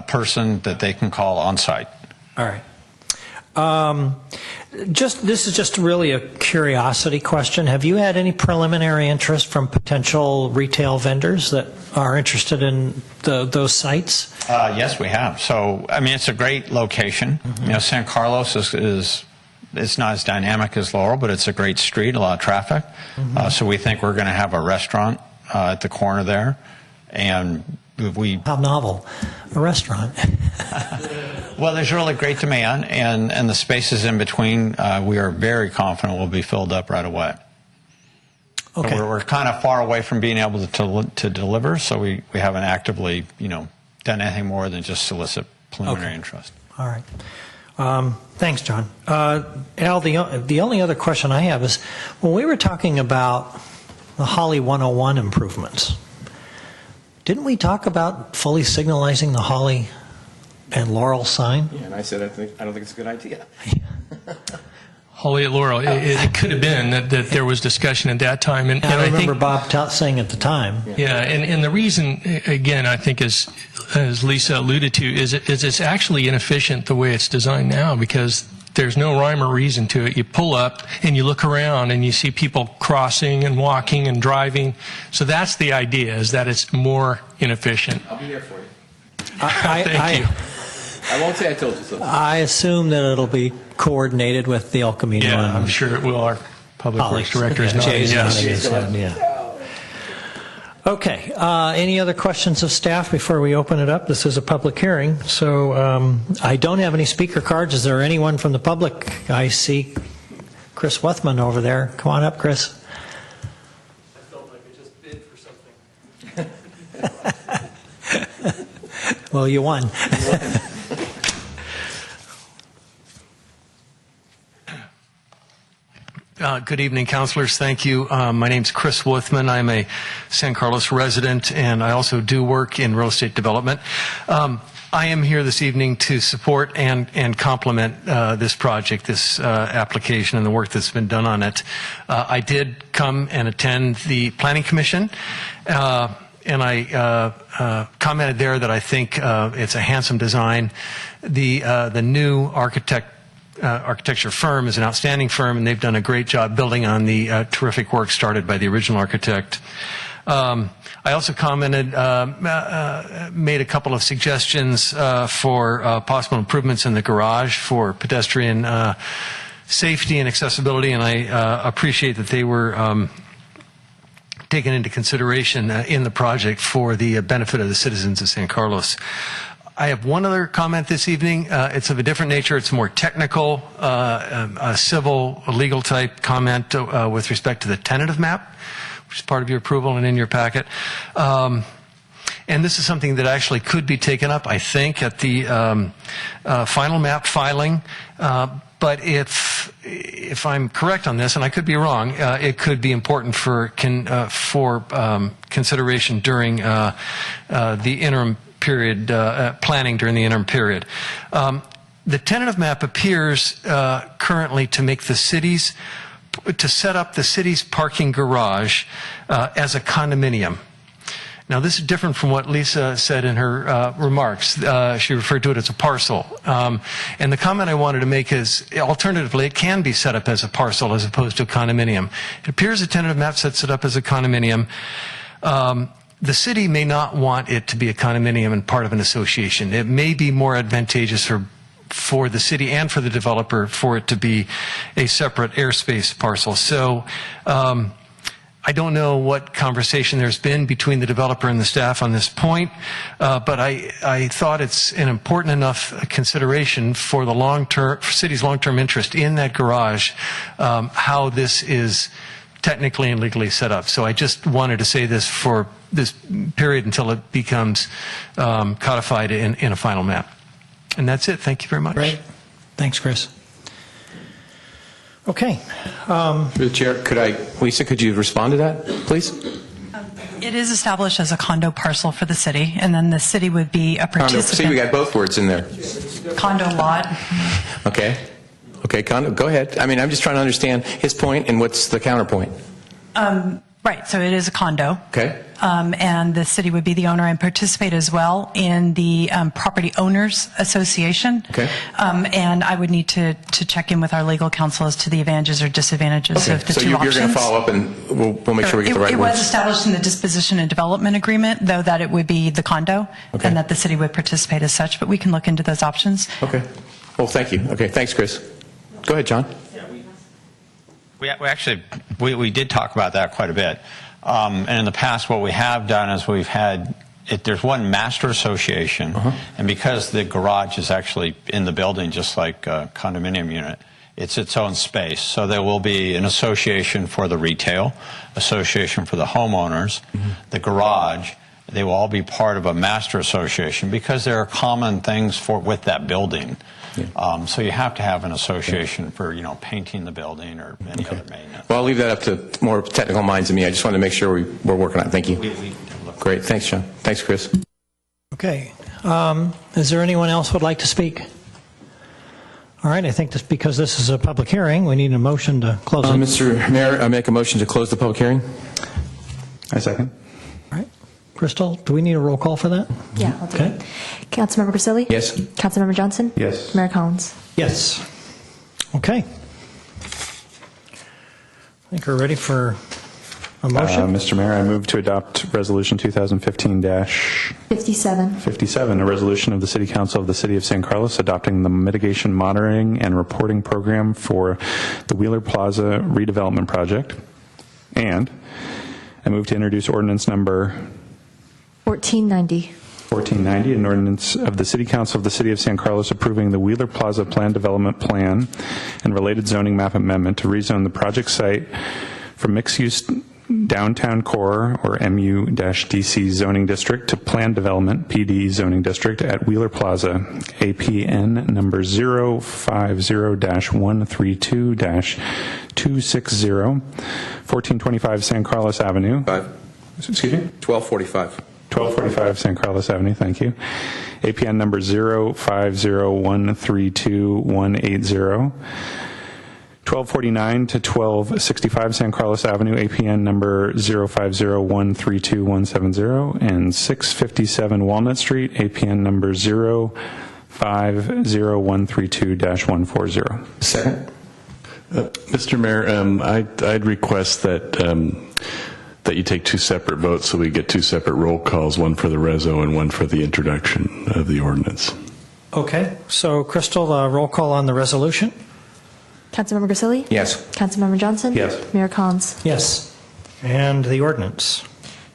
person that they can call on site.
All right. This is just really a curiosity question. Have you had any preliminary interest from potential retail vendors that are interested in those sites?
Yes, we have. So, I mean, it's a great location. San Carlos is it's not as dynamic as Laurel, but it's a great street, a lot of traffic. So we think we're going to have a restaurant at the corner there. And How
novel, a restaurant.
Well, there's really great demand, and the spaces in between, we are very confident will be filled up right away.
Okay.
So we're kind of far away from being able to deliver, so we haven't actively, done anything more than just solicit preliminary interest.
All right. Thanks, John. Al, the only other question I have is, when we were talking about the Holly 101 improvements, didn't we talk about fully signalizing the Holly and Laurel sign?
Yeah, and I said, I don't think it's a good idea.
Holly at Laurel, it could have been that there was discussion at that time. And
I remember
think,
Bob saying at the time.
Yeah, and the reason, again, I think as Lisa alluded to, is it's actually inefficient the way it's designed now, because there's no rhyme or reason to it. You pull up and you look around and you see people crossing and walking and driving. So that's the idea, is that it's more inefficient.
I'll be there for you.
Thank you.
I won't say I told you so.
I assume that it'll be coordinated with the El Camino.
Yeah,
and
I'm sure it will. Our public
Holly.
works director is nodding
Jay's
yes.
nodding his head, yeah. Okay. Any other questions of staff before we open it up? This is a public hearing, so I don't have any speaker cards. Is there anyone from the public? I see Chris Wethman over there. Come on up, Chris.
I felt like I just bid for something.
Well, you won.
Good evening, councilors. Thank you. My name's Chris Wuthman. I'm a San Carlos resident, and I also do work in real estate development. I am here this evening to support and complement this project, this application, and the work that's been done on it. I did come and attend the Planning Commission, and I commented there that I think it's a handsome design. The new architecture firm is an outstanding firm, and they've done a great job building on the terrific work started by the original architect. I also commented, made a couple of suggestions for possible improvements in the garage for pedestrian safety and accessibility, and I appreciate that they were taken into consideration in the project for the benefit of the citizens of San Carlos. I have one other comment this evening. It's of a different nature. It's more technical, a civil, legal type comment with respect to the tentative map, which is part of your approval and in your packet. And this is something that actually could be taken up, I think, at the final map filing. But if I'm correct on this, and I could be wrong, it could be important for consideration during the interim period, planning during the interim period. The tentative map appears currently to make the city's, to set up the city's parking garage as a condominium. Now, this is different from what Lisa said in her remarks. She referred to it as a parcel. And the comment I wanted to make is, alternatively, it can be set up as a parcel as opposed to a condominium. It appears a tentative map sets it up as a condominium. The city may not want it to be a condominium and part of an association. It may be more advantageous for the city and for the developer for it to be a separate airspace parcel. So I don't know what conversation there's been between the developer and the staff on this point, but I thought it's an important enough consideration for the for city's long-term interest in that garage, how this is technically and legally set up. So I just wanted to say this for this period until it becomes codified in a final map. And that's it. Thank you very much.
Great. Thanks, Chris. Okay.
Through the chair, Lisa, could you respond to that, please?
It is established as a condo parcel for the city, and then the city would be a participant.
See, we got both words in there.
Condo lot.
Okay. Okay, condo, go ahead. I mean, I'm just trying to understand his point and what's the counterpoint.
Right, so it is a condo.
Okay.
And the city would be the owner and participate as well in the Property Owners Association.
Okay.
And I would need to check in with our legal counsel as to the advantages or disadvantages of the
so
two
you're
options.
going to follow up and we'll make sure we get the right
It
words.
was established in the disposition and development agreement, though, that it would be the condo and that the city would participate as such, but we can look into those options.
Okay. Well, thank you. Okay, thanks, Chris. Go ahead, John.
We did talk about that quite a bit. And in the past, what we have done is we've had, there's one master association, and because the garage is actually in the building, just like a condominium unit, it's its own space. So there will be an association for the retail, association for the homeowners, the garage. They will all be part of a master association because there are common things with that building. So you have to have an association for, painting the building or any other maintenance.
Well, I'll leave that up to more technical minds than me. I just wanted to make sure we're working on it. Thank you. Great. Thanks, John. Thanks, Chris.
Okay. Is there anyone else who would like to speak? All right. I think because this is a public hearing, we need a motion to close it.
Mr. Mayor, I make a motion to close the public hearing.
I second.
All right. Crystal, do we need a roll call for that?
Yeah, I'll do it. Councilmember Grisilli?
Yes.
Councilmember Johnson?
Yes.
Mayor Collins?
Yes. Okay. I think we're ready for a motion.
Mr. Mayor, I move to adopt Resolution 2015-57,
57.
a resolution of the City Council of the City of San Carlos adopting the mitigation monitoring and reporting program for the Wheeler Plaza redevelopment project. And I move to introduce ordinance number
1490.
1490, an ordinance of the City Council of the City of San Carlos approving the Wheeler Plaza Plan Development Plan and related zoning map amendment to rezone the project site from mixed-use downtown core, or MU-DC zoning district, to planned development, PD zoning district, at Wheeler Plaza, APN number 050-132-260, 1425 San Carlos Avenue. Excuse me?
1245.
1245 San Carlos Avenue, thank you. APN number 050-132-180. 1249 to 1265 San Carlos Avenue, APN number 050-132-170. And 657 Walnut Street, APN number 050-132-140.
Second.
Mr. Mayor, I'd request that you take two separate votes so we get two separate roll calls, one for the reso and one for the introduction of the ordinance.
Okay. So, Crystal, roll call on the resolution?
Councilmember Grisilli?
Yes.
Councilmember Johnson?
Yes.
Mayor Collins?
Yes. And the ordinance?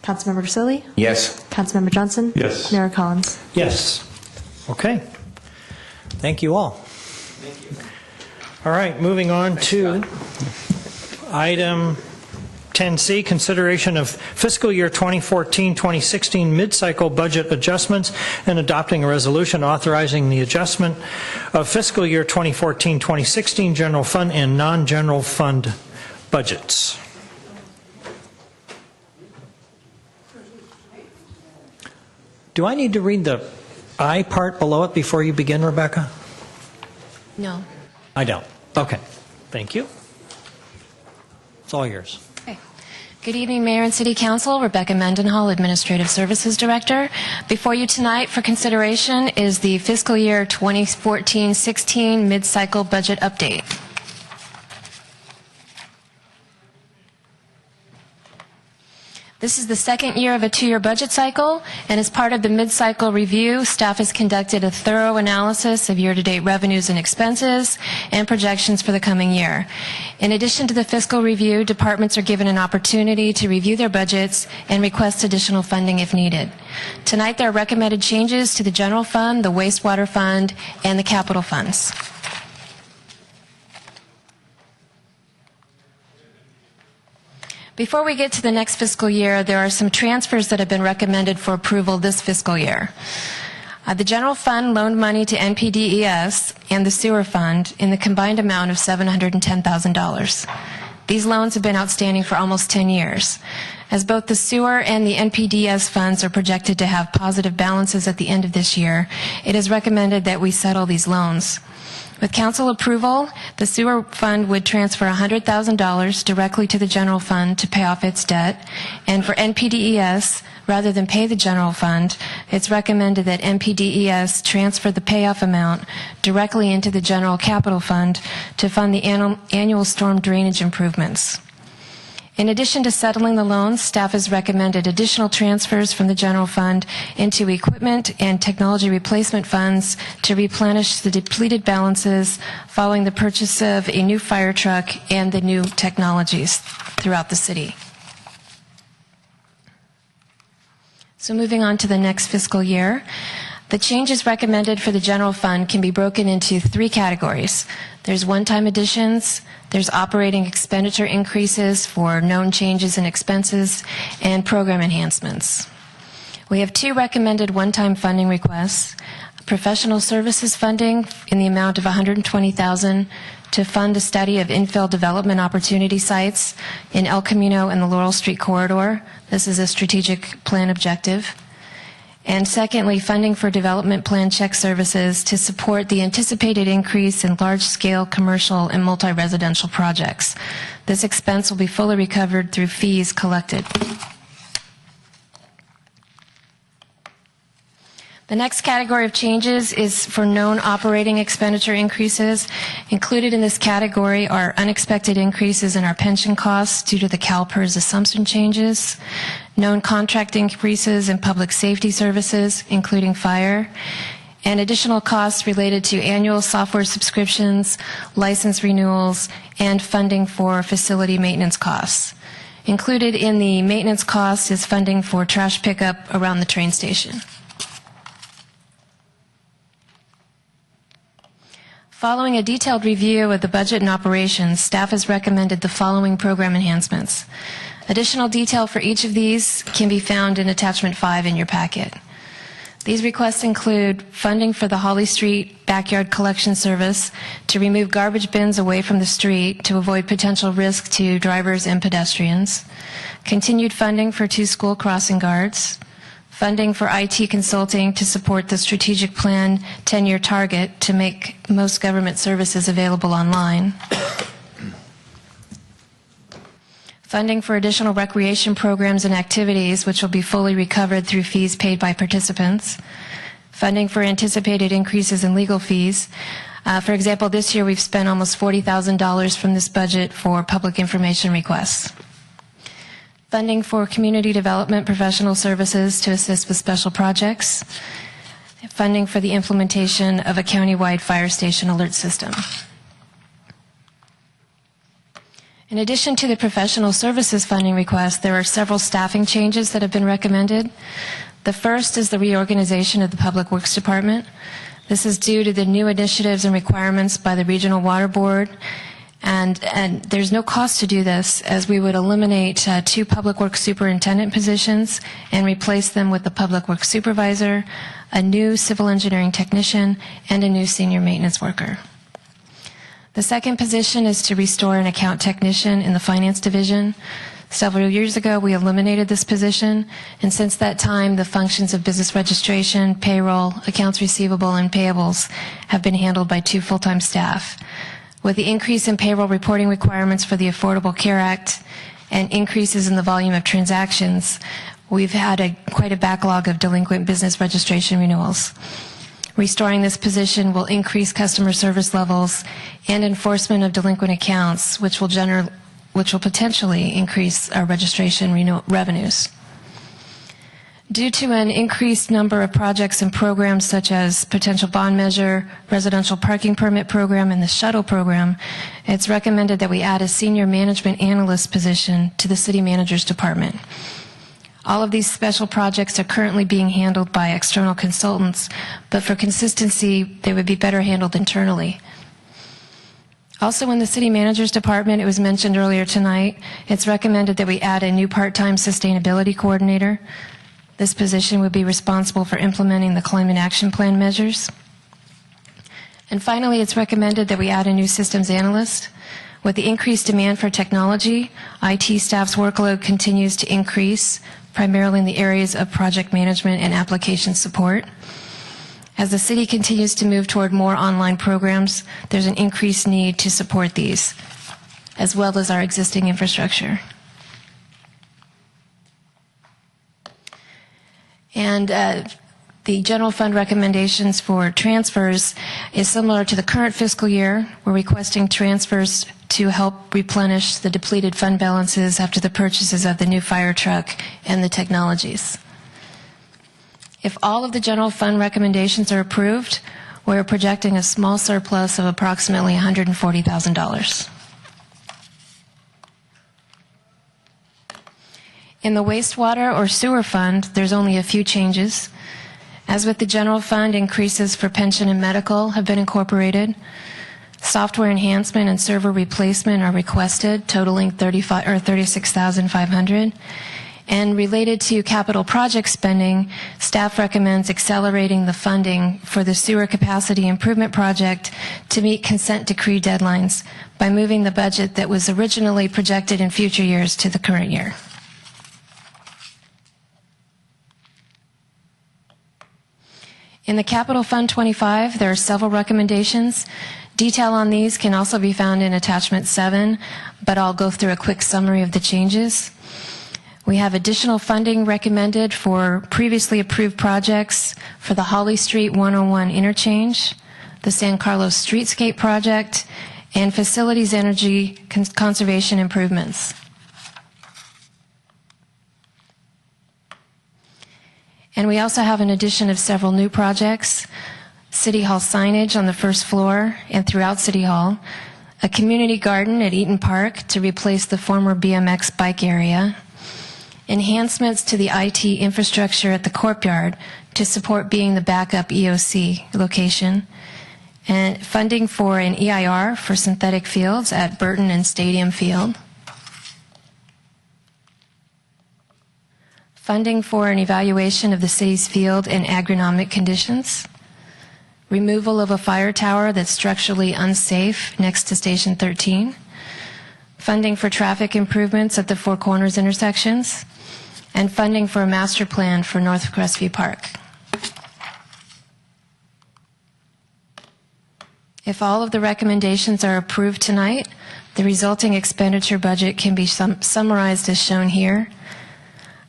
Councilmember Grisilli?
Yes.
Councilmember Johnson?
Yes.
Mayor Collins?
Yes. Okay. Thank you all. All right, moving on to item 10C, consideration of fiscal year 2014-2016 mid-cycle budget adjustments and adopting a resolution authorizing the adjustment of fiscal year 2014-2016 general fund and non-general fund budgets. Do I need to read the I part below it before you begin, Rebecca?
No.
I don't. Okay. Thank you. It's all yours.
Good evening, Mayor and City Council. Rebecca Mendenhall, Administrative Services Director. Before you tonight for consideration is the fiscal year 2014-16 mid-cycle budget update. This is the second year of a two-year budget cycle, and as part of the mid-cycle review, staff has conducted a thorough analysis of year-to-date revenues and expenses and projections for the coming year. In addition to the fiscal review, departments are given an opportunity to review their budgets and request additional funding if needed. Tonight, there are recommended changes to the general fund, the wastewater fund, and the capital funds. Before we get to the next fiscal year, there are some transfers that have been recommended for approval this fiscal year. The general fund loaned money to NPDES and the sewer fund in the combined amount of $710,000. These loans have been outstanding for almost 10 years. As both the sewer and the NPDES funds are projected to have positive balances at the end of this year, it is recommended that we settle these loans. With council approval, the sewer fund would transfer $100,000 directly to the general fund to pay off its debt, and for NPDES, rather than pay the general fund, it's recommended that NPDES transfer the payoff amount directly into the general capital fund to fund the annual storm drainage improvements. In addition to settling the loans, staff has recommended additional transfers from the general fund into equipment and technology replacement funds to replenish the depleted balances following the purchase of a new fire truck and the new technologies throughout the city. So moving on to the next fiscal year, the changes recommended for the general fund can be broken into three categories. There's one-time additions, there's operating expenditure increases for known changes in expenses, and program enhancements. We have two recommended one-time funding requests: professional services funding in the amount of $120,000 to fund a study of infill development opportunity sites in El Camino and the Laurel Street corridor. This is a strategic plan objective. And secondly, funding for development plan check services to support the anticipated increase in large-scale commercial and multi-residential projects. This expense will be fully recovered through fees collected. The next category of changes is for known operating expenditure increases. Included in this category are unexpected increases in our pension costs due to the CalPERS assumption changes, known contract increases in public safety services, including fire, and additional costs related to annual software subscriptions, license renewals, and funding for facility maintenance costs. Included in the maintenance costs is funding for trash pickup around the train station. Following a detailed review of the budget and operations, staff has recommended the following program enhancements. Additional detail for each of these can be found in Attachment 5 in your packet. These requests include funding for the Holly Street backyard collection service to remove garbage bins away from the street to avoid potential risk to drivers and pedestrians, continued funding for 2 school crossing guards, funding for IT consulting to support the strategic plan 10-year target to make most government services available online, funding for additional recreation programs and activities which will be fully recovered through fees paid by participants, funding for anticipated increases in legal fees. For example, this year we've spent almost $40,000 from this budget for public information requests. Funding for community development professional services to assist with special projects, funding for the implementation of a countywide fire station alert system. In addition to the professional services funding request, there are several staffing changes that have been recommended. The first is the reorganization of the Public Works Department. This is due to the new initiatives and requirements by the Regional Water Board. And there's no cost to do this, as we would eliminate 2 Public Works Superintendent positions and replace them with the Public Works Supervisor, a new Civil Engineering Technician, and a new Senior Maintenance Worker. The second position is to restore an account technician in the Finance Division. Several years ago, we eliminated this position, and since that time, the functions of business registration, payroll, accounts receivable, and payables have been handled by 2 full-time staff. With the increase in payroll reporting requirements for the Affordable Care Act and increases in the volume of transactions, we've had quite a backlog of delinquent business registration renewals. Restoring this position will increase customer service levels and enforcement of delinquent accounts, which will potentially increase our registration revenues. Due to an increased number of projects and programs such as potential bond measure, residential parking permit program, and the shuttle program, it's recommended that we add a senior management analyst position to the city manager's department. All of these special projects are currently being handled by external consultants, but for consistency, they would be better handled internally. Also, in the city manager's department, it was mentioned earlier tonight, it's recommended that we add a new part-time sustainability coordinator. This position would be responsible for implementing the Climate Action Plan measures. And finally, it's recommended that we add a new systems analyst. With the increased demand for technology, IT staff's workload continues to increase, primarily in the areas of project management and application support. As the city continues to move toward more online programs, there's an increased need to support these, as well as our existing infrastructure. And the general fund recommendations for transfers is similar to the current fiscal year. We're requesting transfers to help replenish the depleted fund balances after the purchases of the new fire truck and the technologies. If all of the general fund recommendations are approved, we're projecting a small surplus of approximately $140,000. In the wastewater or sewer fund, there's only a few changes. As with the general fund, increases for pension and medical have been incorporated. Software enhancement and server replacement are requested, totaling $36,500. And related to capital project spending, staff recommends accelerating the funding for the sewer capacity improvement project to meet consent decree deadlines by moving the budget that was originally projected in future years to the current year. In the Capital Fund 25, there are several recommendations. Detail on these can also be found in Attachment 7, but I'll go through a quick summary of the changes. We have additional funding recommended for previously approved projects for the Holly Street 101 interchange, the San Carlos Streetscape project, and facilities energy conservation improvements. And we also have an addition of several new projects: City Hall signage on the first floor and throughout City Hall, a community garden at Eaton Park to replace the former BMX bike area, enhancements to the IT infrastructure at the courtyard to support being the backup EOC location, and funding for an EIR for synthetic fields at Burton and Stadium Field, funding for an evaluation of the city's field and agronomic conditions, removal of a fire tower that's structurally unsafe next to Station 13, funding for traffic improvements at the Four Corners intersections, and funding for a master plan for North Crestview Park. If all of the recommendations are approved tonight, the resulting expenditure budget can be summarized as shown here.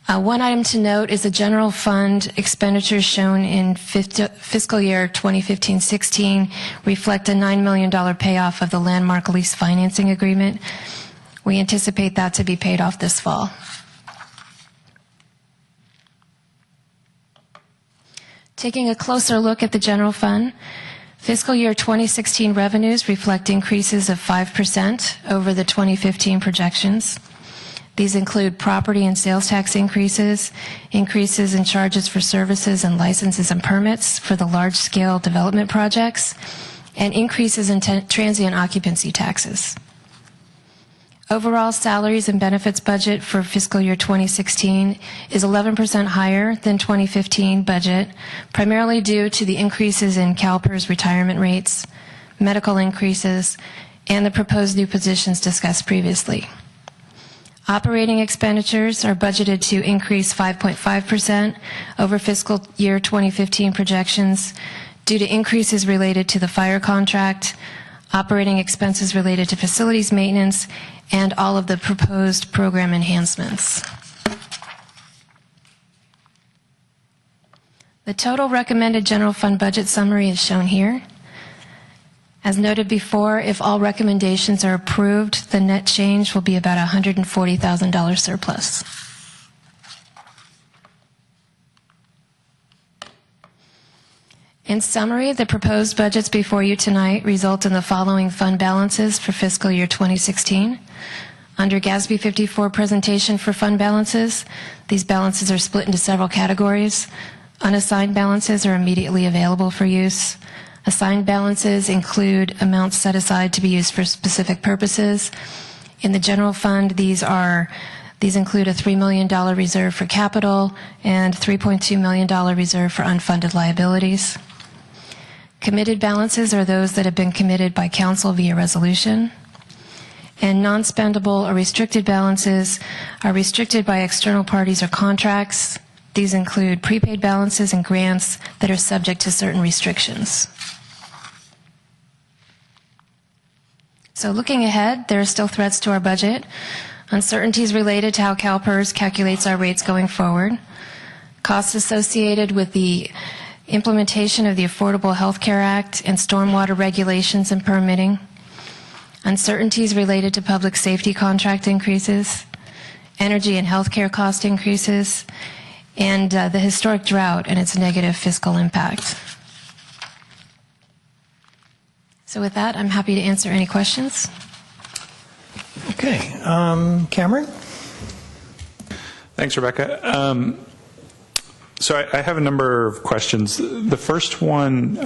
One item to note is the general fund expenditures shown in fiscal year 2015-16 reflect a $9 million payoff of the landmark lease financing agreement. We anticipate that to be paid off this fall. Taking a closer look at the general fund, fiscal year 2016 revenues reflect increases of 5% over the 2015 projections. These include property and sales tax increases, increases in charges for services and licenses and permits for the large-scale development projects, and increases in transient occupancy taxes. Overall salaries and benefits budget for fiscal year 2016 is 11% higher than 2015 budget, primarily due to the increases in CalPERS retirement rates, medical increases, and the proposed new positions discussed previously. Operating expenditures are budgeted to increase 5.5% over fiscal year 2015 projections due to increases related to the fire contract, operating expenses related to facilities maintenance, and all of the proposed program enhancements. The total recommended general fund budget summary is shown here. As noted before, if all recommendations are approved, the net change will be about $140,000 surplus. In summary, the proposed budgets before you tonight result in the following fund balances for fiscal year 2016. Under GASB 54 presentation for fund balances, these balances are split into several categories. Unassigned balances are immediately available for use. Assigned balances include amounts set aside to be used for specific purposes. In the general fund, these include a $3 million reserve for capital and $3.2 million reserve for unfunded liabilities. Committed balances are those that have been committed by council via resolution. And non-spendable or restricted balances are restricted by external parties or contracts. These include prepaid balances and grants that are subject to certain restrictions. So looking ahead, there are still threats to our budget, uncertainties related to how CalPERS calculates our rates going forward, costs associated with the implementation of the Affordable Health Care Act and stormwater regulations and permitting, uncertainties related to public safety contract increases, energy and healthcare cost increases, and the historic drought and its negative fiscal impact. So with that, I'm happy to answer any questions.
Okay. Cameron?
Thanks, Rebecca. So I have a number of questions. The first one,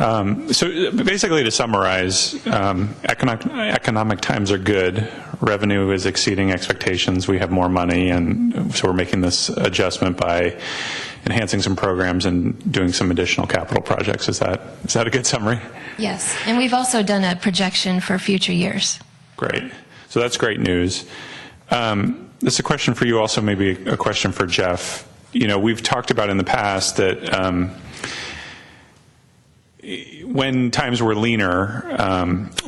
so basically to summarize, economic times are good. Revenue is exceeding expectations. We have more money, and so we're making this adjustment by enhancing some programs and doing some additional capital projects. Is that a good summary?
Yes, and we've also done a projection for future years.
Great. So that's great news. This is a question for you, also maybe a question for Jeff. You know, we've talked about in the past that when times were leaner,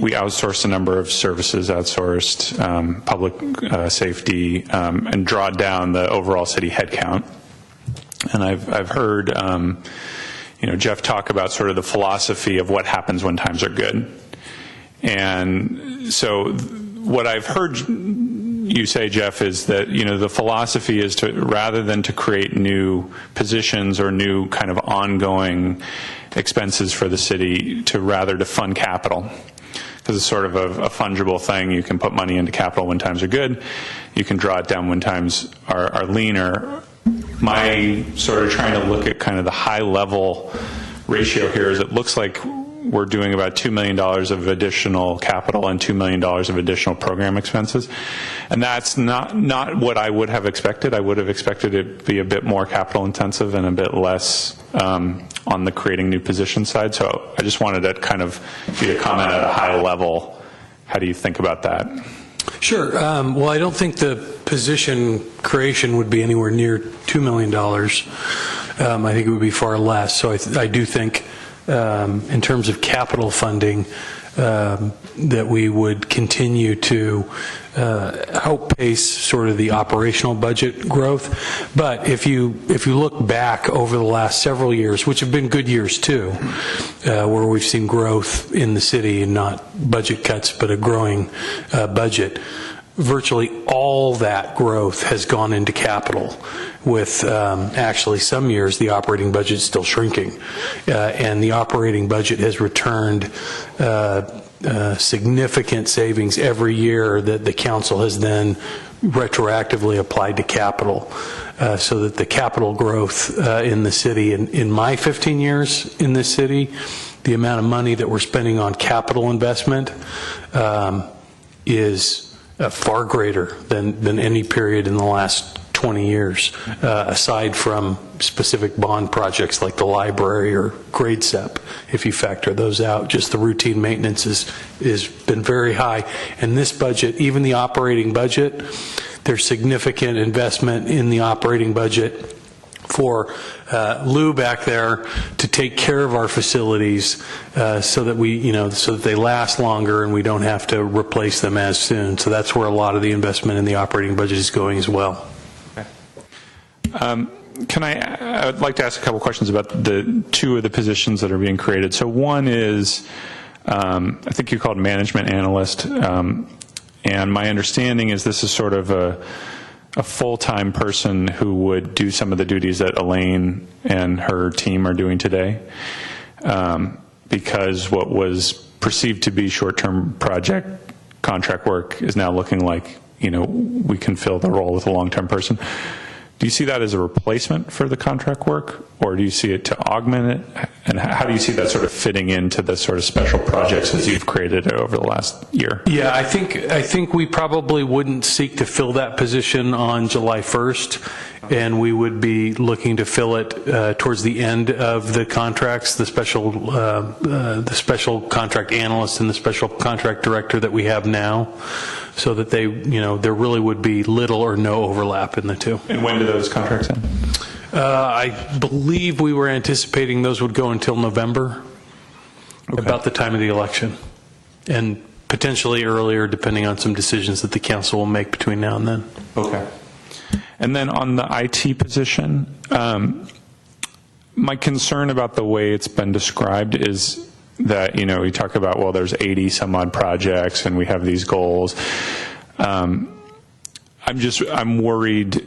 we outsourced a number of services, outsourced public safety, and draw down the overall city headcount. And I've heard, Jeff talk about sort of the philosophy of what happens when times are good. And so what I've heard you say, Jeff, is that, the philosophy is to, rather than to create new positions or new kind of ongoing expenses for the city, to rather to fund capital. Because it's sort of a fungible thing. You can put money into capital when times are good. You can draw it down when times are leaner. My sort of trying to look at kind of the high level ratio here is it looks like we're doing about $2 million of additional capital and $2 million of additional program expenses. And that's not what I would have expected. I would have expected it to be a bit more capital intensive and a bit less on the creating new position side. So I just wanted to kind of you to comment at a high level. How do you think about that?
Sure. Well, I don't think the position creation would be anywhere near $2 million. I think it would be far less. So I do think in terms of capital funding, that we would continue to outpace sort of the operational budget growth. But if you look back over the last several years, which have been good years too, where we've seen growth in the city and not budget cuts, but a growing budget, virtually all that growth has gone into capital, with actually some years the operating budget is still shrinking. And the operating budget has returned significant savings every year that the council has then retroactively applied to capital. So that the capital growth in the city, in my 15 years in this city, the amount of money that we're spending on capital investment is far greater than any period in the last 20 years, aside from specific bond projects like the library or grade SEP. If you factor those out, just the routine maintenance has been very high. And this budget, even the operating budget, there's significant investment in the operating budget for Lou back there to take care of our facilities so that so that they last longer and we don't have to replace them as soon. So that's where a lot of the investment in the operating budget is going as well.
I would like to ask a couple questions about the two of the positions that are being created. So one is, I think you called management analyst, and my understanding is this is sort of a full-time person who would do some of the duties that Elaine and her team are doing today, because what was perceived to be short-term project contract work is now looking like, we can fill the role with a long-term person. Do you see that as a replacement for the contract work, or do you see it to augment it? And how do you see that sort of fitting into the sort of special projects that you've created over the last year?
Yeah, I think we probably wouldn't seek to fill that position on July 1st, and we would be looking to fill it towards the end of the contracts, the special contract analyst and the special contract director that we have now, so that they, there really would be little or no overlap in the two.
And when do those contracts end?
I believe we were anticipating those would go until November, about the time of the election, and potentially earlier, depending on some decisions that the council will make between now and then.
Okay. And then on the IT position, my concern about the way it's been described is that, we talk about, well, there's 80 some odd projects and we have these goals. I'm worried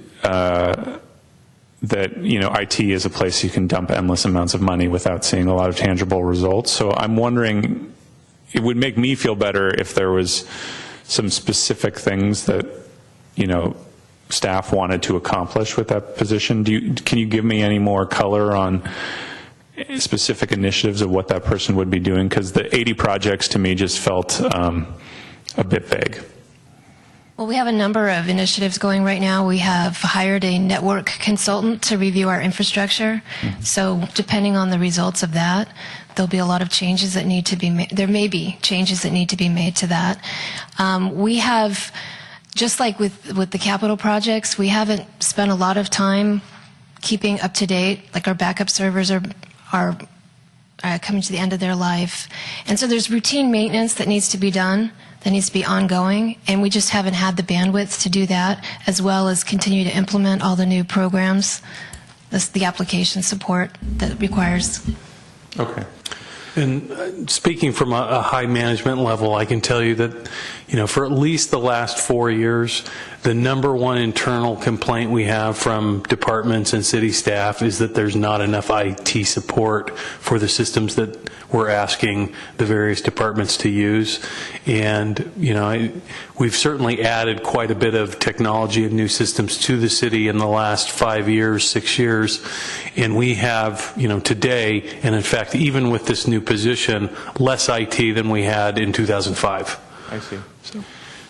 that, IT is a place you can dump endless amounts of money without seeing a lot of tangible results. So I'm wondering, it would make me feel better if there was some specific things that, staff wanted to accomplish with that position. Can you give me any more color on specific initiatives of what that person would be doing? Because the 80 projects to me just felt a bit vague.
Well, we have a number of initiatives going right now. We have hired a network consultant to review our infrastructure. So depending on the results of that, there'll be a lot of changes that need to be made. There may be changes that need to be made to that. We have, just like with the capital projects, we haven't spent a lot of time keeping up to date. Like our backup servers are coming to the end of their life. And so there's routine maintenance that needs to be done, that needs to be ongoing, and we just haven't had the bandwidth to do that, as well as continue to implement all the new programs, the application support that it requires.
Okay. And speaking from a high management level, I can tell you that, for at least the last 4 years, the number one internal complaint we have from departments and city staff is that there's not enough IT support for the systems that we're asking the various departments to use. And, we've certainly added quite a bit of technology and new systems to the city in the last 5 years, 6 years. And we have, today, and in fact, even with this new position, less IT than we had in 2005.
I see.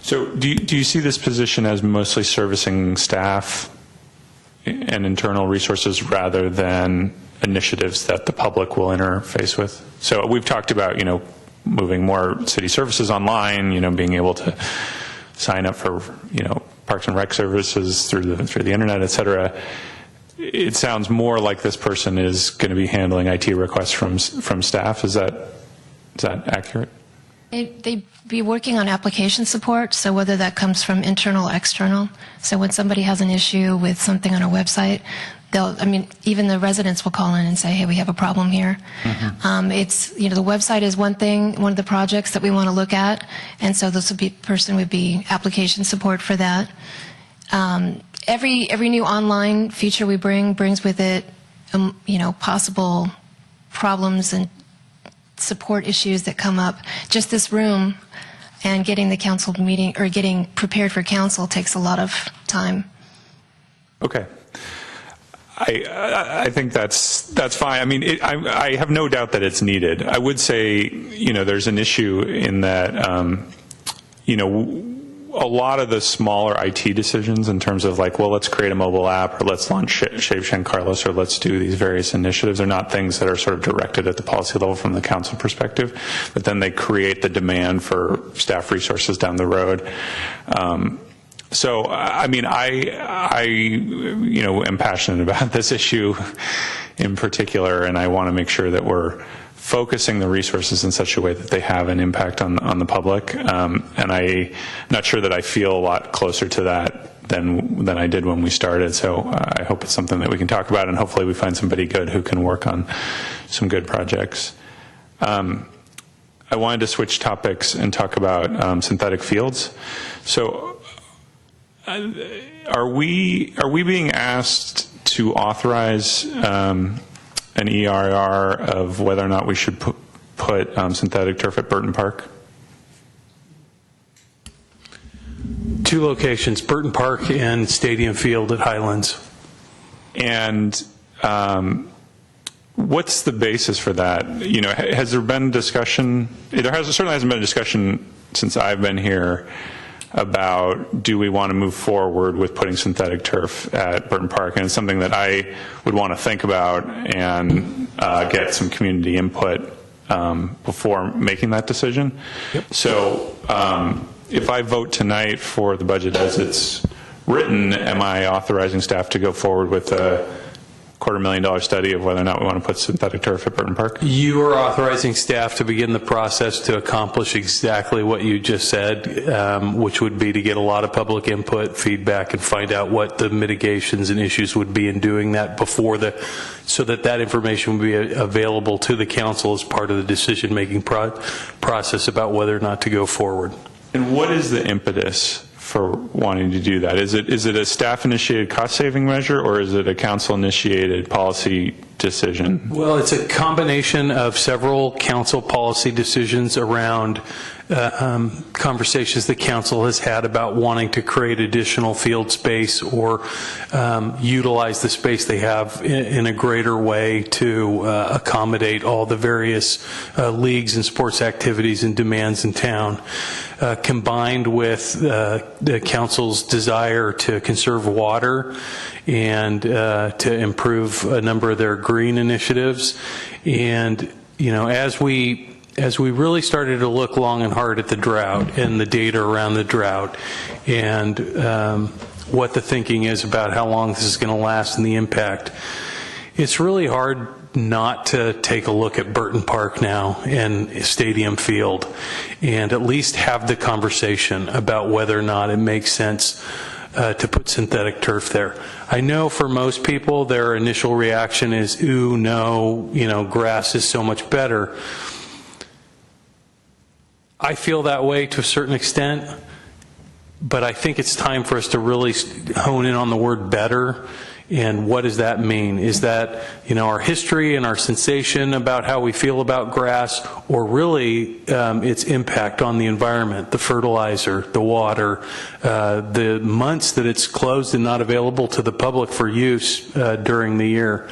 So do you see this position as mostly servicing staff and internal resources rather than initiatives that the public will interface with? So we've talked about, moving more city services online, being able to sign up for, Parks and Rec services through the internet, et cetera. It sounds more like this person is going to be handling IT requests from staff. Is that accurate?
They'd be working on application support, so whether that comes from internal or external. So when somebody has an issue with something on a website, even the residents will call in and say, hey, we have a problem here. Mm-hmm. The website is one thing, one of the projects that we want to look at, and so this person would be application support for that. Every new online feature we brings with it, possible problems and support issues that come up. Just this room and getting the council meeting or getting prepared for council takes a lot of time.
Okay. I think that's fine. I have no doubt that it's needed. I would say, there's an issue in that, a lot of the smaller IT decisions in terms of let's create a mobile app or let's launch Shave San Carlos or let's do these various initiatives are not things that are sort of directed at the policy level from the council perspective, but then they create the demand for staff resources down the road. So, I mean, I am passionate about this issue in particular, and I want to make sure that we're focusing the resources in such a way that they have an impact on the public. And I'm not sure that I feel a lot closer to that than I did when we started. So I hope it's something that we can talk about, and hopefully we find somebody good who can work on some good projects. I wanted to switch topics and talk about synthetic fields. So are we being asked to authorize an EIR of whether or not we should put synthetic turf at Burton Park?
Two locations, Burton Park and Stadium Field at Highlands.
And what's the basis for that? Has there been discussion? Certainly hasn't been a discussion since I've been here about, do we want to move forward with putting synthetic turf at Burton Park? And it's something that I would want to think about and get some community input before making that decision.
Yep.
So if I vote tonight for the budget as it's written, am I authorizing staff to go forward with a $250,000 study of whether or not we want to put synthetic turf at Burton Park?
You are authorizing staff to begin the process to accomplish exactly what you just said, which would be to get a lot of public input, feedback, and find out what the mitigations and issues would be in doing that so that information would be available to the council as part of the decision-making process about whether or not to go forward.
And what is the impetus for wanting to do that? Is it a staff-initiated cost-saving measure, or is it a council-initiated policy decision?
Well, it's a combination of several council policy decisions around conversations the council has had about wanting to create additional field space or utilize the space they have in a greater way to accommodate all the various leagues and sports activities and demands in town. Combined with the council's desire to conserve water and to improve a number of their green initiatives. And, as we really started to look long and hard at the drought and the data around the drought and what the thinking is about how long this is going to last and the impact, it's really hard not to take a look at Burton Park now and Stadium Field and at least have the conversation about whether or not it makes sense to put synthetic turf there. I know for most people their initial reaction is, ooh, no, grass is so much better. I feel that way to a certain extent, but I think it's time for us to really hone in on the word better. And what does that mean? Is that, our history and our sensation about how we feel about grass, or really its impact on the environment, the fertilizer, the water, the months that it's closed and not available to the public for use during the year?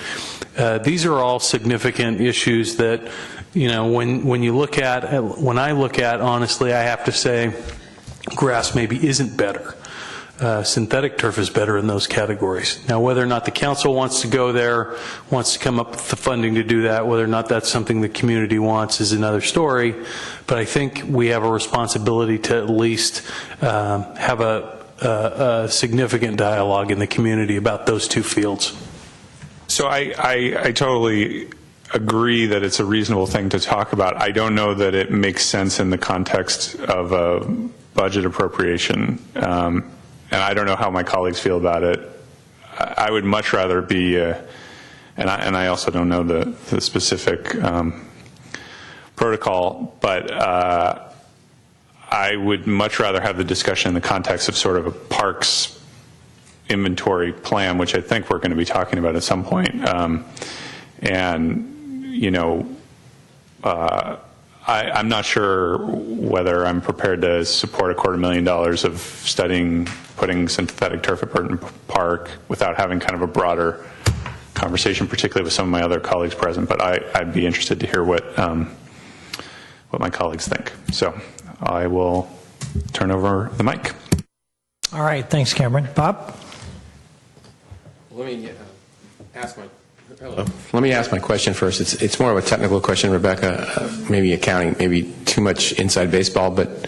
These are all significant issues that, when I look at, honestly, I have to say, grass maybe isn't better. Synthetic turf is better in those categories. Now, whether or not the council wants to go there, wants to come up with the funding to do that, whether or not that's something the community wants is another story. But I think we have a responsibility to at least have a significant dialogue in the community about those two fields.
So I totally agree that it's a reasonable thing to talk about. I don't know that it makes sense in the context of a budget appropriation. And I don't know how my colleagues feel about it. I would much rather be, and I also don't know the specific protocol, but I would much rather have the discussion in the context of sort of a parks inventory plan, which I think we're going to be talking about at some point. I'm not sure whether I'm prepared to support $250,000 of studying putting synthetic turf at Burton Park without having kind of a broader conversation, particularly with some of my other colleagues present. But I'd be interested to hear what my colleagues think. So I will turn over the mic.
All right, thanks, Cameron. Bob?
Let me ask my question first. It's more of a technical question, Rebecca, maybe accounting, maybe too much inside baseball, but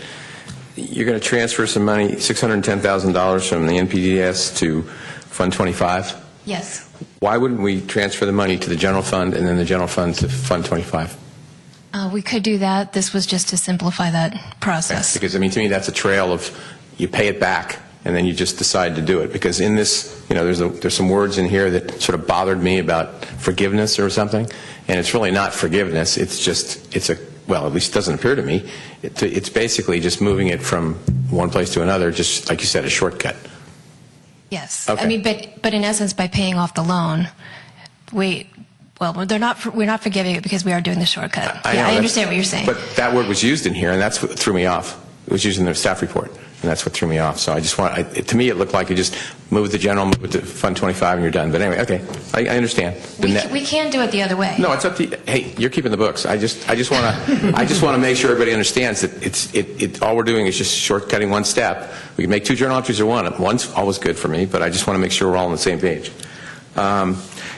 you're going to transfer some money, $610,000 from the NPDES to Fund 25?
Yes.
Why wouldn't we transfer the money to the general fund and then the general fund to Fund 25?
We could do that. This was just to simplify that process.
Because, I mean, to me, that's a trail of you pay it back and then you just decide to do it. Because in this, you know, there's some words in here that sort of bothered me about forgiveness or something, and it's really not forgiveness. It's just, well, at least it doesn't appear to me. It's basically just moving it from one place to another, just like you said, a shortcut.
Yes.
Okay.
I mean, but in essence, by paying off the loan, we're not forgiving it because we are doing the shortcut. I understand what you're saying.
But that word was used in here, and that's what threw me off. It was used in the staff report, and that's what threw me off. So I just to me, it looked like you just move the general, move it to Fund 25, and you're done. But anyway, okay, I understand.
We can do it the other way.
No, it's up to you. Hey, you're keeping the books. I just want to make sure everybody understands that all we're doing is just shortcutting one step. We can make two journal entries or one. One's always good for me, but I just want to make sure we're all on the same page.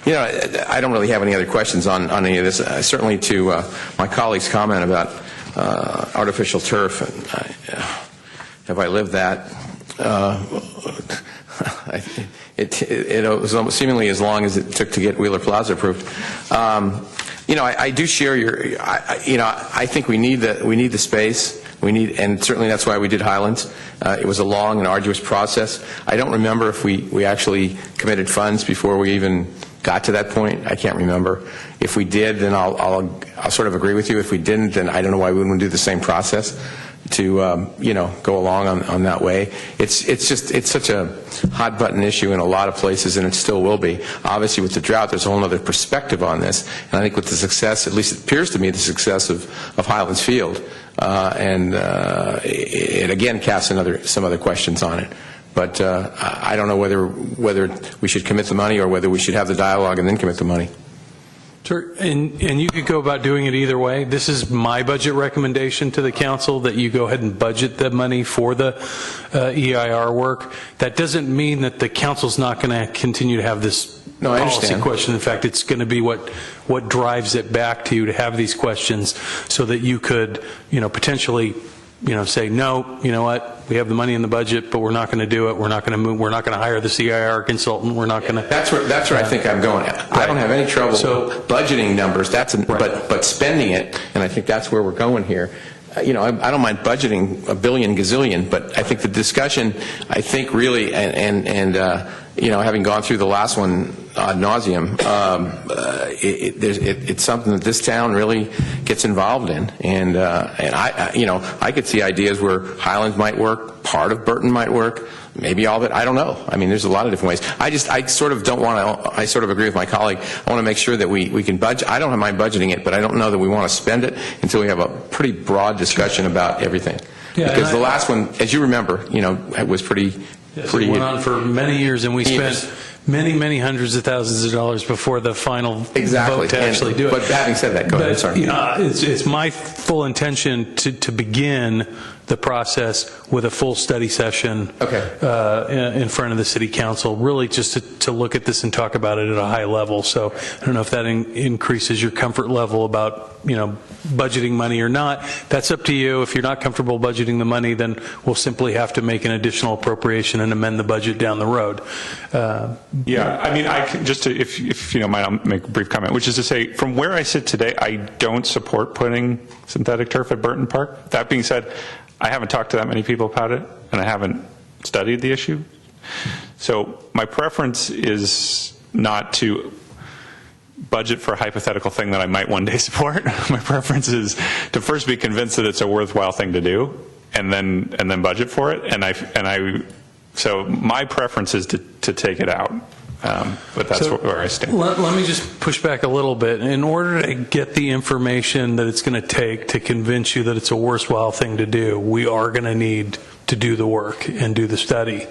You know, I don't really have any other questions on any of this. Certainly to my colleague's comment about artificial turf, and have I lived that? It was almost seemingly as long as it took to get Wheeler Plaza approved. You know, I do share your. I think we need the space. And certainly that's why we did Highlands. It was a long and arduous process. I don't remember if we actually committed funds before we even got to that point. I can't remember. If we did, then I'll sort of agree with you. If we didn't, then I don't know why we wouldn't do the same process to go along on that way. It's such a hot button issue in a lot of places, and it still will be. Obviously, with the drought, there's a whole other perspective on this, and I think with the success, at least it appears to me, the success of Highlands Field, it again casts some other questions on it. But I don't know whether we should commit the money or whether we should have the dialogue and then commit the money.
Sure, and you could go about doing it either way. This is my budget recommendation to the council, that you go ahead and budget the money for the EIR work. That doesn't mean that the council's not going to continue to have this policy question. In fact, it's going to be what drives it back to you to have these questions, so that you could, potentially, say, no, you know what, we have the money in the budget, but we're not going to do it. We're not going to move. We're not going to hire the CIR consultant. We're not going to.
That's where I think I'm going. I don't have any trouble budgeting numbers. But spending it, and I think that's where we're going here. I don't mind budgeting a billion, gazillion, but I think the discussion, really, and having gone through the last one ad nauseum, it's something that this town really gets involved in, and I could see ideas where Highlands might work, part of Burton might work, maybe all of it. I don't know. I mean, there's a lot of different ways. I sort of don't want to. I sort of agree with my colleague. I want to make sure that we can budget. I don't mind budgeting it, but I don't know that we want to spend it until we have a pretty broad discussion about everything. Yeah, because the last one, as you remember, it was pretty.
Yes, it went on for many years, and we spent many hundreds of thousands of dollars before the final vote to actually do it.
But having said that, go ahead. Sorry.
It's my full intention to begin the process with a full study session in front of the City Council, really just to look at this and talk about it at a high level. So I don't know if that increases your comfort level about budgeting money or not. That's up to you. If you're not comfortable budgeting the money, then we'll simply have to make an additional appropriation and amend the budget down the road.
Yeah, I mean, if you don't mind, I'll make a brief comment, which is to say, from where I sit today, I don't support putting synthetic turf at Burton Park. That being said, I haven't talked to that many people about it, and I haven't studied the issue. So my preference is not to budget for a hypothetical thing that I might one day support. My preference is to first be convinced that it's a worthwhile thing to do, and then budget for it. So my preference is to take it out. But that's where I stand.
Let me just push back a little bit. In order to get the information that it's going to take to convince you that it's a worthwhile thing to do, we are going to need to do the work and do the study.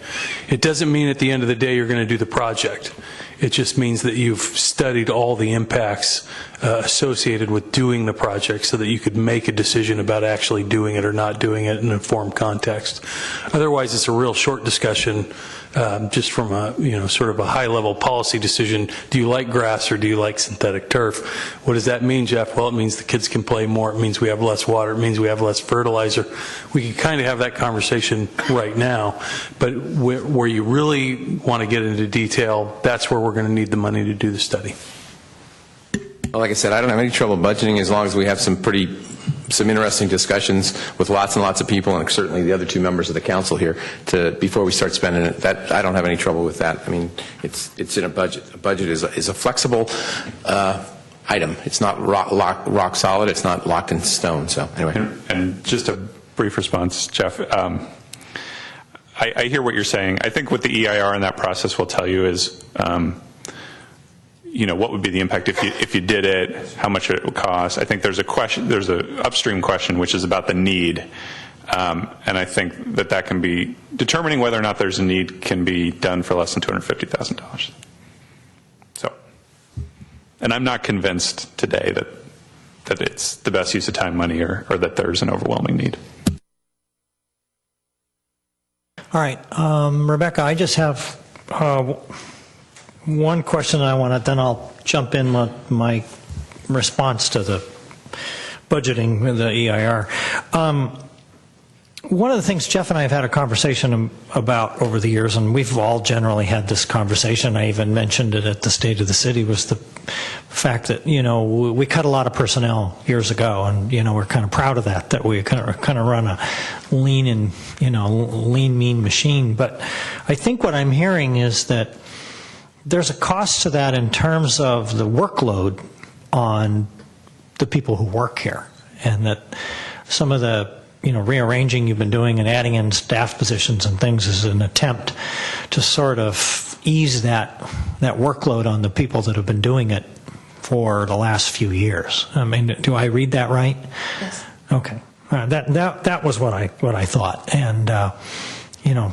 It doesn't mean at the end of the day you're going to do the project. It just means that you've studied all the impacts associated with doing the project so that you could make a decision about actually doing it or not doing it in an informed context. Otherwise, it's a real short discussion just from a, sort of a high-level policy decision, do you like grass or do you like synthetic turf? What does that mean, Jeff? Well, it means the kids can play more. It means we have less water. It means we have less fertilizer. We can kind of have that conversation right now, but where you really want to get into detail, that's where we're going to need the money to do the study.
Well, like I said, I don't have any trouble budgeting as long as we have some interesting discussions with lots and lots of people, and certainly the other two members of the council here, before we start spending it. That I don't have any trouble with that. I mean, it's in a budget. A budget is a flexible item. It's not rock solid. It's not locked in stone. So anyway,
and just a brief response, Jeff. I hear what you're saying. I think what the EIR in that process will tell you is, what would be the impact if you did it, how much it would cost. I think there's an upstream question, which is about the need. And I think that can be, determining whether or not there's a need can be done for less than $250,000. So, and I'm not convinced today that it's the best use of time, money, or that there's an overwhelming need.
All right, Rebecca, I just have one question I want to, then I'll jump in with my response to the budgeting with the EIR. One of the things Jeff and I have had a conversation about over the years, and we've all generally had this conversation, I even mentioned it at the State of the City, was the fact that, we cut a lot of personnel years ago, and, we're kind of proud of that we kind of run a lean, mean machine. But I think what I'm hearing is that there's a cost to that in terms of the workload on the people who work here, and that some of the rearranging you've been doing and adding in staff positions and things is an attempt to sort of ease that workload on the people that have been doing it for the last few years. I mean, do I read that right?
Yes.
Okay. That was what I thought, and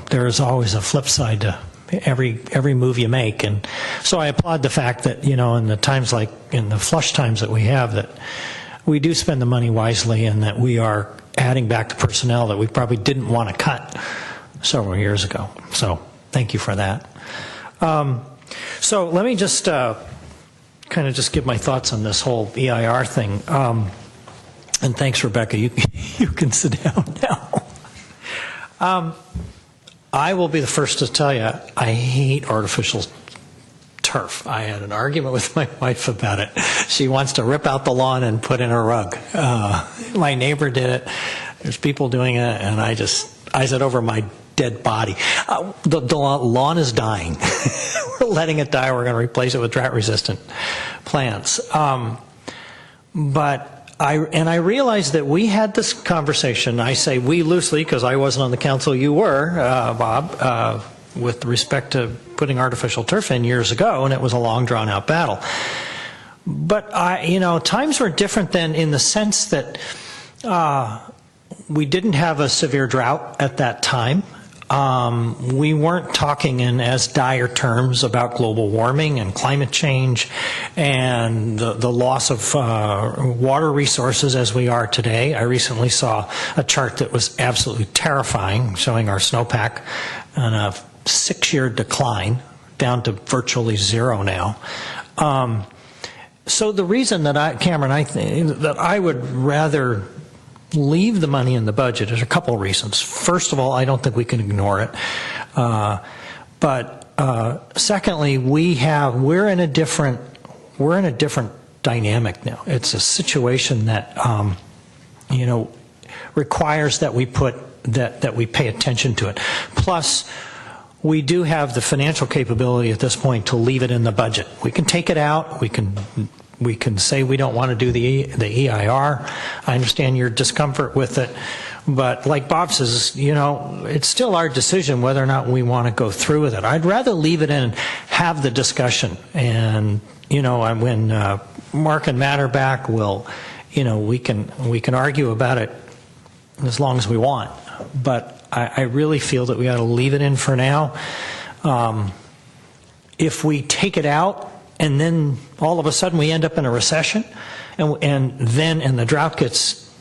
there is always a flip side to every move you make, and so I applaud the fact that in the times like in the flush times that we have, that we do spend the money wisely, and that we are adding back the personnel that we probably didn't want to cut several years ago. So thank you for that. So let me just kind of just give my thoughts on this whole EIR thing. And thanks, Rebecca. You can sit down now. I will be the first to tell you, I hate artificial turf. I had an argument with my wife about it. She wants to rip out the lawn and put in a rug. My neighbor did it. There's people doing it, and I said, over my dead body. The lawn is dying. We're letting it die. We're going to replace it with drought-resistant plants. But I realized that we had this conversation. I say we loosely because I wasn't on the council. You were, Bob, with respect to putting artificial turf in years ago, and it was a long, drawn-out battle. But times were different then in the sense that we didn't have a severe drought at that time. We weren't talking in as dire terms about global warming and climate change and the loss of water resources as we are today. I recently saw a chart that was absolutely terrifying, showing our snowpack on a 6-year decline down to virtually zero now. So the reason that Cameron, I think that I would rather leave the money in the budget is a couple of reasons. First of all, I don't think we can ignore it. But secondly, we're in a different dynamic now. It's a situation that requires that we pay attention to it. Plus, we do have the financial capability at this point to leave it in the budget. We can take it out. We can say we don't want to do the EIR. I understand your discomfort with it, but like Bob says, it's still our decision whether or not we want to go through with it. I'd rather leave it in and have the discussion. And when Mark and Matt are back, we can argue about it as long as we want. But I really feel that we ought to leave it in for now. If we take it out, and then all of a sudden we end up in a recession, and the drought gets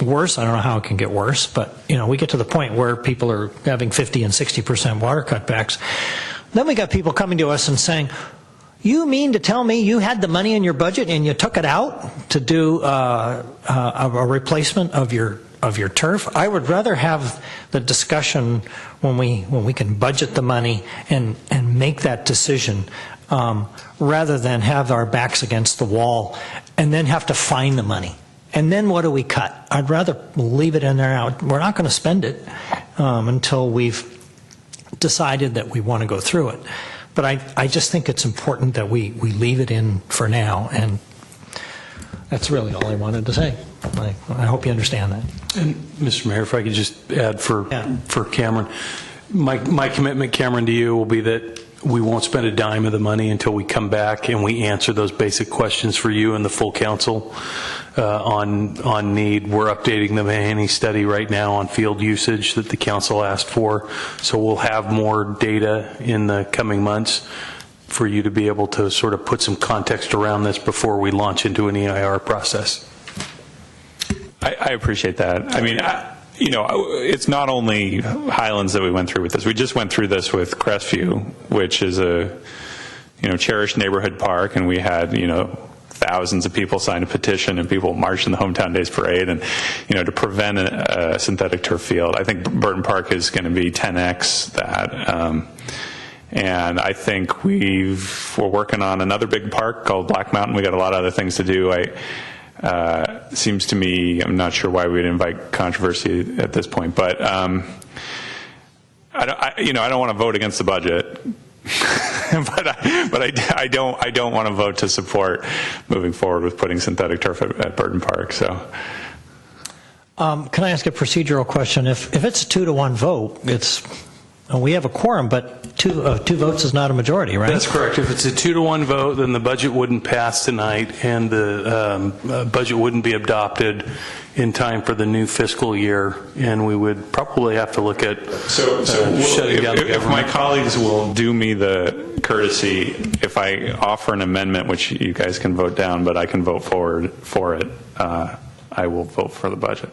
worse. I don't know how it can get worse, but we get to the point where people are having 50 and 60% water cutbacks. Then we got people coming to us and saying, "You mean to tell me you had the money in your budget and you took it out to do a replacement of your turf?" I would rather have the discussion when we can budget the money and make that decision, rather than have our backs against the wall and then have to find the money. And then what do we cut? I'd rather leave it in there now. We're not going to spend it until we've decided that we want to go through it. But I just think it's important that we leave it in for now, and that's really all I wanted to say. I hope you understand that.
And Mr. Mayor, if I could just add for Cameron, my commitment, Cameron, to you will be that we won't spend a dime of the money until we come back and we answer those basic questions for you and the full council on need. We're updating the Mahaney study right now on field usage that the council asked for, so we'll have more data in the coming months for you to be able to sort of put some context around this before we launch into an EIR process.
I appreciate that. I mean, it's not only Highlands that we went through with this. We just went through this with Crestview, which is a, cherished neighborhood park, and we had, thousands of people sign a petition and people marched in the Hometown Days Parade, and, to prevent a synthetic turf field. I think Burton Park is going to be 10x that. And I think we're working on another big park called Black Mountain. We got a lot of other things to do. Seems to me, I'm not sure why we'd invite controversy at this point, but I don't want to vote against the budget, but I don't want to vote to support moving forward with putting synthetic turf at Burton Park. So,
can I ask a procedural question? If it's a 2-to-1 vote, we have a quorum, but two votes is not a majority, right?
That's correct. If it's a 2-to-1 vote, then the budget wouldn't pass tonight, and the budget wouldn't be adopted in time for the new fiscal year, and we would probably have to look at shutting down the government.
If my colleagues will do me the courtesy, if I offer an amendment, which you guys can vote down, but I can vote for it, I will vote for the budget.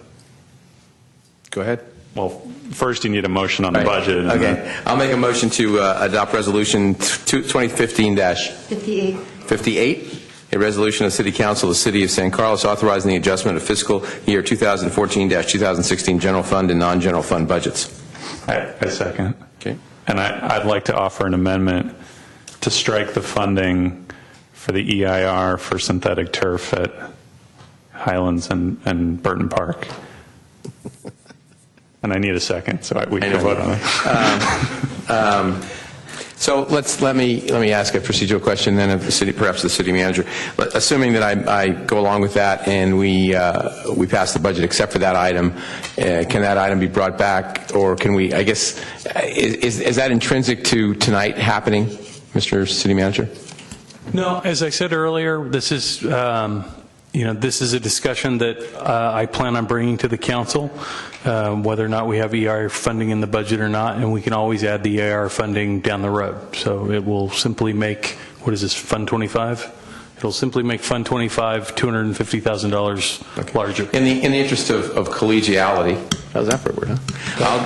Go ahead.
Well, first you need a motion on the budget.
Okay. I'll make a motion to adopt Resolution 2015-58, a resolution of the City Council of the City of San Carlos authorizing the adjustment of fiscal year 2014-2016 general fund and non-general fund budgets.
I second.
Okay.
And I'd like to offer an amendment to strike the funding for the EIR for synthetic turf at Highlands and Burton Park. And I need a second, so we can vote on it.
So let me ask a procedural question then of the city, perhaps the city manager. Assuming that I go along with that and we pass the budget except for that item, can that item be brought back, or can we? I guess is that intrinsic to tonight happening, Mr. City Manager?
No, as I said earlier, this is. This is a discussion that I plan on bringing to the council, whether or not we have EIR funding in the budget or not, and we can always add the EIR funding down the road. So it will simply make, what is this, Fund 25? It'll simply make Fund 25 $250,000 larger.
In the interest of collegiality, how's that for a word, huh?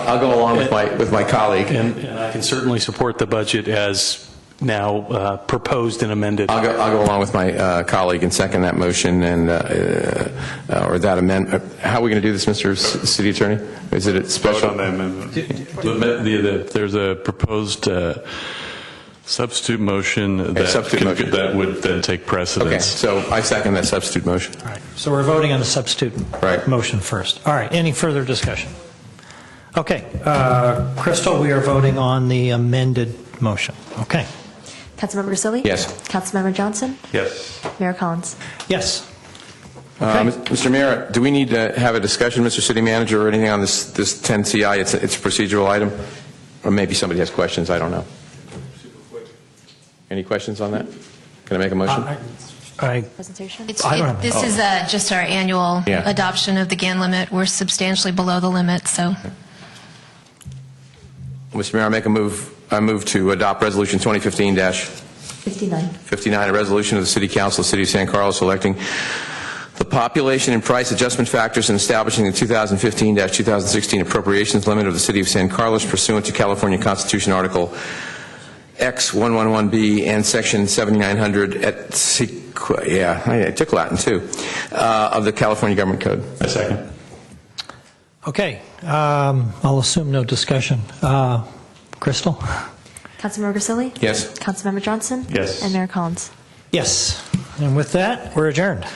I'll go along with my colleague.
And I can certainly support the budget as now proposed and amended.
I'll go along with my colleague and second that motion and or that amendment. How are we going to do this, Mr. City Attorney? Is it a special?
Vote on the amendment.
There's a proposed substitute motion that would then take precedence.
Okay, so I second that substitute motion.
All right. So we're voting on the substitute motion first. All right. Any further discussion? Okay. Crystal, we are voting on the amended motion. Okay.
Councilmember Grisilli?
Yes.
Councilmember Johnson?
Yes.
Mayor Collins?
Yes.
Mr. Mayor, do we need to have a discussion, Mr. City Manager, or anything on this 10CI? It's a procedural item, or maybe somebody has questions. I don't know. Any questions on that? Can I make a motion?
Presentation?
This is just our annual adoption of the GAN limit. We're substantially below the limit, so.
Mr. Mayor, I move to adopt Resolution 2015-59, a resolution of the City Council of the City of San Carlos electing the population and price adjustment factors in establishing the 2015-2016 appropriations limit of the City of San Carlos pursuant to California Constitution Article X111B and Section 7900 I took Latin too, of the California Government Code.
A second.
Okay, I'll assume no discussion. Crystal?
Councilmember Grisilli?
Yes.
Councilmember Johnson?
Yes.
And Mayor Collins?
Yes. And with that, we're adjourned.